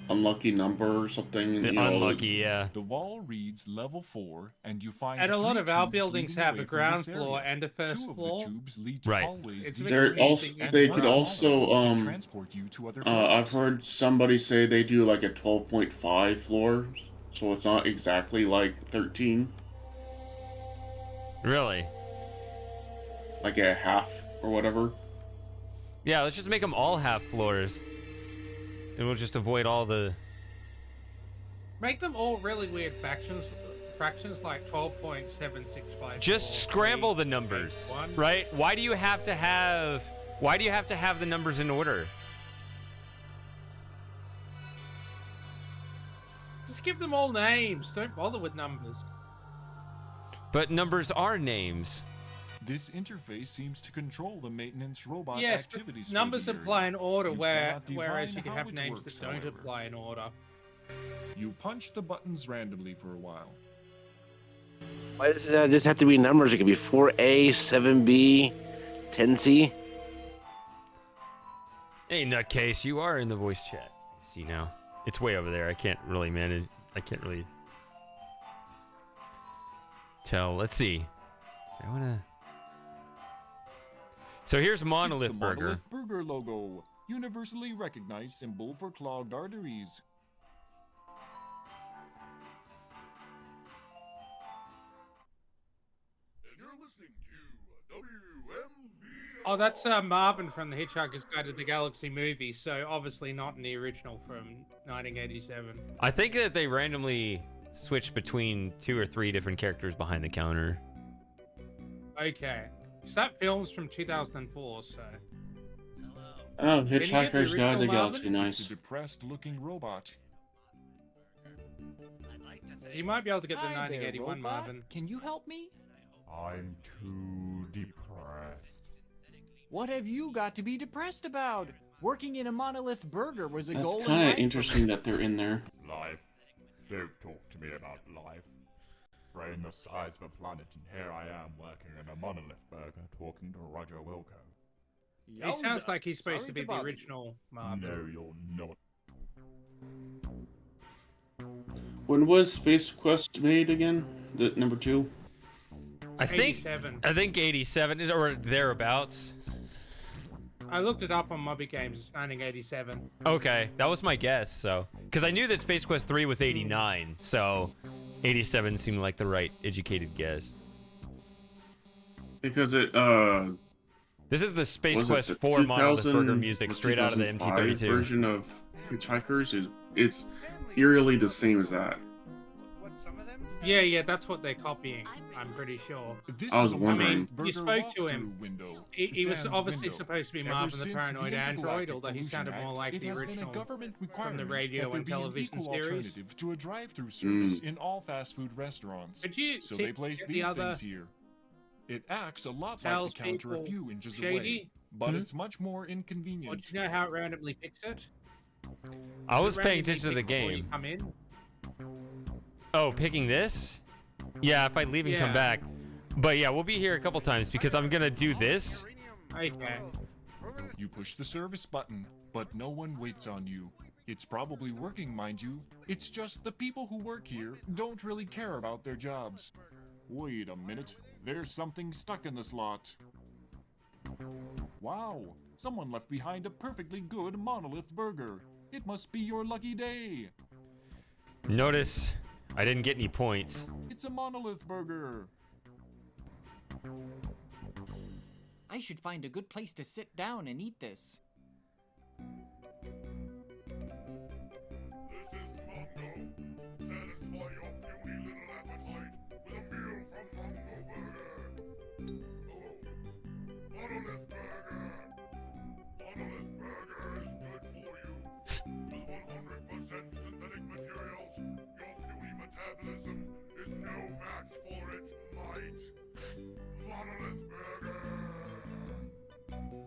unlucky number or something. You know, Unlucky, like, yeah. The wall reads level 4, and you find And a lot 3 of our tubes buildings leading have away a from ground this floor area. and a first 2 of floor. the tubes lead to Right. hallways. It's a bit They're also confusing, and they one could of them also transport you to other I've floors. heard somebody say they do like a 12.5 floors, so it's not exactly like 13, Really? like a half or whatever. Yeah, let's just make them all half floors. And we'll just avoid all the... Make them all really weird fractions like 12.765. Just scramble the numbers, right? Why do you have to have the numbers in order? Just give them all names. Don't bother with numbers. But numbers are names. This interface seems to control the maintenance robot Yes, but activities. numbers for the apply in area. order, You cannot whereas you define can how have it names works, that don't however. apply in order. You punch the buttons randomly for a while. Why does it just have to be numbers? It could be 4A, 7B, 10C. Hey, nutcase, you are in the voice chat. I see now. It's way over there. I can't really manage. I can't really tell. Let's see. I wanna. So here's Monolith It's the Burger. Monolith Burger logo, universally recognized symbol for clogged arteries. Oh, that's Marvin from the Hitchhiker's Guide to the Galaxy movie, so obviously not in the original from 1987. I think that they randomly switched between 2 or 3 different characters behind the counter. Okay. So that film's from 2004, so... Oh, Did you get the Hitchhiker's Guide to the original Galaxy, Marvin? nice. It's a depressed-looking robot. You might be able to get the Hi there, 1981 robot. Marvin. Can you help me? I'm too depressed. What have you got to be depressed about? Working in a Monolith Burger was a That's goal in kind life of for interesting me. that they're in there. Life. Don't talk to me about life. Brain the size of a planet, and here I am working in a Monolith Burger talking to Roger Wilco. He sounds like he's supposed Sorry to be the bother you. original Marvin. No, you're not. When was Space Quest made again? The number 2? I think 87. 87 is or thereabouts. I looked it up on Mobby Games. It's 1987. Okay, that was my guess. So, because I knew that Space Quest 3 was 89, so 87 seemed like the right educated guess. Because it This is the Space was it Quest the 4 Monolith 2000 Burger music or straight out of the 2005 MT32. version of Hitchhikers it's eerily the same as that. Yeah, that's what they're copying. I'm pretty sure. This I was is a wondering. Monolith You Burger spoke to him. walkthrough window. He was Sans obviously window. supposed to be Ever Marvin the since Paranoid Android, Intergalactic although he Pollution sounded more Act, like it the has been a original government from the requirement radio that there and be an television equal series. alternative to a drive-through service in all fast food restaurants. Could you So see- they place get the these other things here. It acts a lot like Tells the counter a people few inches shady. away. but it's much more Well, inconvenient. do you know how it randomly picks it? I was Does it paying randomly attention to the pick before you game. come in? Oh, picking this? Yeah, if I leave and come Yeah. back. But yeah, we'll be here a couple times because I'm gonna do this. Okay. You push the service button, but no one waits on you. It's probably working, mind you. It's just the people who work here don't really care about their jobs. Wait a minute. There's something stuck in the slot. Wow. Someone left behind a perfectly good monolith burger. It must be your lucky day. Notice I didn't get any points. It's a monolith burger. I should find a good place to sit down and eat this.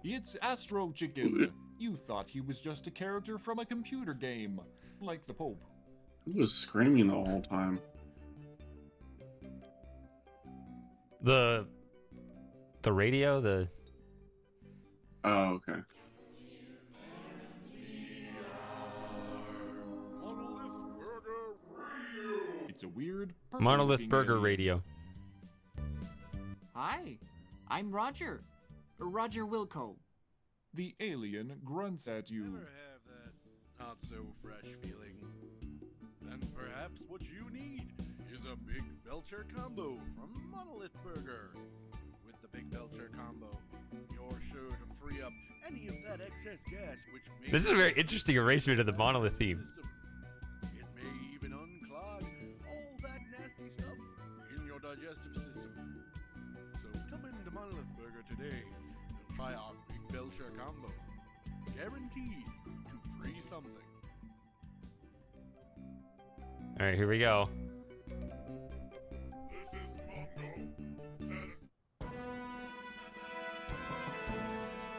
It's Astro Chicken. You thought he was just a character from a computer game, like the Pope. He was screaming the whole time. The radio, the Oh, okay. It's a weird Monolith purple-looking Burger alien. Radio. Hi, I'm Roger. Roger Wilco. The alien grunts at you. Never have that not so fresh feeling. And perhaps what you need is a Big Belcher combo from Monolith Burger. With the Big Belcher combo, you're sure to free up any of that excess gas which may This is a very interesting arrangement of the monolith theme. It may even unclog all that nasty stuff in your digestive system. So come into Monolith Burger today and try our Big Belcher combo. Guaranteed to free something. All right, here we go.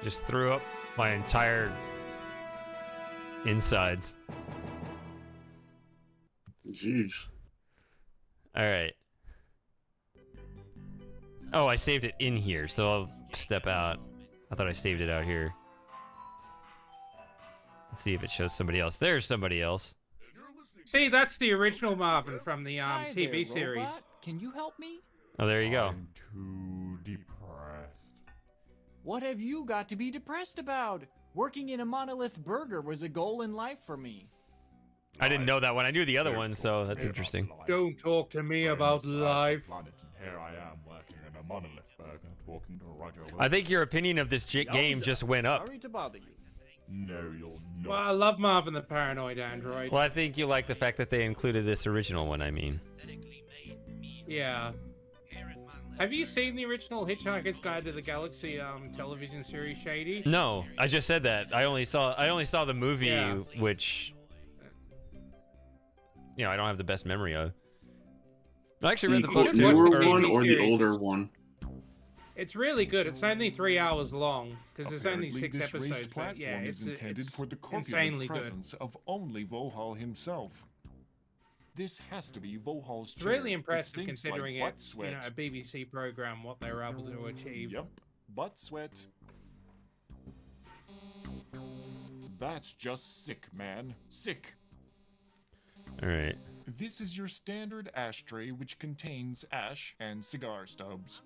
Just threw up my entire insides. Jeez. All right. Oh, I saved it in here, so I'll step out. I thought I saved it out here. Let's see if it shows somebody else. There's somebody else. See, that's the original Marvin from the Hi TV there, series. robot. Can you help me? Oh, there you go. I'm too depressed. What have you got to be depressed about? Working in a Monolith Burger was a goal in life for me. I didn't know that one. I knew the other one, so that's interesting. Don't talk to me about life. Planet, and here I am working in a Monolith Burger, talking to Roger Wilco. I think your opinion of this game just went up. Sorry to bother you. No, you're not. Well, I love Marvin the Paranoid Android. Well, I think you like the fact that they included this original one, I mean. Yeah. Have you seen the original Hitchhiker's Guide to the Galaxy television series, Shady? No, I just said that. I only saw the movie, Yeah. which I don't have the best memory of. I actually read the book just too. watch the newer TV one or the series. older one? It's really good. It's only 3 hours long because there's only Apparently, 6 this raised episodes. But yeah, platform it's is intended for the corpulent insanely good. presence of only Vohal himself. This has to be Vohal's It's chair. really It impressive stinks considering like butt it's sweat. a BBC program what they were able to achieve. Yep, butt sweat. That's just sick, man. Sick. All right. This is your standard ashtray, which contains ash and cigar stubs.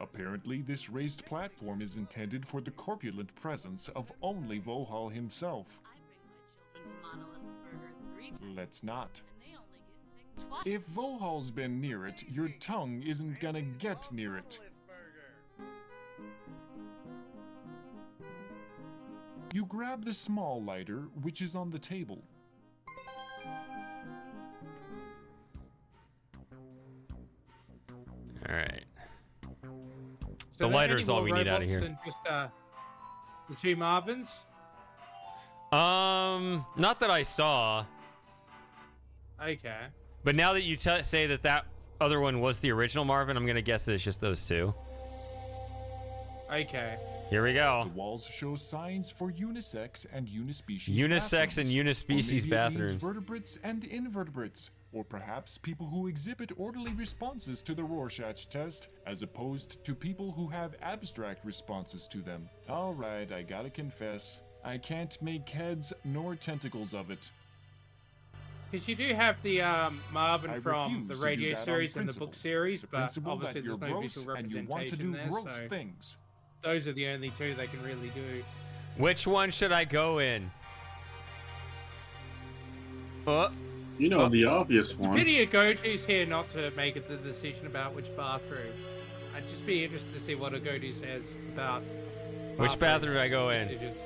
Apparently, this raised platform is intended for the corpulent presence of only Vohal himself. Let's not. If Vohal's been near it, your tongue isn't gonna get near it. You grab the small lighter, which is on the table. All right. So The there lighter any is all more we need out of robots here. than just the 2 Marvins? Not that I saw. Okay. But now that you say that other one was the original Marvin, I'm gonna guess that it's just those 2. Okay. Here we go. The walls show signs for unisex and unispecies Unisex and bathrooms. unispecies Or maybe it means bathrooms. vertebrates and invertebrates. Or perhaps people who exhibit orderly responses to the Rorschach test, as opposed to people who have abstract responses to them. Alright, I gotta confess, I can't make heads nor tentacles of it. Because you do have the Marvin I from the refuse to do radio that on series and the principle. book series, The but principle obviously that you're there's no gross visual and you representation want to do there, gross so things. those are the only two they can really do. Which one should I go in? You know, the obvious The one. pity of Goto's here not to make the decision about which bathroom. I'd just be interested to see what a Goto says about Which bathroom do I go in? decisions.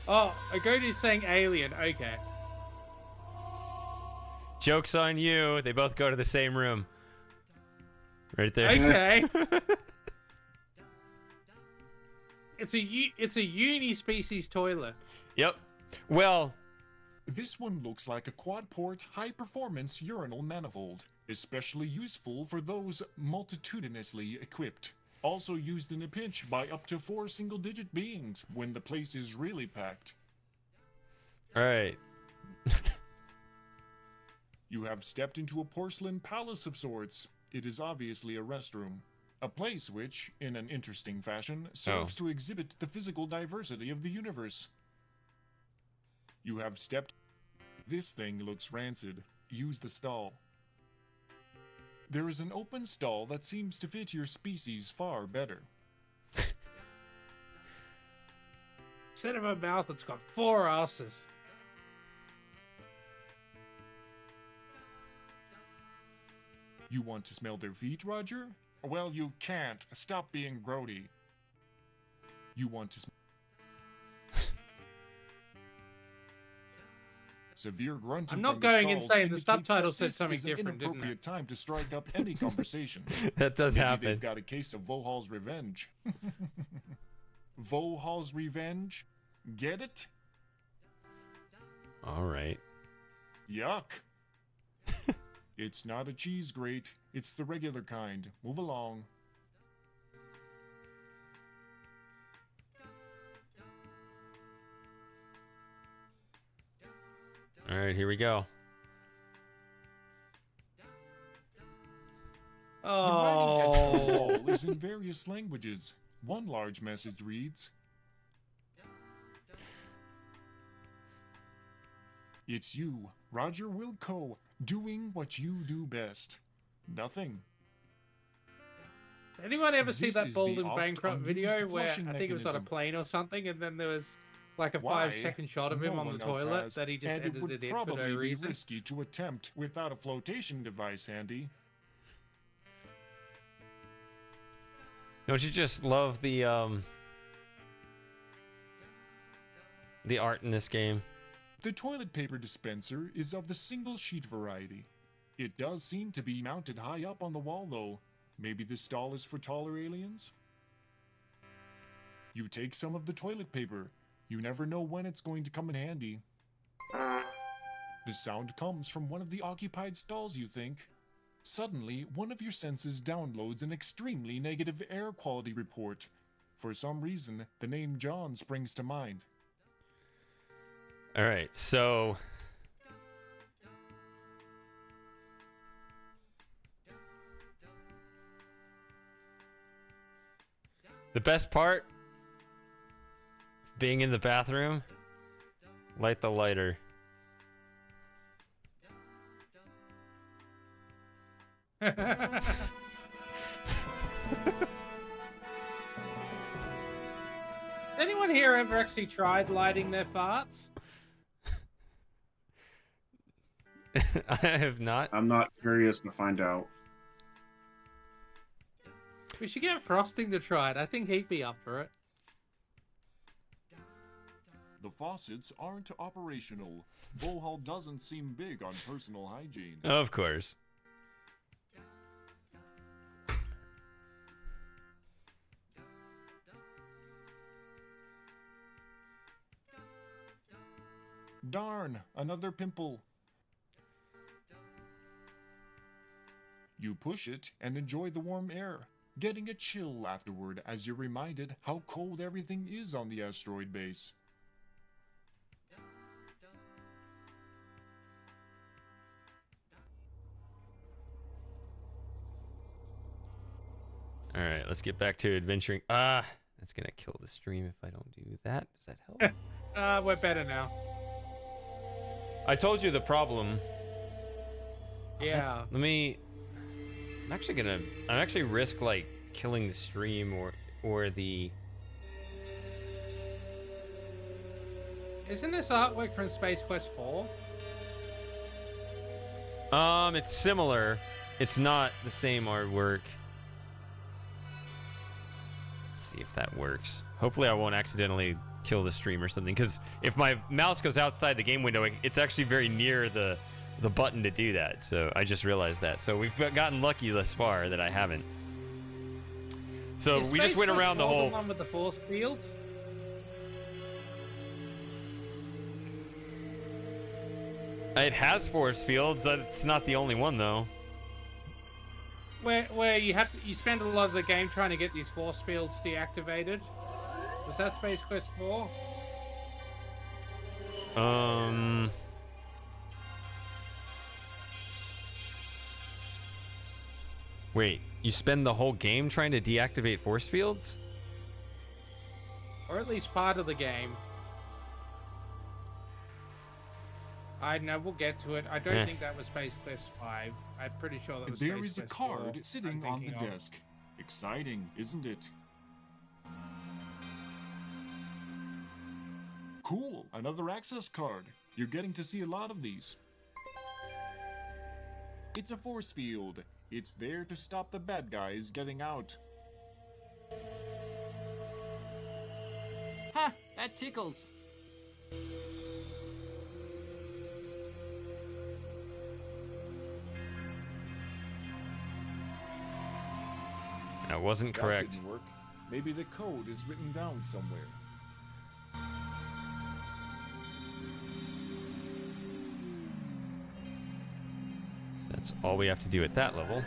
Oh, a Goto's saying alien. Okay. Joke's on you. They both go to the same room. Right there. Okay. It's a uni-species toilet. Yep. Well, this one looks like a quad-port, high-performance urinal manifold, especially useful for those multitudinously equipped. Also used in a pinch by up to 4 single-digit beings when the place is really packed. all right. You have stepped into a porcelain palace of sorts. It is obviously a restroom. A place which, in an interesting fashion, serves to exhibit the physical diversity of the universe. You have stepped... This thing looks rancid. Use the stall. There is an open stall that seems to fit your species far better. Instead of a mouth, it's got 4 asses. You want to smell their feet, Roger? Well, you can't. Stop being grody. You want to severe grunting. I'm not from going the stalls insane. The indicates subtitle that said this something is an different, didn't it? inappropriate time to strike up any conversation. That does Maybe happen. They've got a case of Vohal's revenge. Vohal's revenge? Get it? All right. Yuck. It's not a cheese grate. It's the regular kind. Move along. All right, here we go. The writing on the Oh. wall is in various languages. One large message reads, "It's you, Roger Wilco, doing what you do best. Nothing." Did anyone ever see This that is Bald the and oft Bankrupt unused video where I flushing think it was on a mechanism. plane or something, and then there was like a Why? 5-second shot of him No on the one else toilet has, that he just and it would edited in for probably no be reason? risky to attempt without a flotation device handy. Don't you just love the art in this game? The toilet paper dispenser is of the single sheet variety. It does seem to be mounted high up on the wall though. Maybe this stall is for taller aliens? You take some of the toilet paper. You never know when it's going to come in handy. The sound comes from one of the occupied stalls, you think. Suddenly, one of your senses downloads an extremely negative air quality report. For some reason, the name John springs to mind. All right, so the best part, being in the bathroom, light the lighter. Anyone here ever actually tried lighting their farts? I have not. I'm not curious to find out. We should get Frosting to try it. I think he'd be up for it. The faucets aren't operational. Vohal doesn't seem big on personal hygiene. Of course. Darn, another pimple. You push it and enjoy the warm air, getting a chill afterward as you're reminded how cold everything is on the asteroid base. All right, let's get back to adventuring. That's gonna kill the stream if I don't do that. Does that help? We're better now. I told you the problem. Yeah. Let me. I'm actually risk like killing the stream or the. Isn't this artwork from Space Quest 4? It's similar. It's not the same artwork. Let's see if that works. Hopefully I won't accidentally kill the stream or something, because if my mouse goes outside the game window, it's actually very near the button to do that. So I just realized that. So we've gotten lucky thus far that I haven't. So we just went around the whole... The one with the force fields? It has force fields. It's not the only one though. Where you spend a lot of the game trying to get these force fields deactivated. Was that Space Quest 4? Wait, you spend the whole game trying to deactivate force fields? Or at least part of the game. I know, we'll get to it. I don't think that was Space Quest 5. I'm pretty sure that was There Space is a Quest card 4 sitting I'm on the thinking of. desk. Exciting, isn't it? Cool, another access card. You're getting to see a lot of these. It's a force field. It's there to stop the bad guys getting out. Ha! That tickles. That wasn't correct. That didn't work. Maybe the code is written down somewhere. That's all we have to do at that level.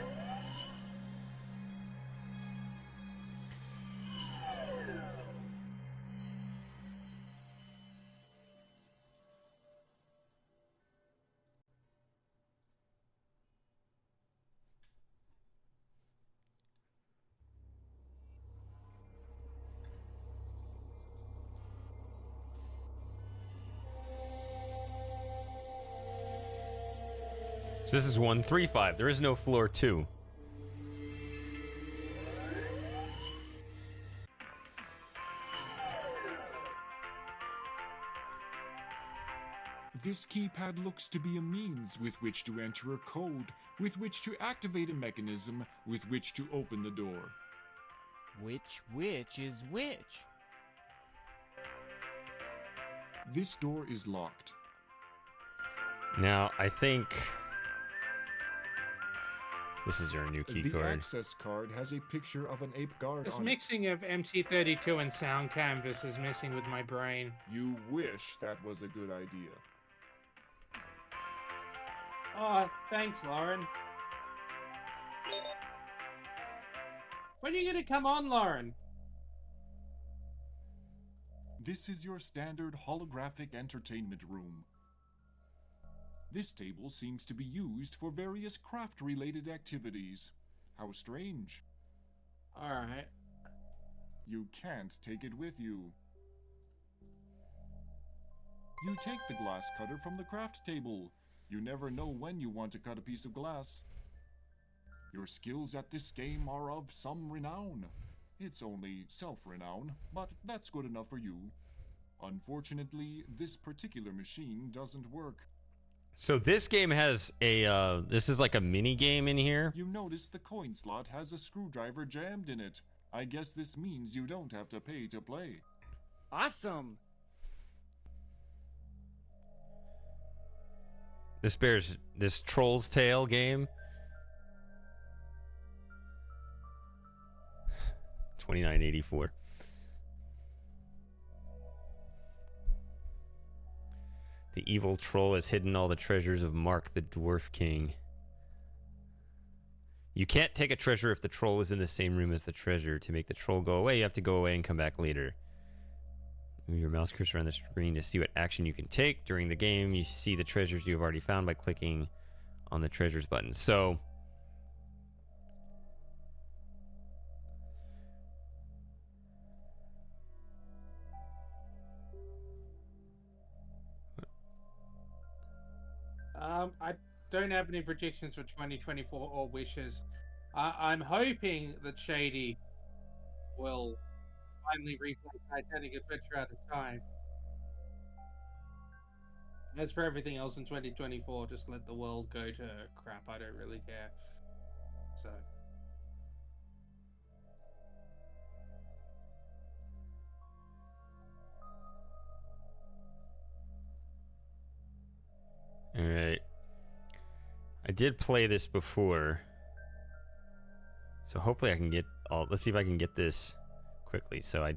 So this is 135. There is no floor 2. This keypad looks to be a means with which to enter a code, with which to activate a mechanism, with which to open the door. Which is which? This door is locked. Now, I think this is your new key the card. access card has a picture of an ape guard This on mixing of MC32 and Sound Canvas is messing with my brain. it. You wish that was a good idea. Oh, thanks, Lauren. When are you gonna come on, Lauren? This is your standard holographic entertainment room. This table seems to be used for various craft-related activities. How strange. Alright. You can't take it with you. You take the glass cutter from the craft table. You never know when you want to cut a piece of glass. Your skills at this game are of some renown. It's only self-renown, but that's good enough for you. Unfortunately, this particular machine doesn't work. So this game has a, this is like a mini game in here. You notice the coin slot has a screwdriver jammed in it. I guess this means you don't have to pay to play. Awesome! This Troll's Tale game. 2984. The evil troll has hidden all the treasures of Mark the Dwarf King. You can't take a treasure if the troll is in the same room as the treasure. To make the troll go away, you have to go away and come back later. Move your mouse cursor on the screen to see what action you can take. During the game, you see the treasures you have already found by clicking on the treasures button. So, I don't have any predictions for 2024 or wishes. I'm hoping that Shady will finally replay Titanic Adventure Out of Time. As for everything else in 2024, just let the world go to crap. I don't really care. So. all right. I did play this before. So hopefully I can get all... Let's see if I can get this quickly. So I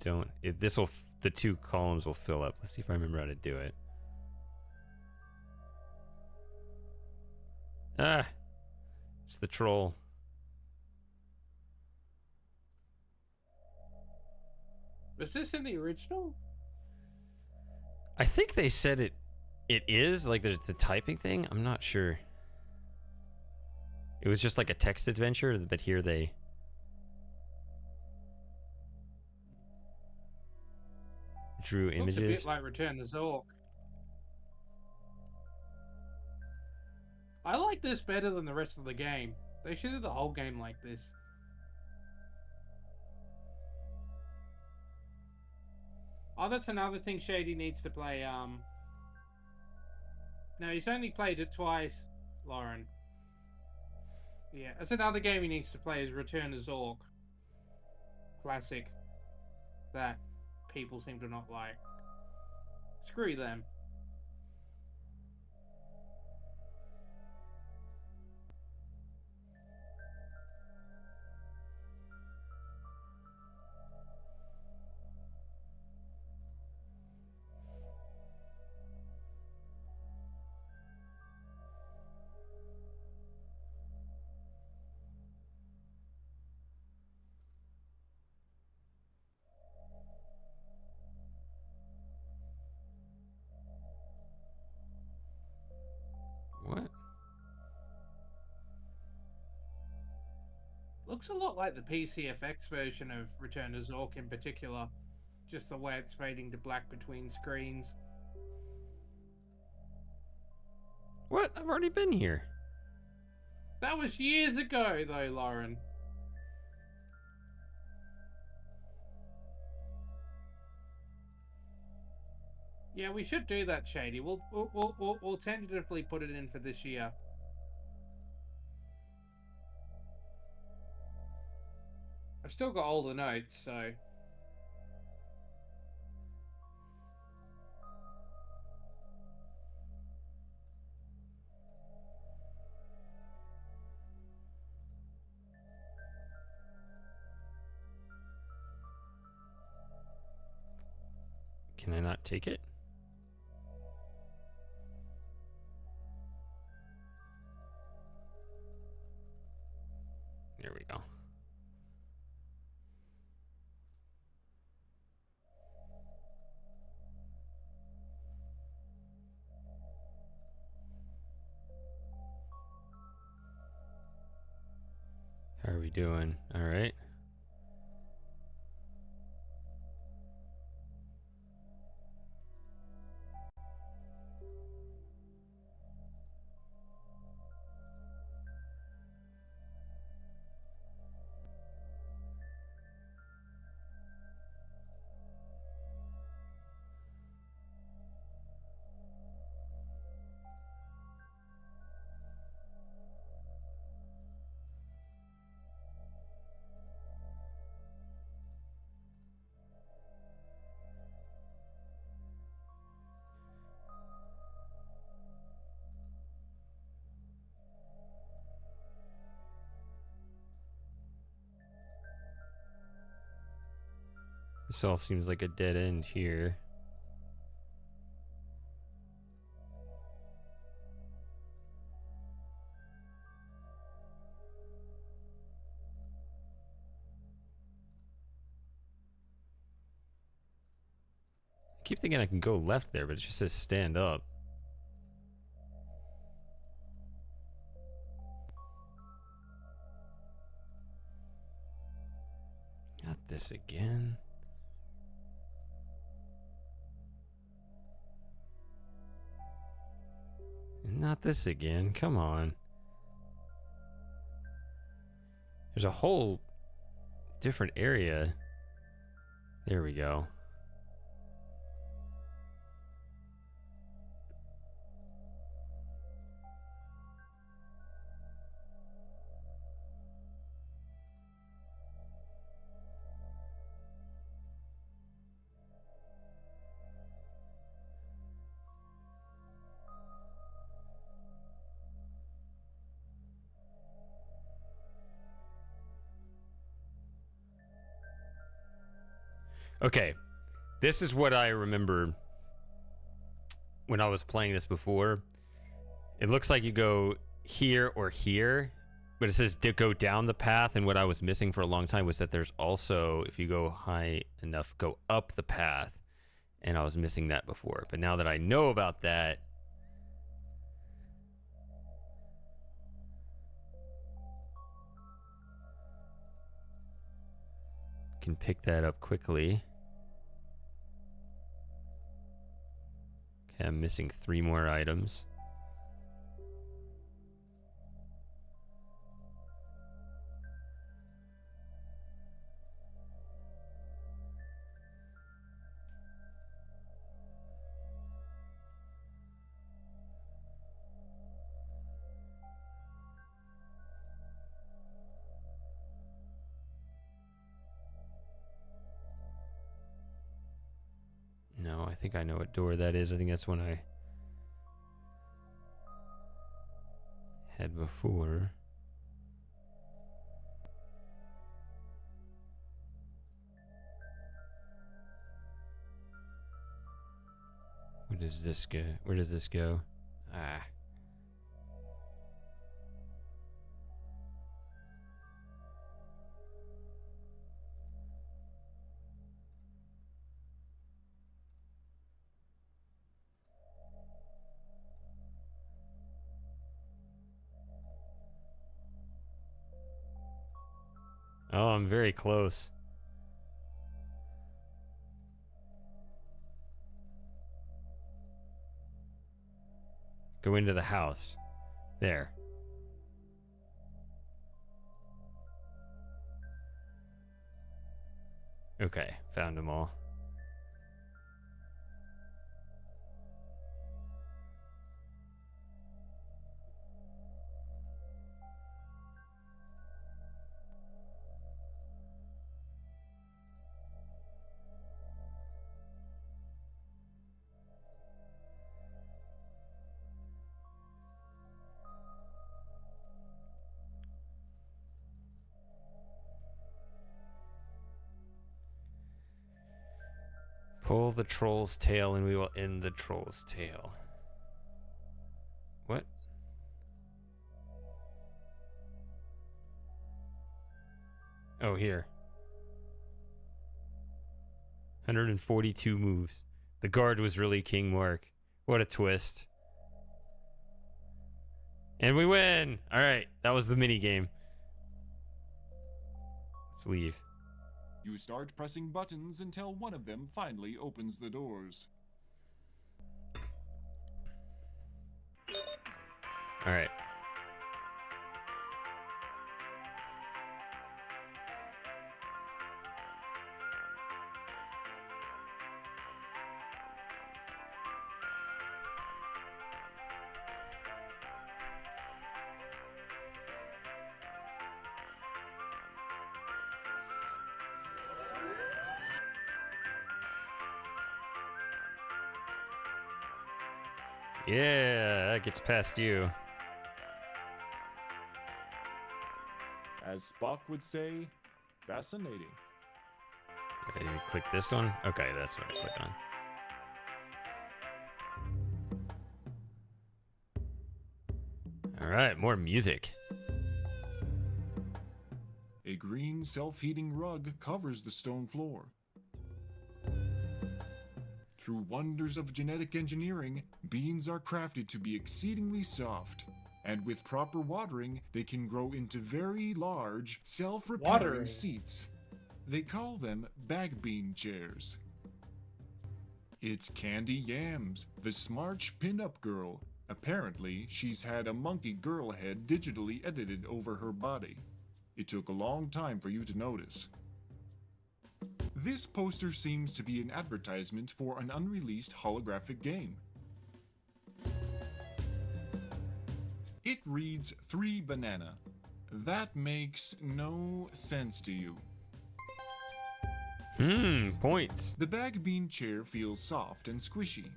don't... The two columns will fill up. Let's see if I remember how to do it. Ah! It's the troll. Was this in the original? I think they said it is. Like, there's the typing thing. I'm not sure. It was just like a text adventure, but here they... drew images. Looks a bit like Return to Zork. I like this better than the rest of the game. They should do the whole game like this. Oh, that's another thing Shady needs to play. No, he's only played it twice, Lauren. Yeah, that's another game he needs to play is Return to Zork. Classic. That people seem to not like. Screw them. What? Looks a lot like the PCFX version of Return to Zork in particular. Just the way it's fading to black between screens. What? I've already been here. That was years ago, though, Lauren. Yeah, we should do that, Shady. We'll tentatively put it in for this year. I've still got all the notes, so... Can I not take it? There we go. How are we doing? All right. This all seems like a dead end here. keep thinking I can go left there, but it just says stand up. Not this again. Not this again. Come on. There's a whole different area. There we go. Okay, this is what I remember when I was playing this before. It looks like you go here or here, but it says to go down the path, and what I was missing for a long time was that there's also, if you go high enough, go up the path, and I was missing that before. But now that I know about that, can pick that up quickly. Okay, I'm missing 3 more items. No, I think I know what door that is. I think that's one I had before. Where does this go? Where does this go? Ah. Oh, I'm very close. Go into the house. There. Okay, found them all. Pull the troll's tail and we will end the troll's tail. What? Oh, here. 142 moves. The guard was really King Mark. What a twist. And we win! Alright, that was the mini game. Let's leave. You start pressing buttons until one of them finally opens the doors. Alright. Yeah, that gets past you. As Spock would say, fascinating. Okay, you click this one? Okay, that's what I click on. Alright, more music. A green self-heating rug covers the stone floor. Through wonders of genetic engineering, beans are crafted to be exceedingly soft. And with proper watering, they can grow into very large, self-repairing Watering. seats. They call them bag bean chairs. It's Candy Yams, the Smarch pin-up girl. Apparently, she's had a monkey girl head digitally edited over her body. It took a long time for you to notice. This poster seems to be an advertisement for an unreleased holographic game. It reads 3 banana. That makes no sense to you. Points. The bag bean chair feels soft and squishy.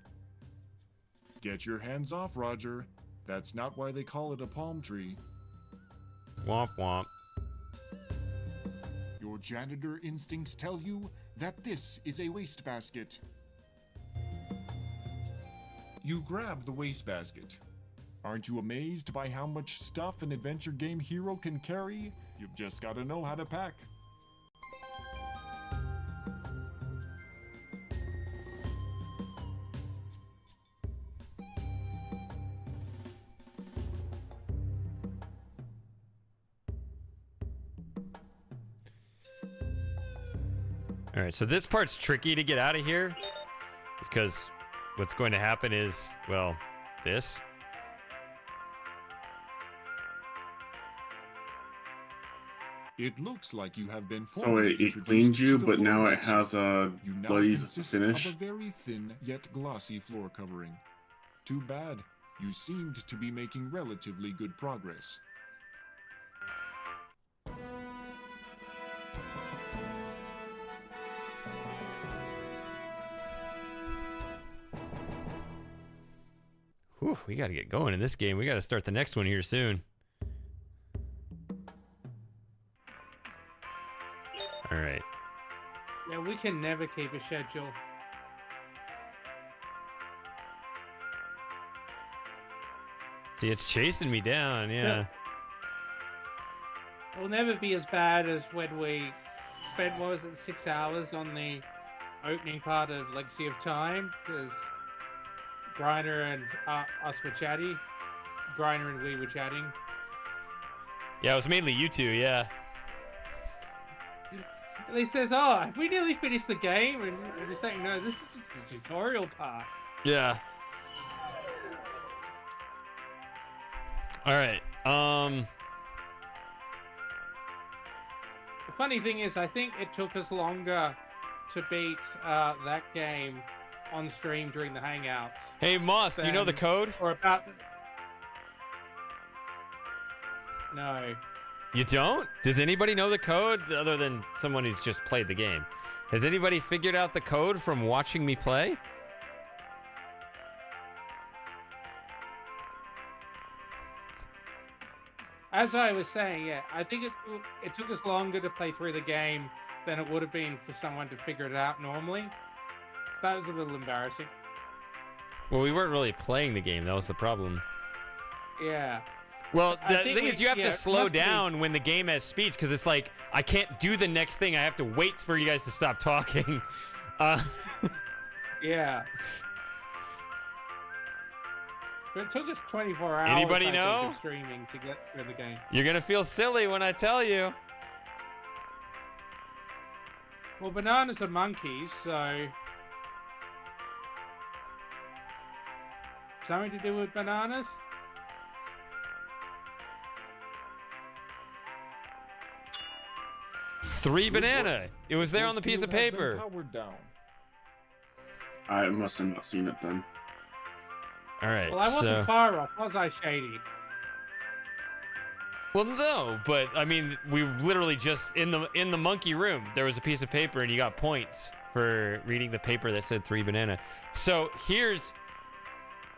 Get your hands off, Roger. That's not why they call it a palm tree. Womp womp. Your janitor instincts tell you that this is a wastebasket. You grab the wastebasket. Aren't you amazed by how much stuff an adventure game hero can carry? You've just got to know how to pack. All right, so this part's tricky to get out of here because what's going to happen is, well, this. It looks like you have been So it cleaned you, but now it has a bloody finish. Of a very thin yet glossy floor covering. Too bad. You seemed to be making relatively good progress. Whew, we got to get going in this game. We got to start the next one here soon. All right. Yeah, we can never keep a schedule. See, it's chasing me down, yeah. It'll never be as bad as when we spent, what was it, 6 hours on the opening part of Legacy of Time, because Griner and us were chatty. Griner and we were chatting. Yeah, it was mainly you two, yeah. And he says, oh, we nearly finished the game, and we're saying, no, this is just the tutorial part. Yeah. All right. The funny thing is, I think it took us longer to beat that game on stream during the Hangouts. Hey, Moss, do you know the code? Or about... No. You don't? Does anybody know the code other than someone who's just played the game? Has anybody figured out the code from watching me play? As I was saying, yeah, I think it took us longer to play through the game than it would have been for someone to figure it out normally. So that was a little embarrassing. Well, we weren't really playing the game. That was the problem. Yeah. Well, the thing is, you have to slow down when the game has speech, because it's like, I can't do the next thing. I have to wait for you guys to stop talking. Yeah. But it took us 24 hours Anybody I think, know? of streaming to get through the game. You're going to feel silly when I tell you. Well, bananas are monkeys, so... Something to do with bananas? Three banana. It was there on the piece of paper. Powered down. I must have not seen it then. All right. Well, I wasn't far off, was I, Shady? Well, no, but I mean, we literally just in the monkey room. There was a piece of paper, and you got points for reading the paper that said 3 banana. So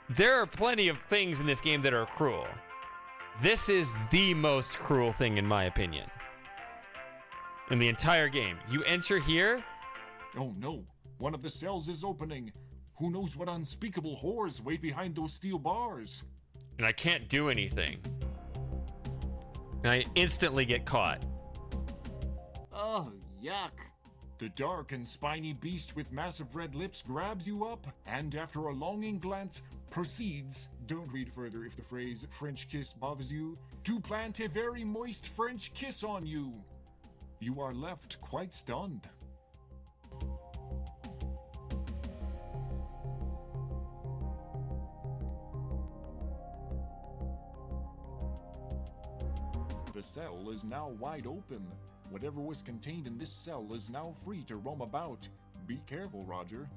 there are plenty of things in this game that are cruel. This is the most cruel thing, in my opinion, in the entire game. You enter here. Oh no! One of the cells is opening. Who knows what unspeakable horrors wait behind those steel bars? And I can't do anything. And I instantly get caught. Oh, yuck. The dark and spiny beast with massive red lips grabs you up, and after a longing glance, proceeds, don't read further if the phrase French kiss bothers you, to plant a very moist French kiss on you. You are left quite stunned. The cell is now wide open. Whatever was contained in this cell is now free to roam about. Be careful, Roger.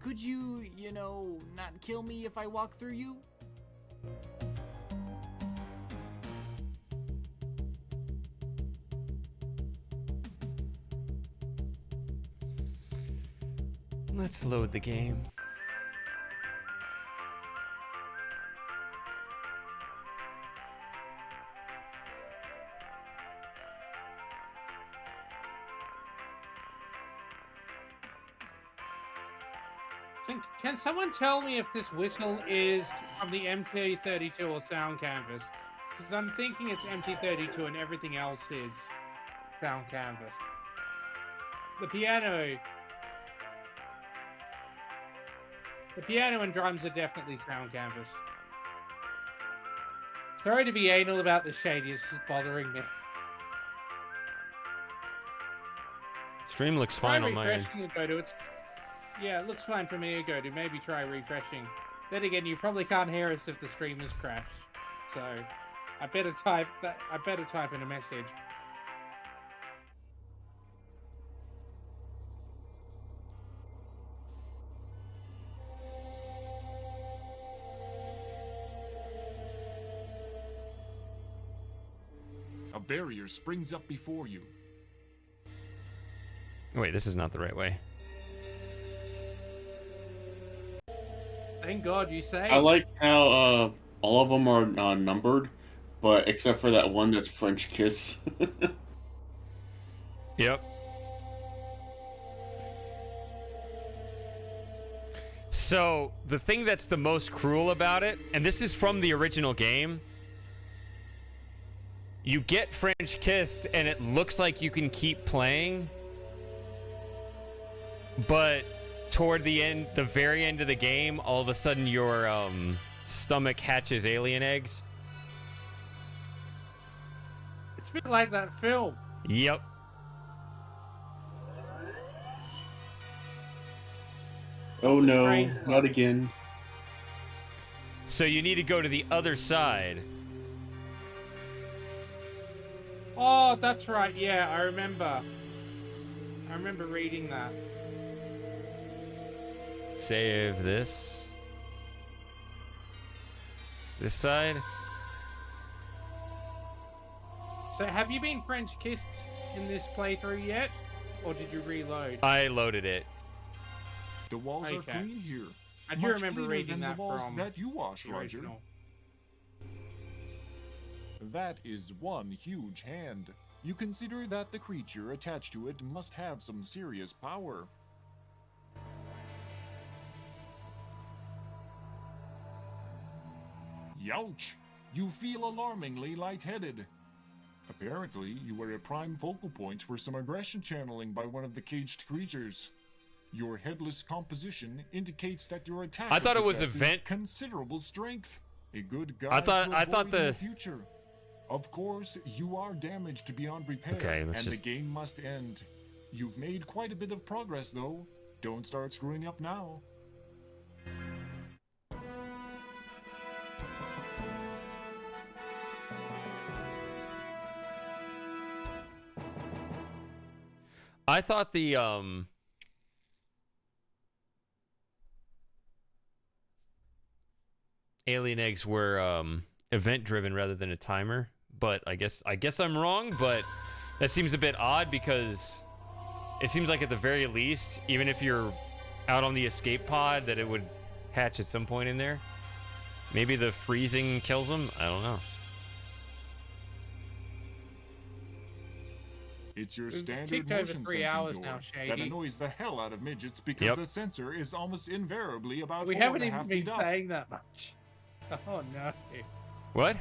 Could you, not kill me if I walk through you? Let's load the game. Can someone tell me if this whistle is from the MT32 or sound canvas? Because I'm thinking it's MT32 and everything else is sound canvas. The piano and drums are definitely sound canvas. Sorry to be anal about this, Shady. It's just bothering me. Stream looks fine on my end. Yeah, it looks fine for me to go to. Maybe try refreshing. Then again, you probably can't hear us if the stream has crashed. So, I better type in a message. A barrier springs up before you. Wait, this is not the right way. Thank God you say. I like how all of them are numbered, but except for that one that's French kiss. Yep. So, the thing that's the most cruel about it, and this is from the original game, you get French kissed and it looks like you can keep playing, but toward the very end of the game, all of a sudden your stomach hatches alien eggs. It's a bit like that film. Yep. Oh no, not again. So you need to go to the other side. Oh, that's right. Yeah, I remember reading that. Save this side. So have you been French kissed in this playthrough yet? Or did you reload? I loaded it. The walls are clean here. I do Much remember cleaner reading than that the walls from that you wash, the Roger. original. That is one huge hand. You consider that the creature attached to it must have some serious power. Youch! You feel alarmingly lightheaded. Apparently, you were a prime focal point for some aggression channeling by one of the caged creatures. Your headless composition indicates that your attack I thought it was possesses event- considerable strength. A good guide I thought to avoid in the the future. Of course, you are damaged beyond repair, Okay, and let's the just- game must end. You've made quite a bit of progress, though. Don't start screwing up now. I thought the alien eggs were event driven rather than a timer, but I guess I'm wrong, but that seems a bit odd because it seems like at the very least, even if you're out on the escape pod, that it would hatch at some point in there. Maybe the freezing kills them? I don't know. It's your We've standard ticked over motion 3 sensing hours door now, that Shady. annoys the hell out of midgets because Yep. the sensor is almost invariably about We 4.5 haven't even feet been up. saying that much. Oh no. What?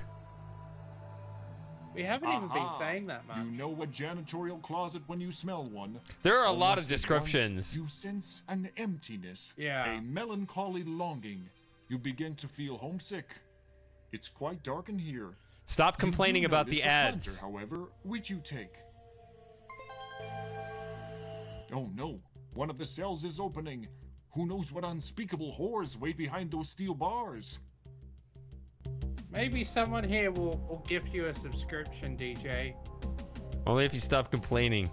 We haven't even been Aha! saying that much. You know a janitorial closet when you smell one. There are a lot of Almost at descriptions. once, you sense an emptiness, Yeah. a melancholy longing. You begin to feel homesick. It's quite dark in here. Stop You do complaining about the notice a ads. plunger, however, which you take. Oh no, one of the cells is opening. Who knows what unspeakable horrors wait behind those steel bars? Maybe someone here will gift you a subscription, DJ. Only if you stop complaining.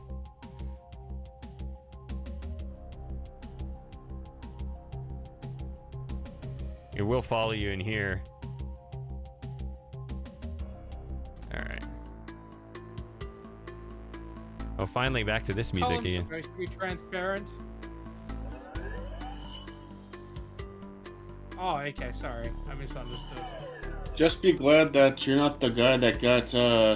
It will follow you in here. Alright. Oh, finally back to this music Columns again. supposed to be transparent. Oh, okay, sorry. I misunderstood. Just be glad that you're not the guy that got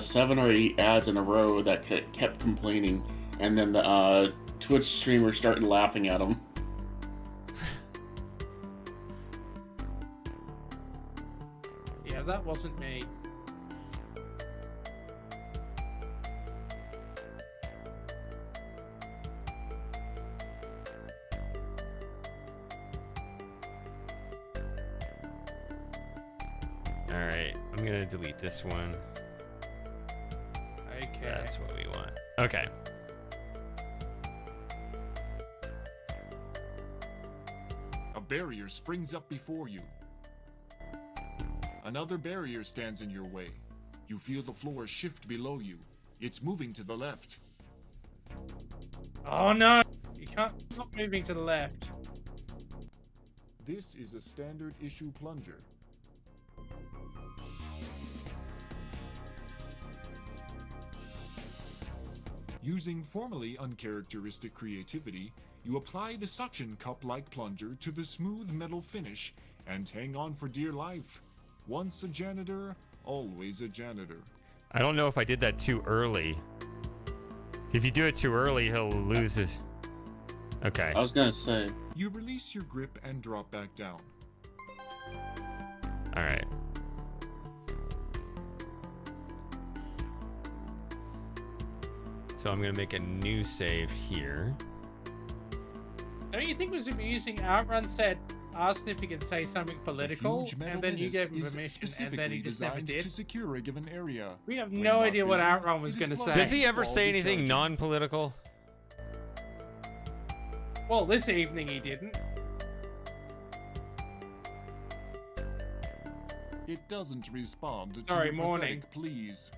7 or 8 ads in a row that kept complaining, and then the Twitch streamer started laughing at him. Yeah, that wasn't me. Alright, I'm gonna delete this one. Okay. That's what we want. Okay. A barrier springs up before you. Another barrier stands in your way. You feel the floor shift below you. It's moving to the left. Oh no! You can't stop moving to the left. This is a standard issue plunger. Using formerly uncharacteristic creativity, you apply the suction cup-like plunger to the smooth metal finish and hang on for dear life. Once a janitor, always a janitor. I don't know if I did that too early. If you do it too early, he'll lose his... Okay. I was gonna say. You release your grip and drop back down. Alright. So I'm gonna make a new save here. Don't you think we should be using Outrun said, asked if he could say something political, and then you gave him permission, and then he just never did? To secure a given area. We have no idea what Outrun was going to say. Does he ever say anything non-political? Well, this evening he didn't. It doesn't respond to Sorry, your morning. pathetic pleas.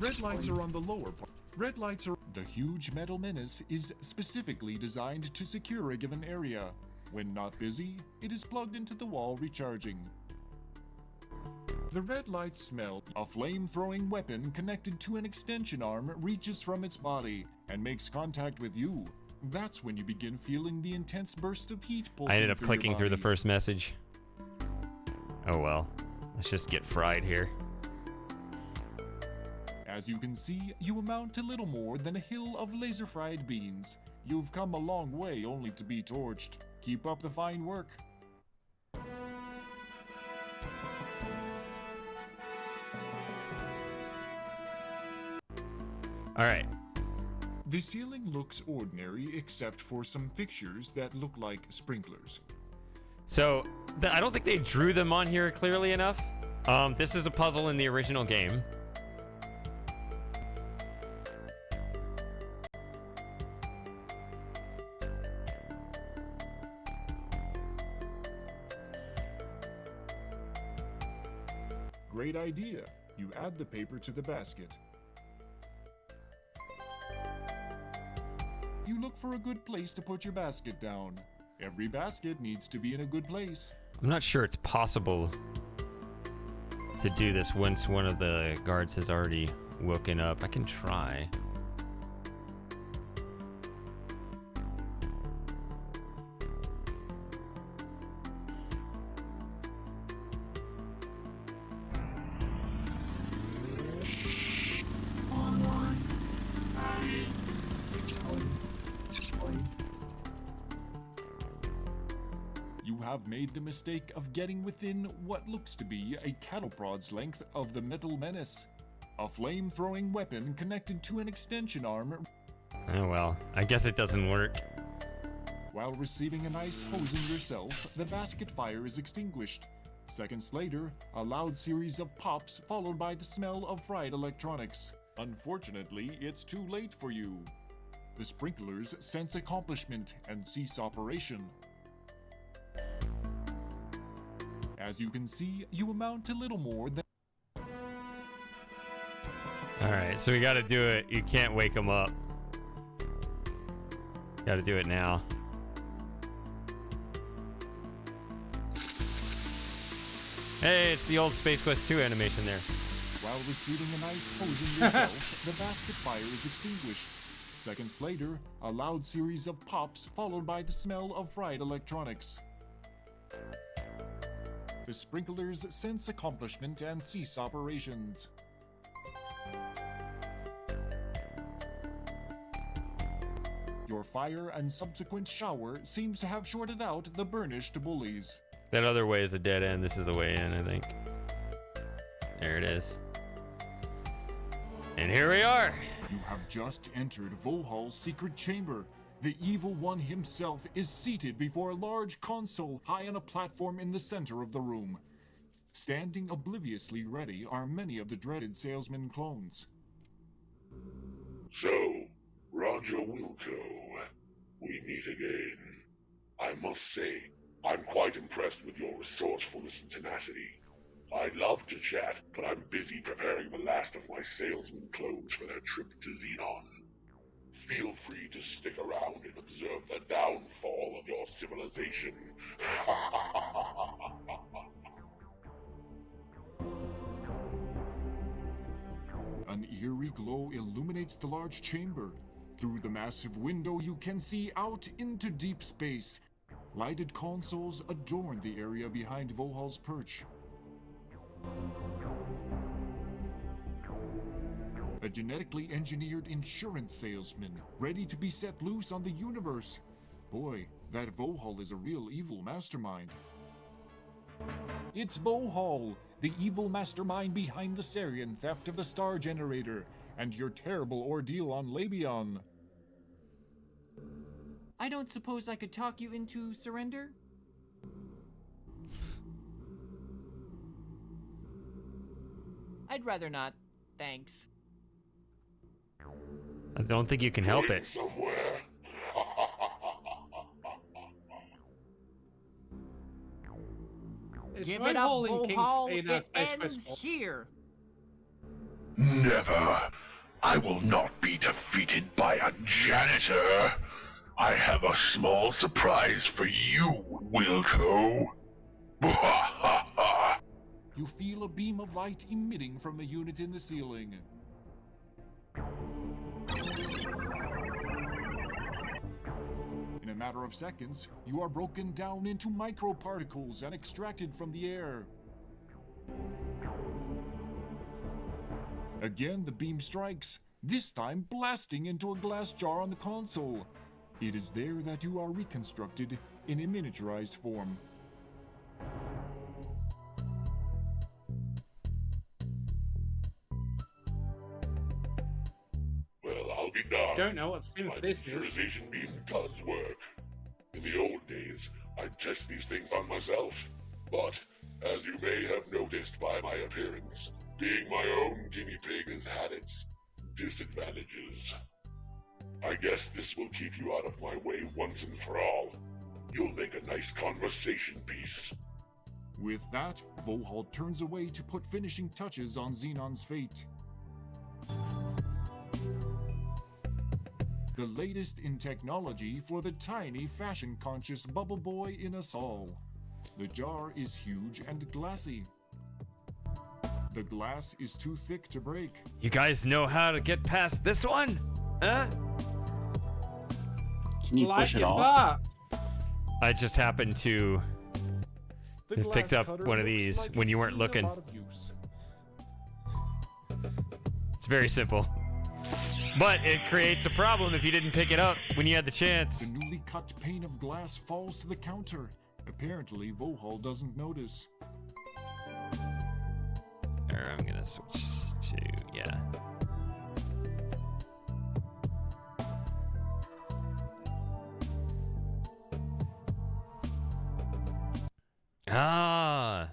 Red lights are on the lower part. Red lights are... The huge metal menace is specifically designed to secure a given area. When not busy, it is plugged into the wall recharging. The red lights smell. A flame-throwing weapon connected to an extension arm reaches from its body and makes contact with you. That's when you begin feeling the intense burst of heat pulsing I ended up through clicking your through the body. first message. Oh well. Let's just get fried here. As you can see, you amount to little more than a hill of laser-fried beans. You've come a long way only to be torched. Keep up the fine work. Alright. The ceiling looks ordinary except for some fixtures that look like sprinklers. So, I don't think they drew them on here clearly enough. This is a puzzle in the original game. Great idea. You add the paper to the basket. You look for a good place to put your basket down. Every basket needs to be in a good place. I'm not sure it's possible to do this once one of the guards has already woken up. I can try. have made the mistake of getting within what looks to be a cattle prod's length of the Metal Menace, a flame-throwing weapon connected to an extension arm. Oh well, I guess it doesn't work. While receiving a nice hosing yourself, the basket fire is extinguished. Seconds later, a loud series of pops followed by the smell of fried electronics. Unfortunately, it's too late for you. The sprinklers sense accomplishment and cease operation. As you can see, you amount to little more than... Alright, so we gotta do it. You can't wake them up. Gotta do it now. Hey, it's the old Space Quest 2 animation there. While receiving a nice hosing yourself, the basket fire is extinguished. Seconds later, a loud series of pops followed by the smell of fried electronics. The sprinklers sense accomplishment and cease operations. Your fire and subsequent shower seems to have shorted out the burnished bullies. That other way is a dead end. This is the way in, I think. There it is. And here we are. You have just entered Vohal's secret chamber. The Evil One himself is seated before a large console high on a platform in the center of the room. Standing obliviously ready are many of the dreaded salesman clones. So, Roger Wilco, we meet again. I must say, I'm quite impressed with your resourcefulness and tenacity. I'd love to chat, but I'm busy preparing the last of my salesman clones for their trip to Xenon. Feel free to stick around and observe the downfall of your civilization. An eerie glow illuminates the large chamber. Through the massive window you can see out into deep space. Lighted consoles adorn the area behind Vohal's perch. A genetically engineered insurance salesman, ready to be set loose on the universe. Boy, that Vohal is a real evil mastermind. It's Vohal, the evil mastermind behind the Sarian theft of the star generator, and your terrible ordeal on Labion. I don't suppose I could talk you into surrender? I'd rather not, thanks. I don't think you can help it. Somewhere. Give it up, Vohal. It ends here. Never. I will not be defeated by a janitor. I have a small surprise for you, Wilco. You feel a beam of light emitting from a unit in the ceiling. In a matter of seconds, you are broken down into microparticles and extracted from the air. Again, the beam strikes, this time blasting into a glass jar on the console. It is there that you are reconstructed in a miniaturized form. Well, I'll be darned. Don't know what synth this is. Miniaturization beam does work. In the old days, I'd test these things on myself. But, as you may have noticed by my appearance, being my own guinea pig has had its disadvantages. I guess this will keep you out of my way once and for all. You'll make a nice conversation piece. With that, Vohal turns away to put finishing touches on Xenon's fate. The latest in technology for the tiny, fashion-conscious bubble boy in us all. The jar is huge and glassy. The glass is too thick to break. You guys know how to get past this one? Huh? Can you push it off? I just happened to have picked up one of these like when you weren't looking. It's very simple. But it creates a problem if you didn't pick it up when you had the chance. The newly cut pane of glass falls to the counter, Apparently, Vohal doesn't notice. Or I'm gonna switch to, yeah. Ah.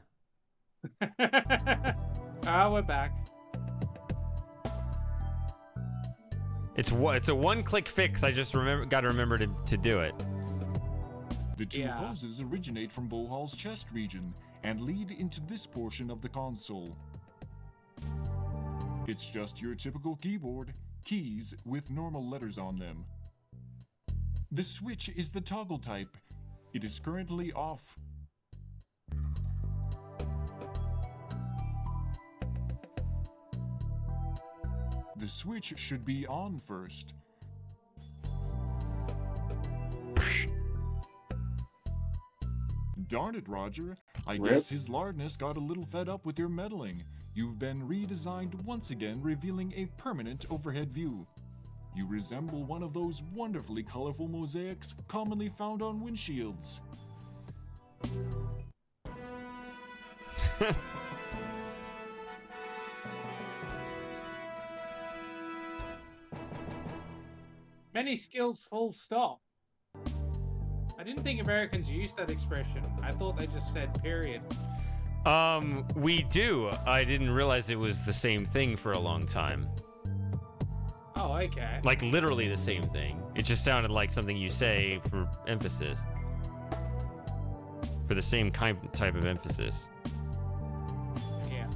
We're back. It's a one-click fix. I just got to remember to do it. The two hoses originate from Vohal's chest region and lead into this portion of the console. It's just your typical keyboard, keys with normal letters on them. The switch is the toggle type. It is currently off. The switch should be on first. Darn it, Roger. I guess his lardness got a little fed up with your meddling. You've been redesigned once again, revealing a permanent overhead view. You resemble one of those wonderfully colorful mosaics commonly found on windshields. Many skills, full stop. I didn't think Americans used that expression. I thought they just said period. We do. I didn't realize it was the same thing for a long time. Oh, okay. Like literally the same thing. It just sounded like something you say for emphasis. For the same type of emphasis. Yeah.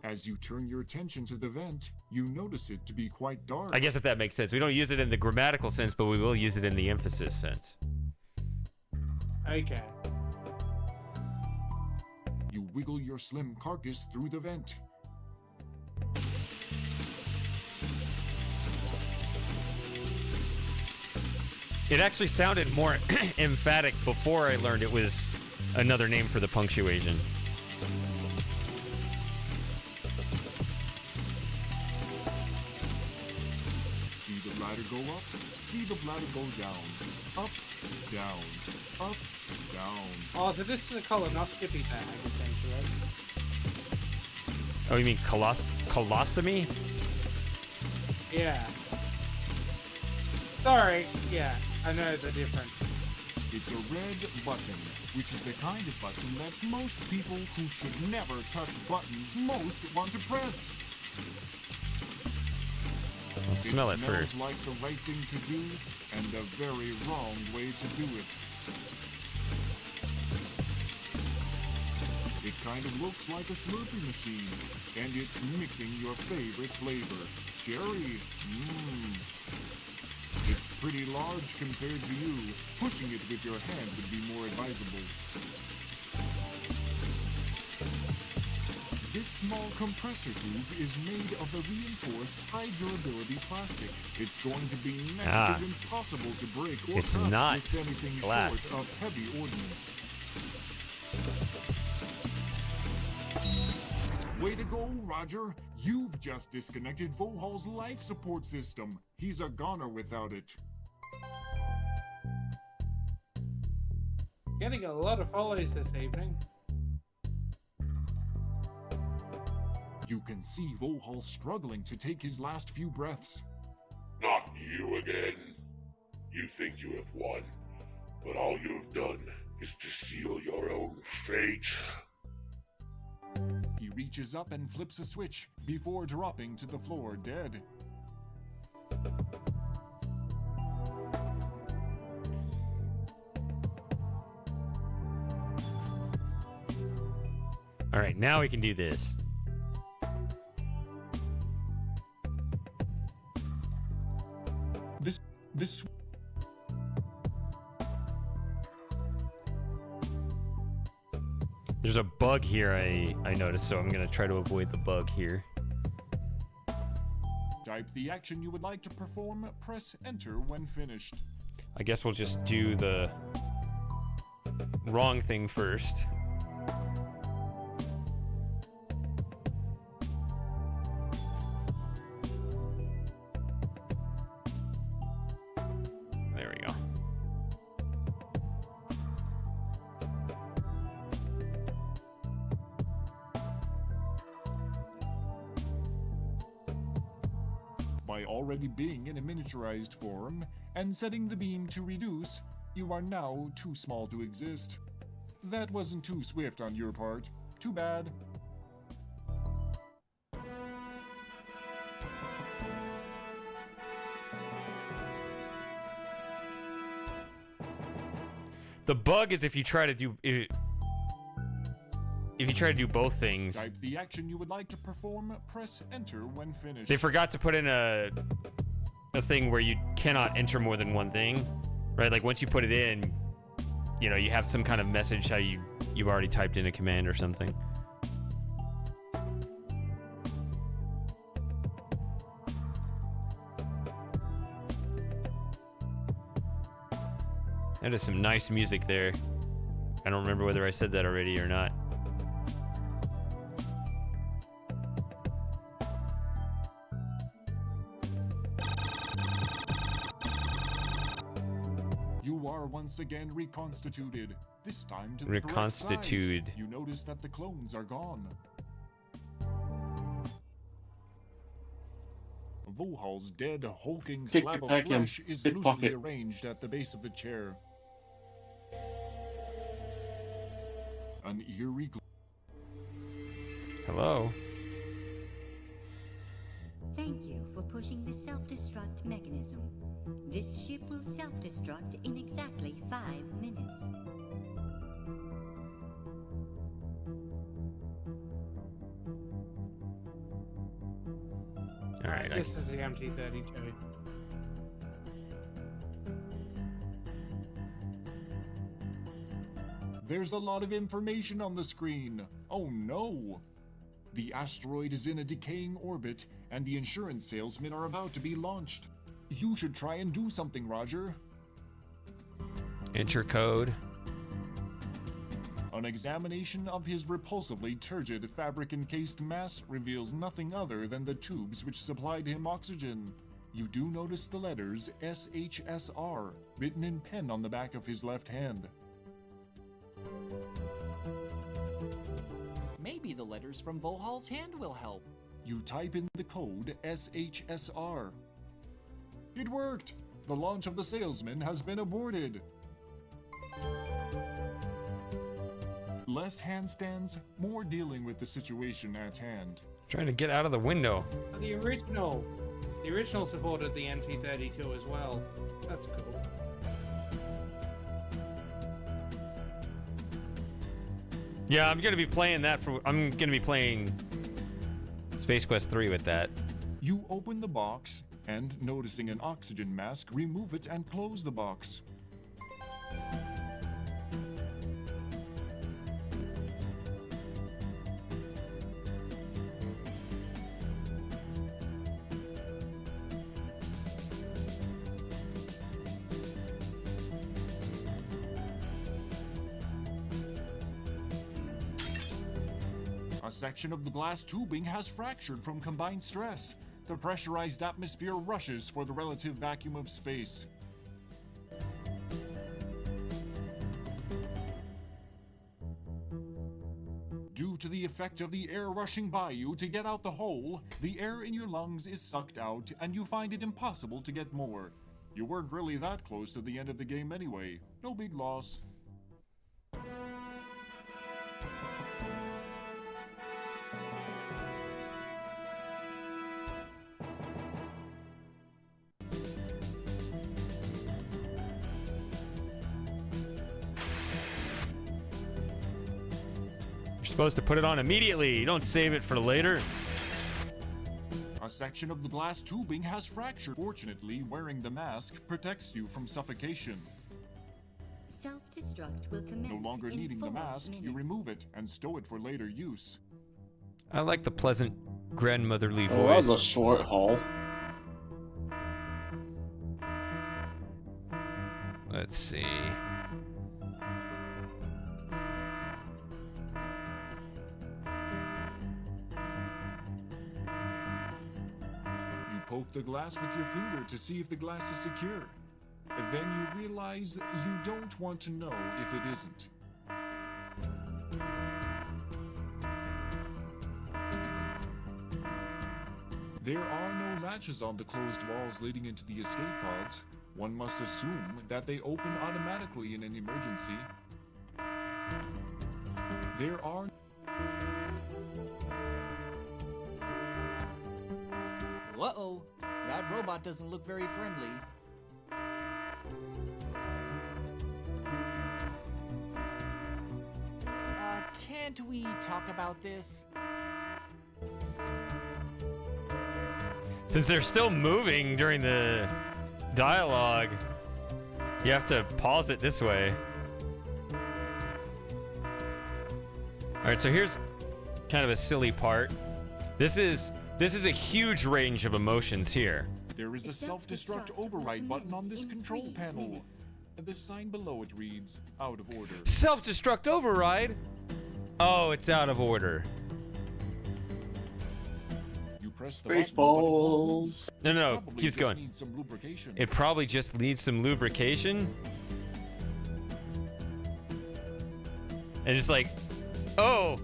As you turn your attention to the vent, you notice it to be quite dark. I guess if that makes sense. We don't use it in the grammatical sense, but we will use it in the emphasis sense. Okay. You wiggle your slim carcass through the vent. It actually sounded more emphatic before I learned it was another name for the punctuation. See the bladder go up, see the bladder go down. Up, down, up, down. Oh, so this is a colonoscopy bag, essentially. Oh, you mean colostomy? Yeah. Sorry, yeah, I know the difference. It's a red button, which is the kind of button that most people who should never touch buttons most want to press. Let's smell it first. It smells like the right thing to do, and the very wrong way to do it. It kind of looks like a Slurpee machine, and it's mixing your favorite flavor. Cherry. Mmm. It's pretty large compared to you. Pushing it with your hand would be more advisable. This small compressor tube is made of a reinforced high-durability plastic. It's going to be next to impossible to break or it's cut not with anything glass. short of heavy ordnance. Way to go, Roger! You've just disconnected Vohal's life support system. He's a goner without it. Getting a lot of follows this evening. You can see Vohal struggling to take his last few breaths. Not you again. You think you have won, but all you've done is to seal your own fate. He reaches up and flips a switch before dropping to the floor dead. All right, now we can do this. This There's a bug here I noticed, so I'm gonna try to avoid the bug here. Type the action you would like to perform, press enter when finished. I guess we'll just do the wrong thing first. There we go. by already being in a miniaturized form and setting the beam to reduce, you are now too small to exist. That wasn't too swift on your part. Too bad. The bug is if you try to do both things. Type the action you would like to perform, press enter when finished. They forgot to put in a thing where you cannot enter more than one thing, right? Like once you put it in, you know, you have some kind of message how you've already typed in a command or something. That is some nice music there. I don't remember whether I said that already or not. You are once again reconstituted. This time to the Reconstituted. correct size. You notice that the clones are gone. Vohal's dead, hulking Take slab your of pack in flesh is hip loosely pocket. arranged at the base of the chair. An eerie Hello. Thank you for pushing the self-destruct mechanism. This ship will self-destruct in exactly 5 minutes. All right. This is the MT-32. There's a lot of information on the screen. Oh no! The asteroid is in a decaying orbit, and the insurance salesmen are about to be launched. You should try and do something, Roger. Enter code. An examination of his repulsively turgid fabric-encased mass reveals nothing other than the tubes which supplied him oxygen. You do notice the letters SHSR written in pen on the back of his left hand. Maybe the letters from Vohal's hand will help. You type in the code SHSR. It worked! The launch of the salesman has been aborted. Less handstands, more dealing with the situation at hand. Trying to get out of the window. The original supported the MT-32 as well. That's cool. Yeah, I'm gonna be playing that I'm gonna be playing Space Quest 3 with that. You open the box, and noticing an oxygen mask, remove it and close the box. A section of the glass tubing has fractured from combined stress. The pressurized atmosphere rushes for the relative vacuum of space. Due to the effect of the air rushing by you to get out the hole, the air in your lungs is sucked out and you find it impossible to get more. You weren't really that close to the end of the game anyway. No big loss. You're supposed to put it on immediately. You don't save it for later. A section of the glass tubing has fractured. Fortunately, wearing the mask protects you from suffocation. Self-destruct will commence No longer in needing the 4 mask, you minutes. remove it and stow it for later use. I like the pleasant grandmotherly Oh, that was voice. a short haul. Let's see. You poke the glass with your finger to see if the glass is secure. Then you realize you don't want to know if it isn't. There are no latches on the closed walls leading into the escape pods. One must assume that they open automatically in an emergency. There are... Uh-oh, that robot doesn't look very friendly. Can't we talk about this? Since they're still moving during the dialogue, you have to pause it this way. Alright, so here's kind of a silly part. This is a huge range of emotions here. There is a self-destruct override button on this control panel. The sign below it reads, out of order. Self-destruct override? Oh, it's out of order. You press the Spaceballs. No, keeps going. It probably just needs some lubrication. And it's like, oh,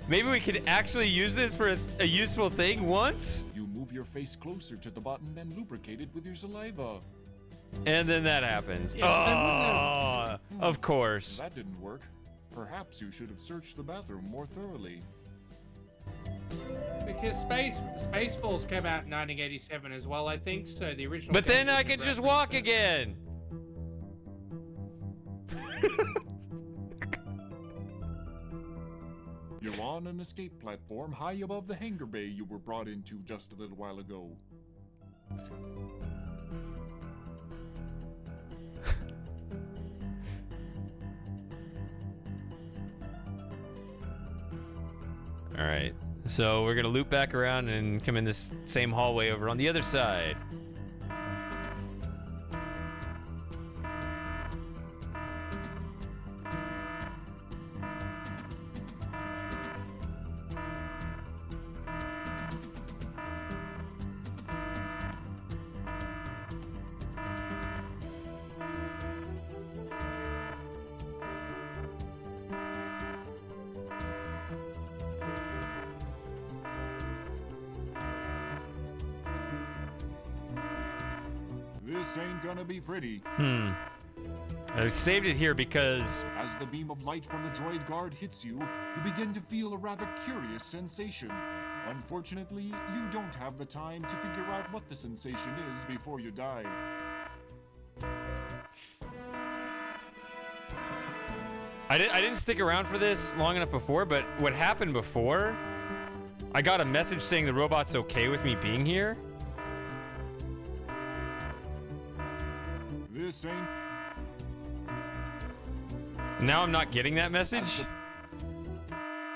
maybe we could actually use this for a useful thing once? You move your face closer to the button and lubricate it with your saliva. And then that happens. Yeah, of course. That didn't work. Perhaps you should have searched the bathroom more thoroughly. Because Spaceballs came out in 1987 as well, I think, so the original... But then I could just walk again! You're on an escape platform high above the hangar bay you were brought into just a little while ago. Alright, so we're gonna loop back around and come in this same hallway over on the other side. This ain't gonna be pretty. I saved it here because... As the beam of light from the droid guard hits you, you begin to feel a rather curious sensation. Unfortunately, you don't have the time to figure out what the sensation is before you die. I didn't stick around for this long enough before, but what happened before, I got a message saying the robot's okay with me being here. This ain't... Now I'm not getting that message.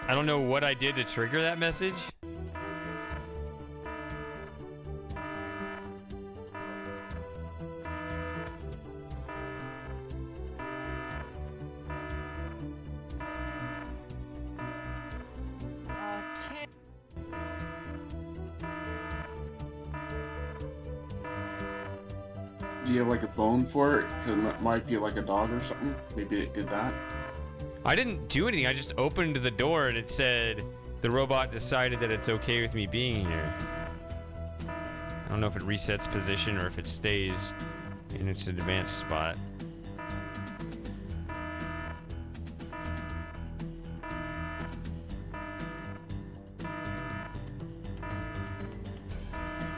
I don't know what I did to trigger that message. Do you have like a bone for it? Because it might be like a dog or something. Maybe it did that. I didn't do anything. I just opened the door and it said the robot decided that it's okay with me being here. I don't know if it resets position or if it stays in its advanced spot.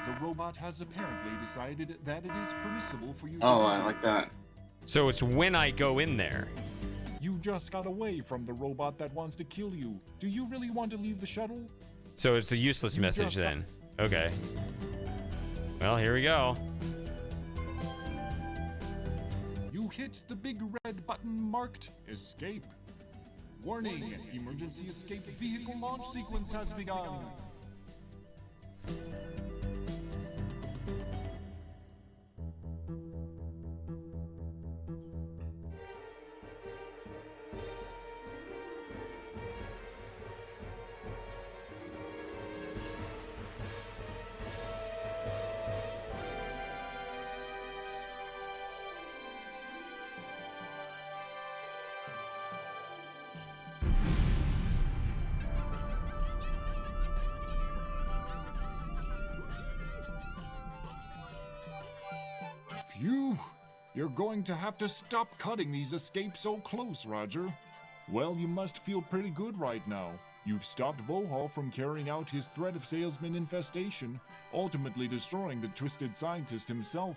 The robot has apparently decided that it is permissible for you to... Oh, I like that. So it's when I go in there. You just got away from the robot that wants to kill you. Do you really want to leave the shuttle? So it's a useless message then. Okay. Well, here we go. You hit the big red button marked Escape. Warning, emergency escape vehicle launch sequence has begun. Phew! You're going to have to stop cutting these escapes so close, Roger. Well, you must feel pretty good right now. You've stopped Vohal from carrying out his threat of salesman infestation, ultimately destroying the Twisted Scientist himself.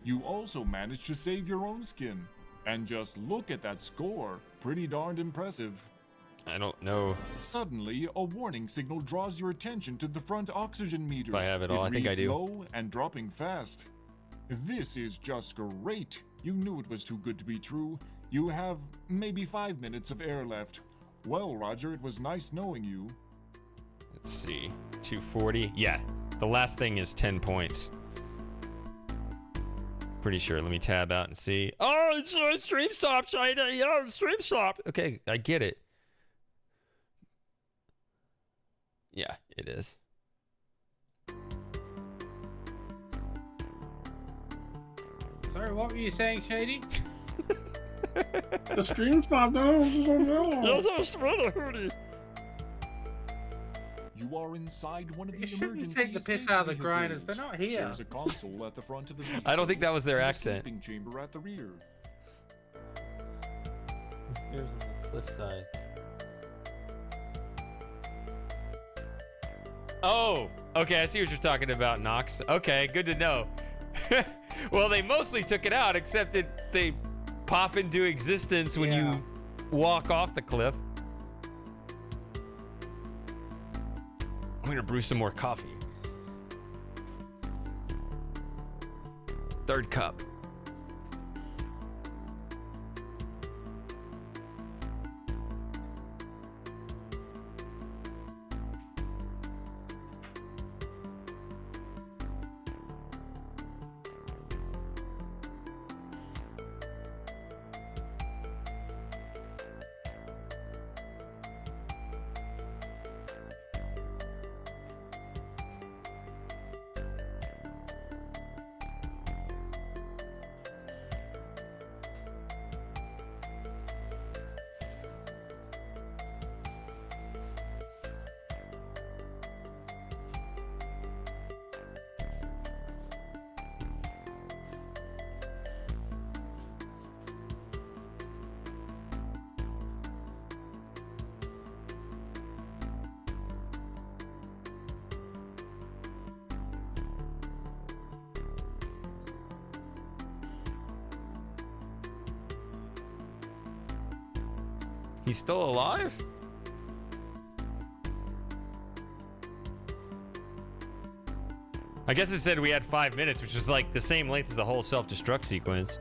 You also managed to save your own skin. And just look at that score. Pretty darned impressive. I don't know. Suddenly, a warning signal draws your attention to the front oxygen meter. If I have it all, I think I reads do. Low and dropping fast. This is just great. You knew it was too good to be true. You have maybe 5 minutes of air left. Well, Roger, it was nice knowing you. Let's see. 240. Yeah. The last thing is 10 points. Pretty sure. Let me tab out and see. Oh, it's stream stop, China. Yeah, stream stop. Okay, I get it. Yeah, it is. Sorry, what were you saying, Shady? The stream stopped. You are inside one of the You shouldn't emergency take the piss escape out of the vehicles. grinders. They're not here. There's a console at the front of the vehicle. I don't think that was their and a accent. sleeping chamber at the rear. Stairs on the cliffside. Oh, okay. I see what you're talking about, Nox. Okay, good to know. Well, they mostly took it out, except that they pop into existence when you walk off the cliff. I'm gonna brew some more coffee. Third cup. He's still alive? I guess it said we had 5 minutes, which is like the same length as the whole self-destruct sequence.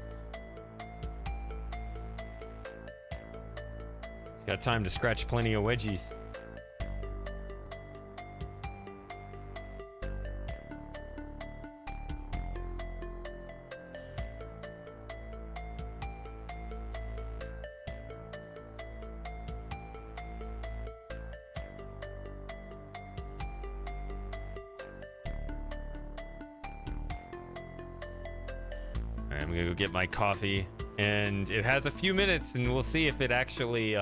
He's got time to scratch plenty of wedgies. Alright, I'm gonna go get my coffee, and it has a few minutes, and we'll see if it actually,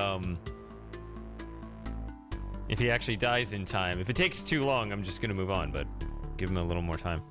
if he actually dies in time. If it takes too long, I'm just gonna move on, but give him a little more time.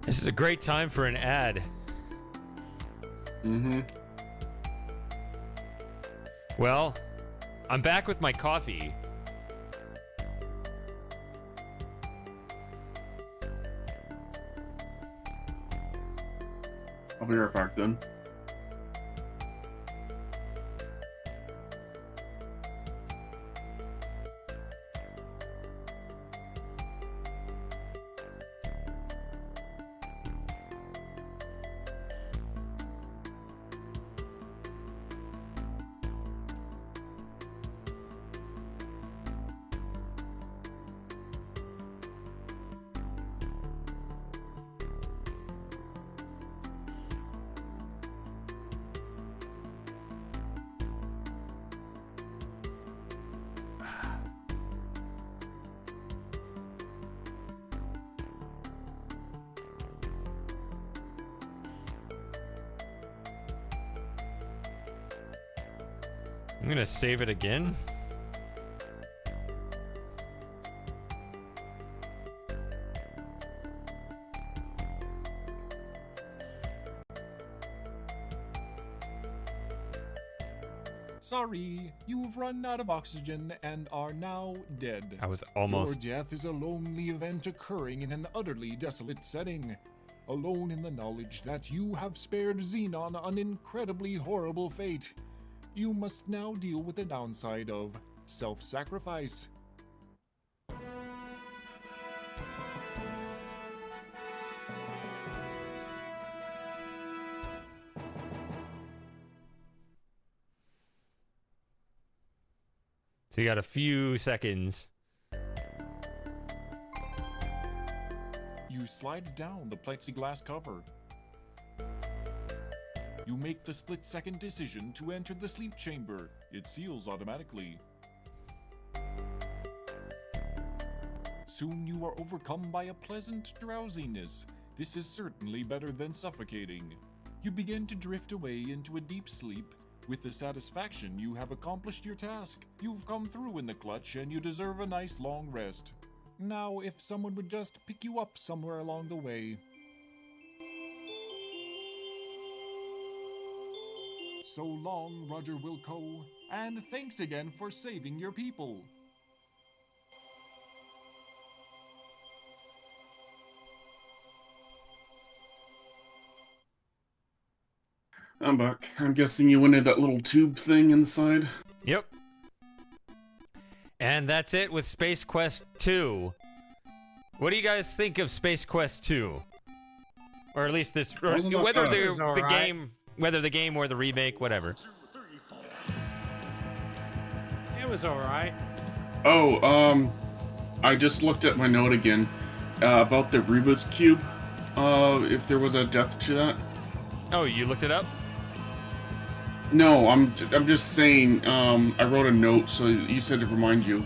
This is a great time for an ad. Mm-hmm. Well, I'm back with my coffee. I'll be right back then. I'm gonna save it again. Sorry, you've run out of oxygen and are now dead. I was almost... Your death is a lonely event occurring in an utterly desolate setting. Alone in the knowledge that you have spared Xenon an incredibly horrible fate. You must now deal with the downside of self-sacrifice. So you got a few seconds. You slide down the plexiglass cover. You make the split-second decision to enter the sleep chamber. It seals automatically. Soon you are overcome by a pleasant drowsiness. This is certainly better than suffocating. You begin to drift away into a deep sleep. With the satisfaction you have accomplished your task. You've come through in the clutch and you deserve a nice long rest. Now, if someone would just pick you up somewhere along the way. So long, Roger Wilco, and thanks again for saving your people. I'm back. I'm guessing you went in that little tube thing inside? Yep. And that's it with Space Quest 2. What do you guys think of Space Quest 2? Or at least this, or whether the game, whether the game or the remake, whatever. It was alright. Oh, I just looked at my note again about the reboots cube. If there was a death to that. Oh, you looked it up? No, I'm just saying. I wrote a note, so you said to remind you.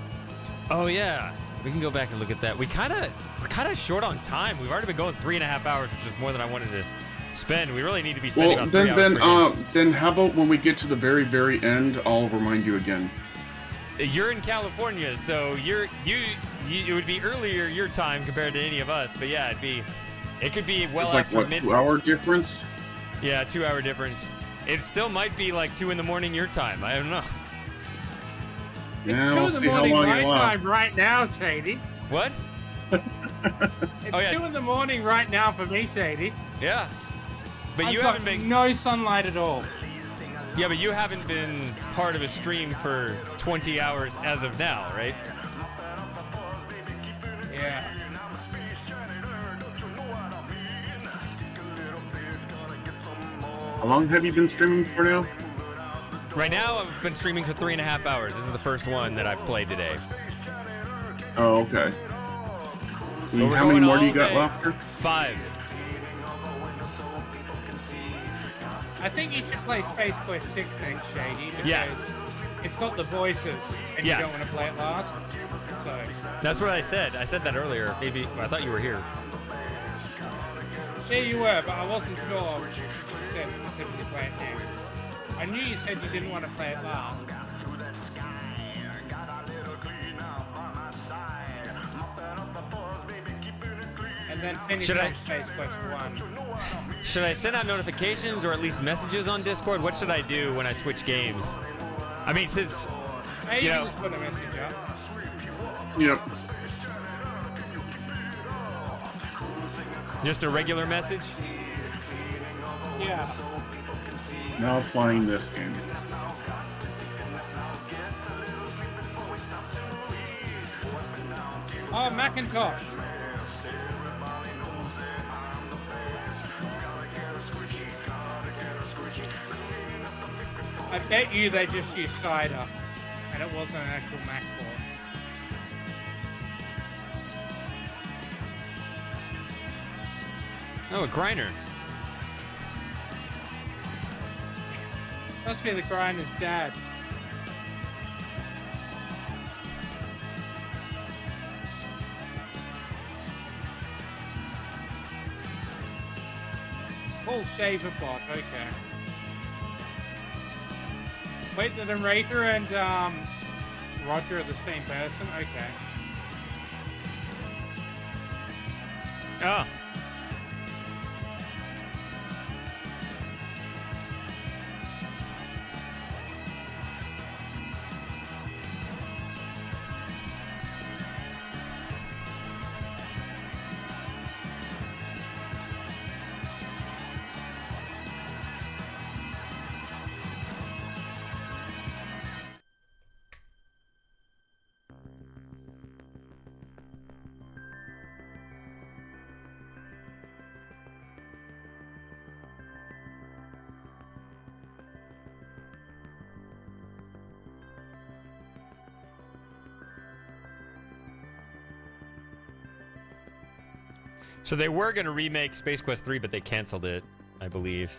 Oh yeah, we can go back and look at that. We're kind of short on time. We've already been going 3.5 hours, which is more than I wanted to spend. We really need to be spending about 3 hours. Then how about when we get to the very, very end, I'll remind you again. You're in California, so it would be earlier your time compared to any of us. But yeah, it could be well it's like, after what, midnight. 2-hour difference? Yeah, 2-hour difference. It still might be like 2 in the morning your time. I don't know. It's 2 in the morning my time right now, Shady. What? It's 2 in the morning right now for me, Shady. Yeah. But I've you got haven't been no sunlight at all. Yeah, but you haven't been part of a stream for 20 hours as of now, right? Yeah. How long have you been streaming for now? Right now, I've been streaming for 3.5 hours. This is the first one that I've played today. Oh, okay. So how many more do you got day. left here? 5. I think you should play Space Quest 6 next, Shady. Because Yeah. it's got the voices, and Yeah. you don't want to play it last. So. That's what I said. I said that earlier. Maybe I thought you were here. Yeah, you were, but I wasn't sure if you said specifically play it next. I knew you said you didn't want to play it last. And then finish Should I- off Space Quest 1. Should I send out notifications or at least messages on Discord? What should I do when I switch games? I mean, since Hey, you you know, just put a message up. Yep. just a regular message. Yeah. Now playing this game. Oh, Macintosh. I bet you they just used cider, and it wasn't an actual Mac board. Oh, a grinder. Must be the grinder's dad. Full shaver bot, okay. Wait, the narrator and Roger are the same person? Okay. Oh. So they were going to remake Space Quest 3, but they canceled it, I believe.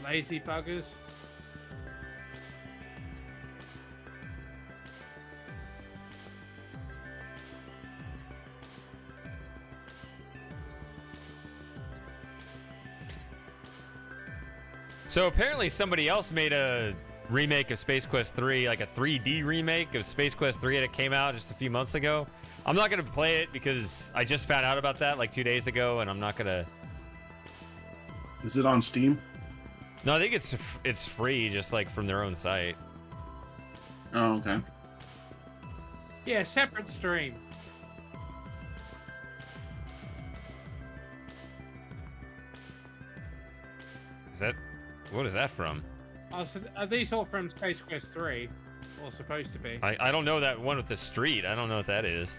Lazy buggers. So apparently somebody else made a remake of Space Quest 3, like a 3D remake of Space Quest 3, and it came out just a few months ago. I'm not going to play it because I just found out about that like 2 days ago, and I'm not going to... Is it on Steam? No, I think it's free, just like from their own site. Oh, okay. Yeah, separate stream. Is that... What is that from? Oh, so are these all from Space Quest 3? Or supposed to be? I don't know that one with the street. I don't know what that is.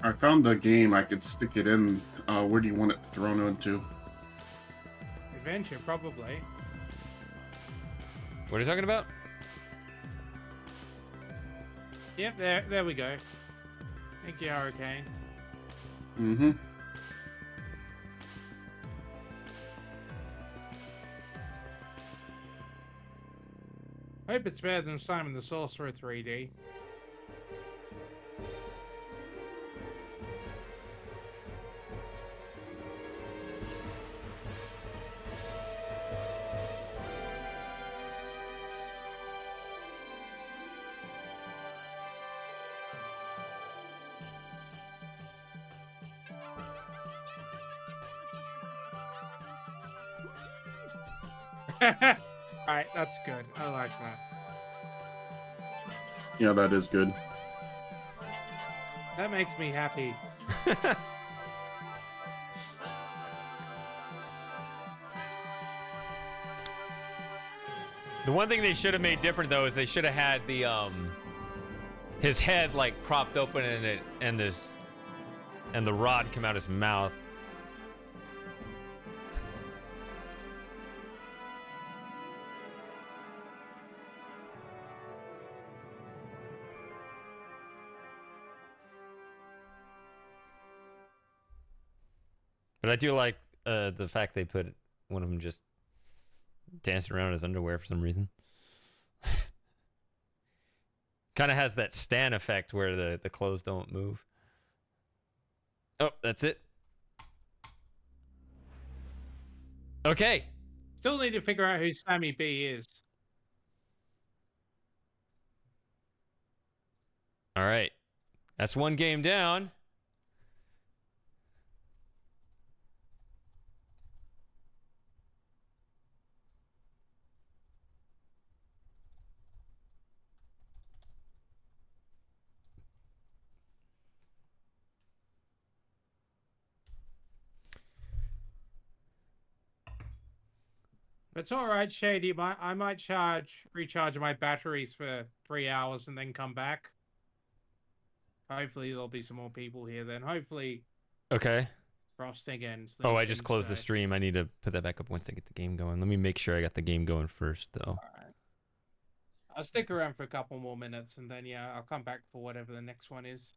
I found the game. I could stick it in. Where do you want it thrown into? Adventure, probably. What are you talking about? Yep, there we go. Thank you, Hurricane. Mm-hmm. Hope it's better than Simon the Sorcerer 3D. Alright, that's good. I like that. Yeah, that is good. That makes me happy. The one thing they should have made different though is they should have had the his head like propped open and the rod come out his mouth. But I do like the fact they put one of them just dancing around in his underwear for some reason. Kind of has that Stan effect where the clothes don't move. Oh, that's it. Okay. Still need to figure out who Sammy B is. All right. That's one game down. It's all right, Shady. I might recharge my batteries for 3 hours and then come back. Hopefully there'll be some more people here then. Hopefully Okay. Frost again. Oh, I just closed the stream. I need to put that back up once I get the game going. Let me make sure I got the game going first, though. I'll stick around for a couple more minutes and then, yeah, I'll come back for whatever the next one is.